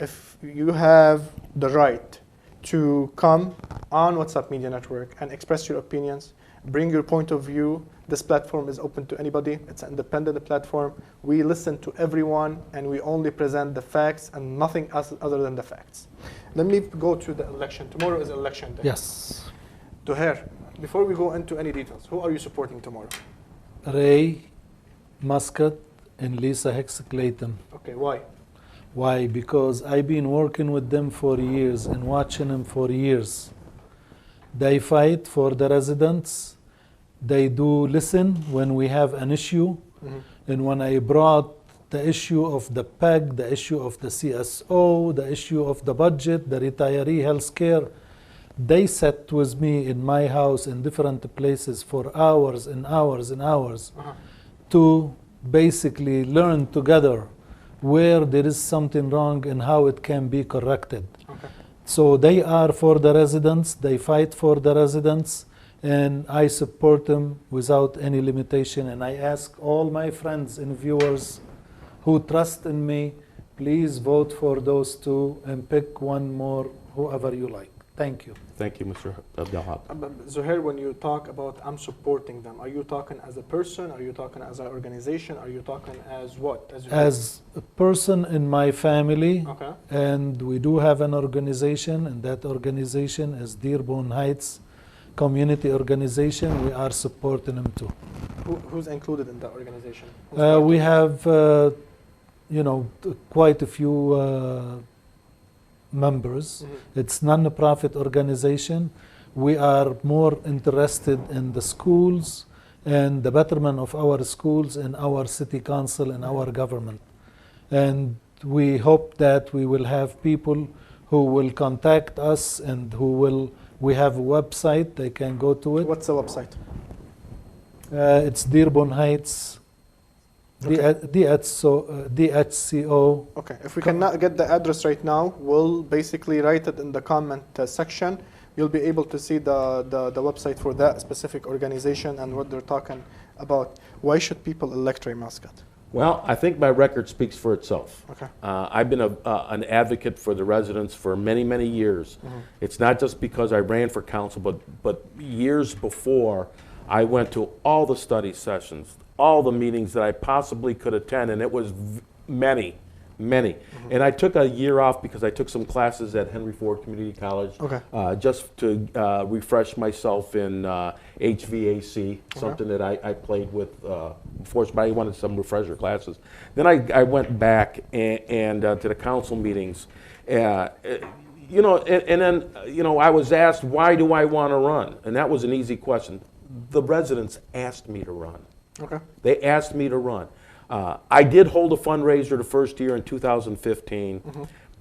[SPEAKER 2] if you have the right to come on WhatsApp Media Network and express your opinions, bring your point of view. This platform is open to anybody. It's an independent platform. We listen to everyone, and we only present the facts and nothing else other than the facts. Let me go to the election. Tomorrow is election day.
[SPEAKER 5] Yes.
[SPEAKER 2] Zouhier, before we go into any details, who are you supporting tomorrow?
[SPEAKER 5] Ray, Muscat, and Lisa Hicks-Clayton.
[SPEAKER 2] Okay, why?
[SPEAKER 5] Why? Because I've been working with them for years and watching them for years. They fight for the residents. They do listen when we have an issue. And when I brought the issue of the PEG, the issue of the CSO, the issue of the budget, the retiree health care, they sat with me in my house in different places for hours and hours and hours to basically learn together where there is something wrong and how it can be corrected.
[SPEAKER 2] Okay.
[SPEAKER 5] So they are for the residents, they fight for the residents, and I support them without any limitation. And I ask all my friends and viewers who trust in me, please vote for those two and pick one more, whoever you like. Thank you.
[SPEAKER 6] Thank you, Mr. Abdulhak.
[SPEAKER 2] Zouhier, when you talk about I'm supporting them, are you talking as a person? Are you talking as an organization? Are you talking as what?
[SPEAKER 5] As a person in my family,
[SPEAKER 2] Okay.
[SPEAKER 5] and we do have an organization, and that organization is Dearborn Heights Community Organization. We are supporting them too.
[SPEAKER 2] Who's included in that organization?
[SPEAKER 5] We have, quite a few members. It's non-profit organization. We are more interested in the schools and the betterment of our schools and our city council and our government. And we hope that we will have people who will contact us and we have a website, they can go to it.
[SPEAKER 2] What's the website?
[SPEAKER 5] It's Dearborn Heights, DHCO.
[SPEAKER 2] Okay, if we cannot get the address right now, we'll basically write it in the comment section. You'll be able to see the website for that specific organization and what they're talking about. Why should people elect Ray Muscat?
[SPEAKER 6] Well, I think my record speaks for itself.
[SPEAKER 2] Okay.
[SPEAKER 6] I've been an advocate for the residents for many, many years. It's not just because I ran for council, but years before, I went to all the study sessions, all the meetings that I possibly could attend, and it was many. And I took a year off because I took some classes at Henry Ford Community College, just to refresh myself in HVAC, something that I played with before, but I wanted some refresher classes. Then I went back and to the council meetings, and then I was asked, why do I want to run? And that was an easy question. The residents asked me to run.
[SPEAKER 2] Okay.
[SPEAKER 6] They asked me to run. I did hold a fundraiser the first year in 2015,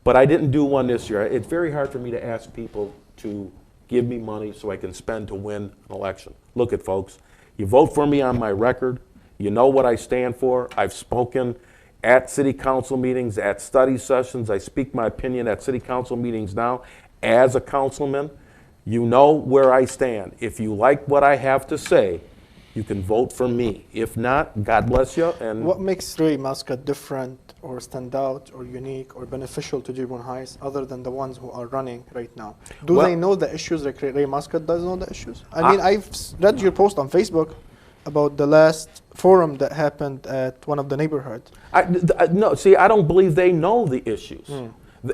[SPEAKER 6] but I didn't do one this year. It's very hard for me to ask people to give me money so I can spend to win an election. Look at folks, you vote for me on my record, You know what I stand for. I've spoken at city council meetings, at study sessions. I speak my opinion at city council meetings now as a councilman. You know where I stand. If you like what I have to say, you can vote for me. If not, God bless you. And
[SPEAKER 2] What makes Ray Muscat different or stand out or unique or beneficial to Dearborn Heights other than the ones who are running right now? Do
[SPEAKER 6] Well-
[SPEAKER 2] they know the issues like Ray Muscat does know the issues? I mean, I've read your post on Facebook about the last forum that happened at one of the neighborhoods.
[SPEAKER 6] No, see, I don't believe they know the issues.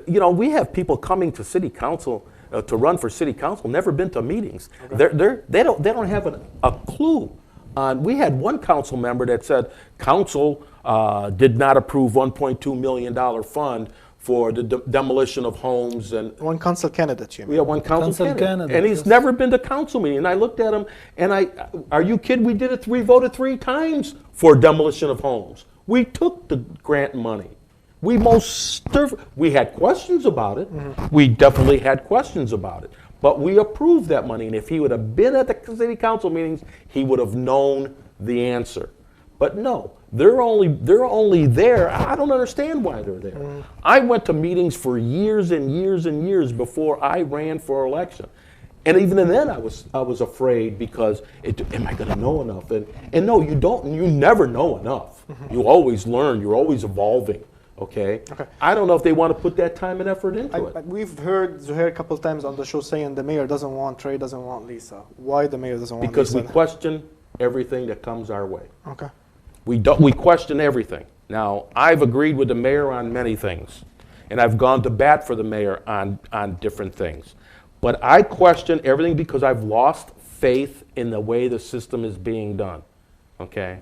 [SPEAKER 6] You know, we have people coming to city council to run for city council, never been to meetings. They don't have a clue. We had one council member that said council did not approve $1.2 million fund for the demolition of homes and
[SPEAKER 2] One council candidate, you mean?
[SPEAKER 6] we have one council candidate.
[SPEAKER 5] candidate,
[SPEAKER 6] And he's
[SPEAKER 5] yes.
[SPEAKER 6] never been to council meeting. And I looked at him and are you kidding? We voted 3 times for demolition of homes. We took the grant money. We had questions about it. We definitely had questions about it. But we approved that money. And if he would have been at the city council meetings, he would have known the answer. But no, they're only there. I don't understand why they're there. I went to meetings for years and years and years before I ran for election. And even then I was afraid because am I going to know enough? And no, you don't. You never know enough. You always learn. You're always evolving. Okay? I don't know if they want to put that time and effort into it.
[SPEAKER 2] We've heard Zouhier a couple of times on the show saying the mayor doesn't want Ray, doesn't want Lisa. Why the mayor doesn't want
[SPEAKER 6] Because we
[SPEAKER 2] Lisa?
[SPEAKER 6] question everything that comes our way.
[SPEAKER 2] Okay.
[SPEAKER 6] We question everything. Now, I've agreed with the mayor on many things, and I've gone to bat for the mayor on different things. But I question everything because I've lost faith in the way the system is being done. Okay?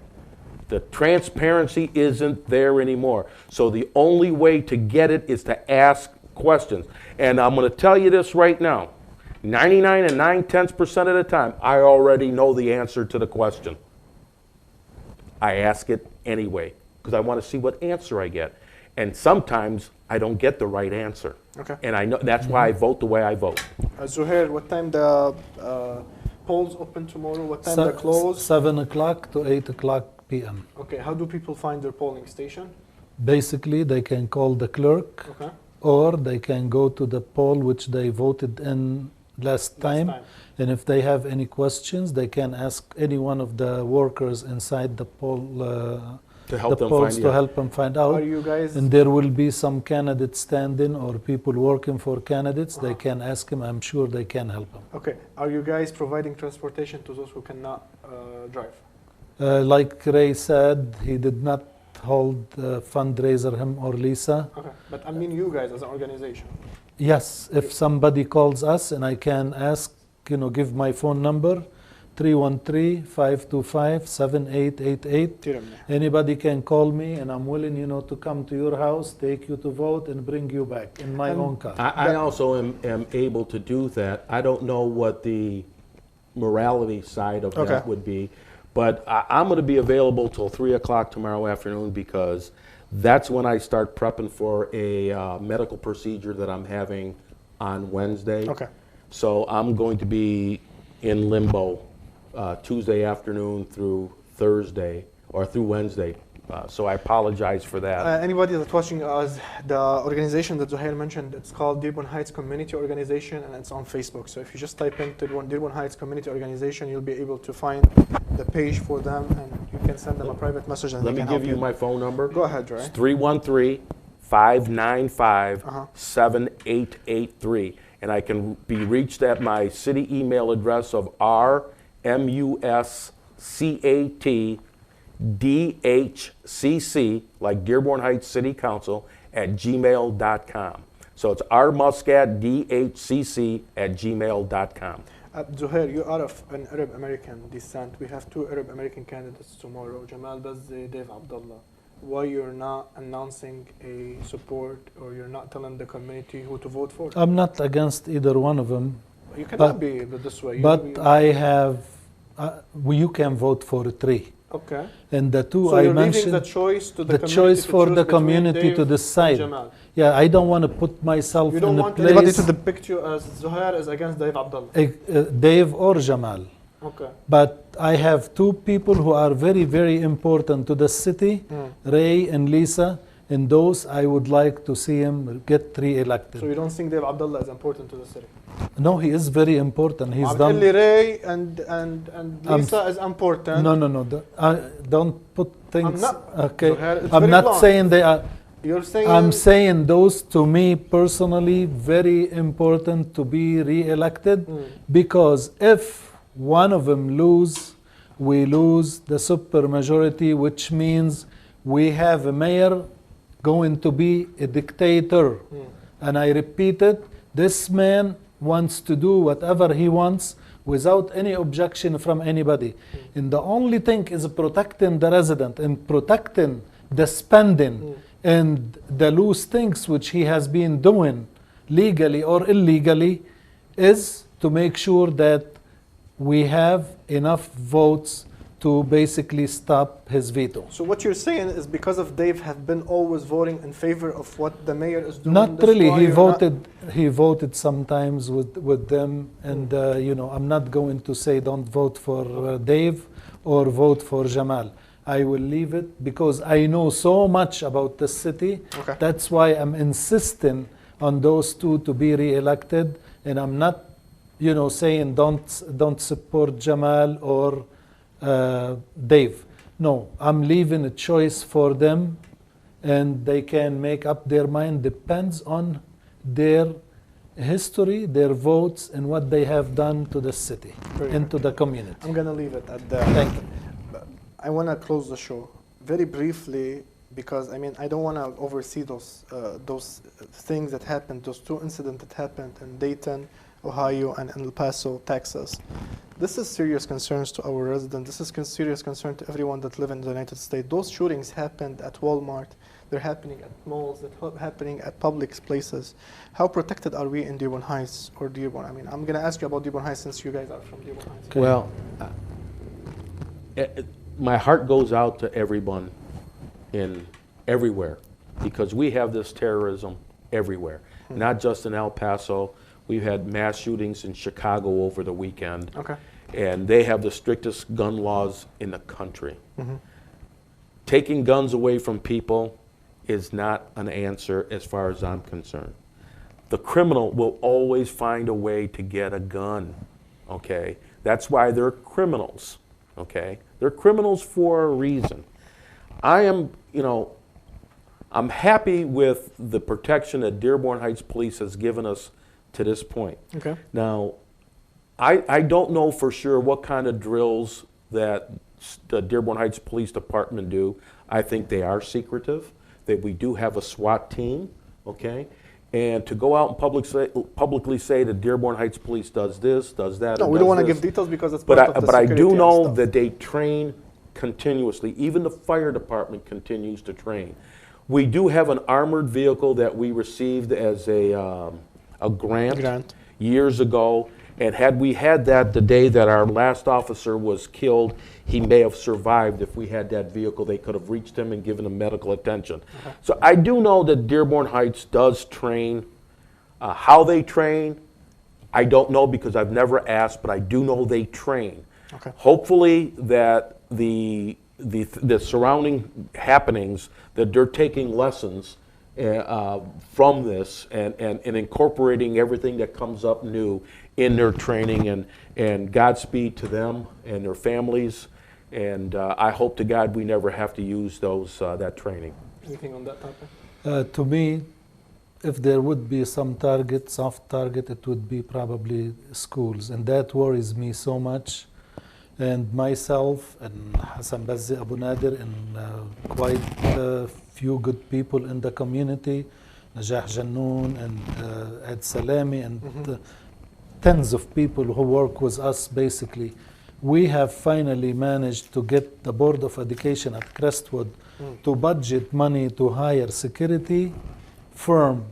[SPEAKER 6] The transparency isn't there anymore. So the only way to get it is to ask questions. And I'm going to tell you this right now. 99 and 9/10% of the time, I already know the answer to the question. I ask it anyway because I want to see what answer I get. And sometimes I don't get the right answer.
[SPEAKER 2] Okay.
[SPEAKER 6] And I know that's why I vote the way I vote.
[SPEAKER 2] Zouhier, what time the polls open tomorrow? What time they close?
[SPEAKER 5] 7 o'clock to 8 o'clock p.m.
[SPEAKER 2] Okay, how do people find their polling station?
[SPEAKER 5] Basically, they can call the clerk
[SPEAKER 2] Okay.
[SPEAKER 5] or they can go to the poll which they voted in last time. And if they have any questions, they can ask any one of the workers inside the poll
[SPEAKER 6] To help
[SPEAKER 5] the
[SPEAKER 6] them
[SPEAKER 5] polls
[SPEAKER 6] find
[SPEAKER 5] to
[SPEAKER 6] out.
[SPEAKER 5] help them find out.
[SPEAKER 2] Are you guys?
[SPEAKER 5] And there will be some candidates standing or people working for candidates. They can ask him. I'm sure they can help him.
[SPEAKER 2] Okay. Are you guys providing transportation to those who cannot drive?
[SPEAKER 5] Like Ray said, he did not hold fundraiser, him or Lisa.
[SPEAKER 2] Okay. But I mean you guys as an organization.
[SPEAKER 5] Yes, if somebody calls us and I can ask, give my phone number, 313-525-7888. Anybody can call me and I'm willing, to come to your house, take you to vote and bring you back in my own car.
[SPEAKER 6] I also am able to do that. I don't know what the morality side of that would be, but I'm going to be available till 3 o'clock tomorrow afternoon because that's when I start prepping for a medical procedure that I'm having on Wednesday.
[SPEAKER 2] Okay.
[SPEAKER 6] So I'm going to be in limbo Tuesday afternoon through Thursday or through Wednesday. So I apologize for that.
[SPEAKER 2] Anybody that's watching us, the organization that Zouhier mentioned, it's called Dearborn Heights Community Organization, and it's on Facebook. So if you just type in Dearborn Heights Community Organization, you'll be able to find the page for them, and you can send them a private message. And
[SPEAKER 6] Let
[SPEAKER 2] they
[SPEAKER 6] me
[SPEAKER 2] can
[SPEAKER 6] give
[SPEAKER 2] help
[SPEAKER 6] you my phone number.
[SPEAKER 2] Go ahead, Ray.
[SPEAKER 6] It's 313-595-7883. And I can be reached at my city email address of rmuscatdhcc, like Dearborn Heights City Council, at gmail.com. So it's rmuscatdhcc@gmail.com.
[SPEAKER 2] Zouhier, you are of an Arab American descent. We have 2 Arab American candidates tomorrow, Jamal Bazzi, Dave Abdullah. Why you're not announcing a support or you're not telling the community who to vote for?
[SPEAKER 5] I'm not against either one of them,
[SPEAKER 2] You cannot be this way.
[SPEAKER 5] but I have, you can vote for 3.
[SPEAKER 2] Okay.
[SPEAKER 5] And the 2
[SPEAKER 2] So
[SPEAKER 5] I
[SPEAKER 2] you're leaving
[SPEAKER 5] mentioned,
[SPEAKER 2] the choice to the
[SPEAKER 5] the
[SPEAKER 2] community
[SPEAKER 5] choice
[SPEAKER 2] to
[SPEAKER 5] for
[SPEAKER 2] choose
[SPEAKER 5] the
[SPEAKER 2] between
[SPEAKER 5] community
[SPEAKER 2] Dave
[SPEAKER 5] to decide.
[SPEAKER 2] and Jamal.
[SPEAKER 5] Yeah, I don't want to put myself
[SPEAKER 2] You
[SPEAKER 5] in
[SPEAKER 2] don't
[SPEAKER 5] a
[SPEAKER 2] want anybody
[SPEAKER 5] place,
[SPEAKER 2] to depict you as Zouhier is against Dave Abdullah.
[SPEAKER 5] Dave or Jamal.
[SPEAKER 2] Okay.
[SPEAKER 5] But I have two people who are very, very important to the city, Ray and Lisa, and those I would like to see him get re-elected.
[SPEAKER 2] So you don't think Dave Abdullah is important to the city?
[SPEAKER 5] No, he is very important. He's
[SPEAKER 2] Abd
[SPEAKER 5] done.
[SPEAKER 2] Ray and Lisa is important.
[SPEAKER 5] No. Don't put things.
[SPEAKER 2] not.
[SPEAKER 5] Okay.
[SPEAKER 2] Zouhier, it's
[SPEAKER 5] I'm
[SPEAKER 2] very
[SPEAKER 5] not
[SPEAKER 2] long.
[SPEAKER 5] saying they are.
[SPEAKER 2] You're saying
[SPEAKER 5] I'm saying those to me personally very important to be re-elected because if one of them lose, we lose the supermajority, which means we have a mayor going to be a dictator. And I repeat it, this man wants to do whatever he wants without any objection from anybody. And the only thing is protecting the resident and protecting the spending and the loose things which he has been doing legally or illegally is to make sure that we have enough votes to basically stop his veto.
[SPEAKER 2] So what you're saying is because of Dave have been always voting in favor of what the mayor is doing.
[SPEAKER 5] Not
[SPEAKER 2] that's
[SPEAKER 5] really.
[SPEAKER 2] why
[SPEAKER 5] He
[SPEAKER 2] you're
[SPEAKER 5] voted. He voted sometimes with them, and I'm not going to say don't vote for Dave or vote for Jamal. I will leave it because I know so much about the city.
[SPEAKER 2] Okay.
[SPEAKER 5] That's why I'm insisting on those two to be re-elected, and I'm not, saying don't support Jamal or Dave. No, I'm leaving a choice for them, and they can make up their mind. Depends on their history, their votes, and what they have done to the city
[SPEAKER 2] Very
[SPEAKER 5] and to the community.
[SPEAKER 2] I'm gonna leave it at that.
[SPEAKER 5] Thank you.
[SPEAKER 2] I want to close the show very briefly because I don't want to oversee those things that happened, those two incidents that happened in Dayton, Ohio, and in El Paso, Texas. This is serious concerns to our residents. This is serious concern to everyone that live in the United States. Those shootings happened at Walmart. They're happening at malls. They're happening at public places. How protected are we in Dearborn Heights or Dearborn? I'm going to ask you about Dearborn Heights since you guys are from Dearborn Heights.
[SPEAKER 5] Okay.
[SPEAKER 6] Well, my heart goes out to everyone everywhere because we have this terrorism everywhere, not just in El Paso. We've had mass shootings in Chicago over the weekend.
[SPEAKER 2] Okay.
[SPEAKER 6] And they have the strictest gun laws in the country. Taking guns away from people is not an answer as far as I'm concerned. The criminal will always find a way to get a gun, okay? That's why they're criminals, okay? They're criminals for a reason. I'm happy with the protection that Dearborn Heights Police has given us to this point.
[SPEAKER 2] Okay.
[SPEAKER 6] Now, I don't know for sure what kind of drills that the Dearborn Heights Police Department do. I think they are secretive, that we do have a SWAT team, okay? And to go out and publicly say that Dearborn Heights Police does this, does that,
[SPEAKER 2] No,
[SPEAKER 6] or
[SPEAKER 2] we
[SPEAKER 6] does
[SPEAKER 2] don't want to
[SPEAKER 6] this.
[SPEAKER 2] give details because it's
[SPEAKER 6] But
[SPEAKER 2] part of the
[SPEAKER 6] I
[SPEAKER 2] security
[SPEAKER 6] do
[SPEAKER 2] and
[SPEAKER 6] know
[SPEAKER 2] stuff.
[SPEAKER 6] that they train continuously. Even the fire department continues to train. We do have an armored vehicle that we received as a grant years ago. And had we had that the day that our last officer was killed, he may have survived if we had that vehicle. They could have reached him and given him medical attention. So I do know that Dearborn Heights does train. How they train, I don't know because I've never asked, but I do know they train.
[SPEAKER 2] Okay.
[SPEAKER 6] Hopefully that the surrounding happenings, that they're taking lessons from this and incorporating everything that comes up new in their training, and Godspeed to them and their families, and I hope to God we never have to use that training.
[SPEAKER 2] Anything on that topic?
[SPEAKER 5] To me, if there would be some soft target, it would be probably schools, and that worries me so much. And myself and Hassan Bazzi Abu Nadir and quite a few good people in the community, Najah Jannoun and Ed Salami and tens of people who work with us basically. We have finally managed to get the Board of Education at Crestwood to budget money to hire security firm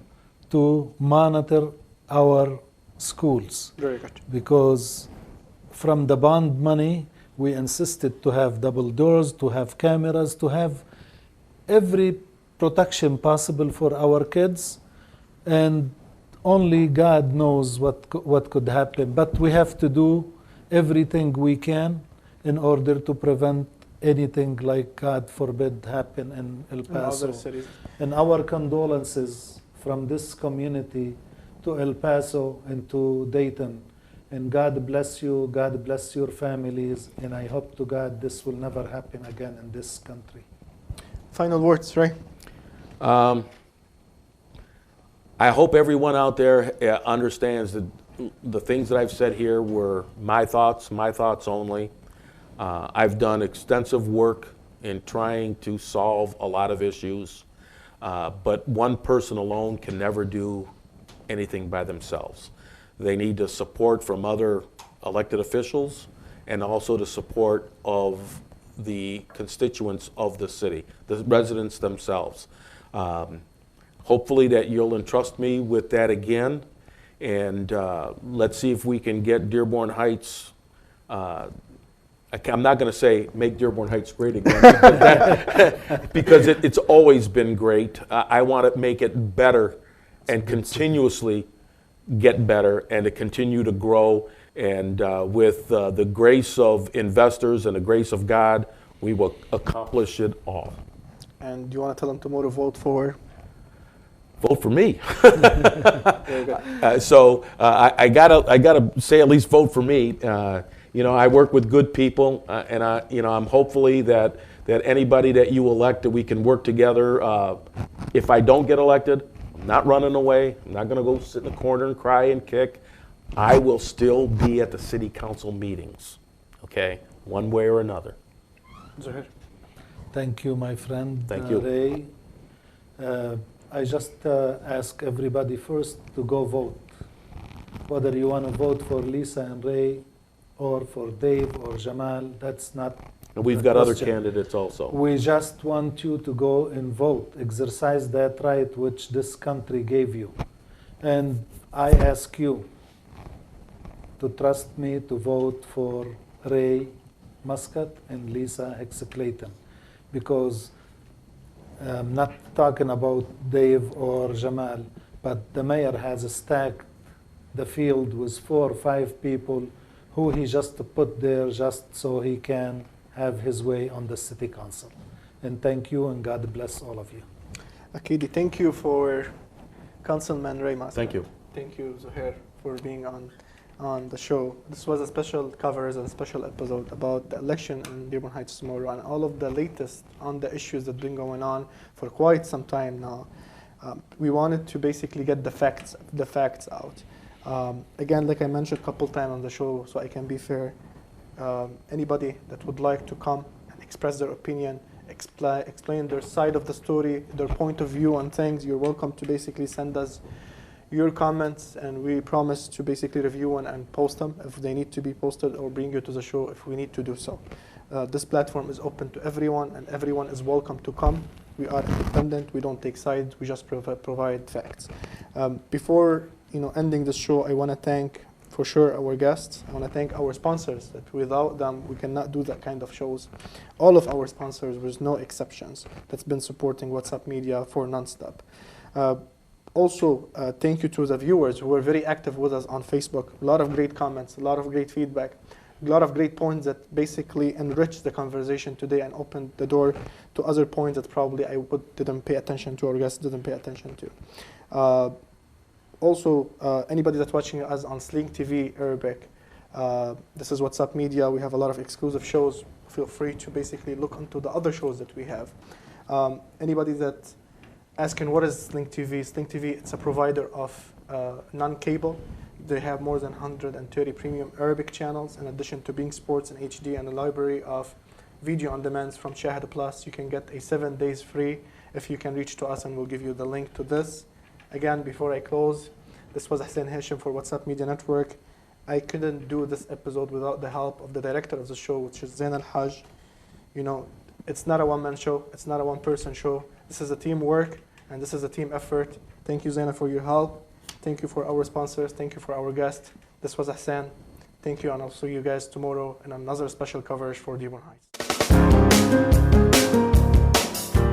[SPEAKER 5] to monitor our schools.
[SPEAKER 2] Very good.
[SPEAKER 5] Because from the bond money, we insisted to have double doors, to have cameras, to have every protection possible for our kids, and only God knows what could happen. But we have to do everything we can in order to prevent anything like, God forbid, happen in El
[SPEAKER 2] In other
[SPEAKER 5] Paso.
[SPEAKER 2] cities.
[SPEAKER 5] And our condolences from this community to El Paso and to Dayton. And God bless you, God bless your families, and I hope to God this will never happen again in this country.
[SPEAKER 2] Final words, Ray.
[SPEAKER 6] I hope everyone out there understands that the things that I've said here were my thoughts only. I've done extensive work in trying to solve a lot of issues, but one person alone can never do anything by themselves. They need the support from other elected officials and also the support of the constituents of the city, the residents themselves. Hopefully that you'll entrust me with that again, and let's see if we can get Dearborn Heights. I'm not going to say make Dearborn Heights great again because it's always been great. I want to make it better and continuously get better and to continue to grow. And with the grace of investors and the grace of God, we will accomplish it all.
[SPEAKER 2] And do you want to tell them tomorrow vote for?
[SPEAKER 6] Vote for me.
[SPEAKER 2] Very good.
[SPEAKER 6] So I gotta say at least vote for me. I work with good people, and I'm hopefully that anybody that you elect, that we can work together. If I don't get elected, I'm not running away. I'm not gonna go sit in the corner and cry and kick. I will still be at the city council meetings, okay, one way or another.
[SPEAKER 2] Zouhier.
[SPEAKER 5] Thank you, my friend.
[SPEAKER 6] Thank you.
[SPEAKER 5] Ray. I just ask everybody first to go vote. Whether you want to vote for Lisa and Ray or for Dave or Jamal, that's not
[SPEAKER 6] And we've
[SPEAKER 5] the
[SPEAKER 6] got other
[SPEAKER 5] question.
[SPEAKER 6] candidates also.
[SPEAKER 5] We just want you to go and vote. Exercise that right which this country gave you. And I ask you to trust me to vote for Ray Muscat and Lisa hicks-clayton, because I'm not talking about Dave or Jamal, but the mayor has stacked the field with 4 or 5 people who he just put there just so he can have his way on the city council. And thank you, and God bless all of you.
[SPEAKER 2] Akidi, thank you for Councilman Ray Muscat.
[SPEAKER 6] Thank you.
[SPEAKER 2] Thank you, Zouhier, for being on the show. This was a special coverage and a special episode about the election in Dearborn Heights tomorrow and all of the latest on the issues that have been going on for quite some time now. We wanted to basically get the facts out. Again, like I mentioned a couple times on the show, so I can be fair, anybody that would like to come and express their opinion, explain their side of the story, their point of view on things, you're welcome to basically send us your comments, and we promise to basically review and post them if they need to be posted, or bring you to the show if we need to do so. This platform is open to everyone, and everyone is welcome to come. We are independent, we don't take sides, we just provide facts. Before ending this show, I want to thank for sure our guests. I want to thank our sponsors, that without them we cannot do that kind of shows. All of our sponsors, with no exceptions, that's been supporting What's Up Media for nonstop. Also, thank you to the viewers who were very active with us on Facebook. A lot of great comments, a lot of great feedback, a lot of great points that basically enriched the conversation today and opened the door to other points that probably I didn't pay attention to, or guests didn't pay attention to. Also, anybody that's watching us on Sling TV Arabic, this is What's Up Media. We have a lot of exclusive shows. Feel free to basically look into the other shows that we have. Anybody that asking what is Sling TV? Sling TV, it's a provider of non-cable. They have more than 130 premium Arabic channels, in addition to being sports and HD, and a library of video on demands from Shahid Plus. You can get a 7 days free if you can reach to us, and we'll give you the link to this. Again, before I close, this was Hussein Hashim for What's Up Media Network. I couldn't do this episode without the help of the director of the show, which is Zain Al-Hajj. It's not a one-man show. It's not a one-person show. This is a teamwork, and this is a team effort. Thank you, Zaina, for your help. Thank you for our sponsors. Thank you for our guests. This was Hassan. Thank you, and I'll see you guys tomorrow in another special coverage for Dearborn Heights.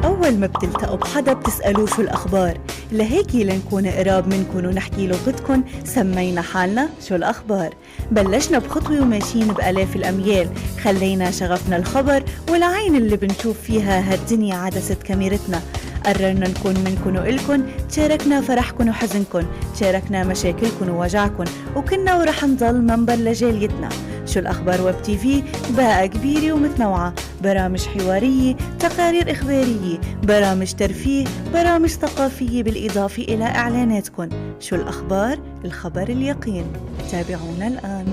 [SPEAKER 1] أول ما بتلتقوا بحدا بتسألوه شو الأخبار، لهيك لنكون قراب منكن ونحكي لغتكن سمينا حالنا شو الأخبار. بلشنا بخطوة وماشيين بآلاف الأميال، خلينا شغفنا الخبر والعين اللي بنشوف فيها هالدنيا عدسة كاميرتنا. قررنا نكون منكن وإلكن، تشاركنا فرحكن وحزنكن، تشاركنا مشاكلكن ووجعكن، وكنا ورح نضل منبر لجاليتنا. شو الأخبار ويب تي في باقة كبيرة ومتنوعة، برامج حوارية، تقارير إخبارية، برامج ترفيه، برامج ثقافية، بالإضافة إلى إعلاناتكن. شو الأخبار؟ الخبر اليقين. تابعونا الآن.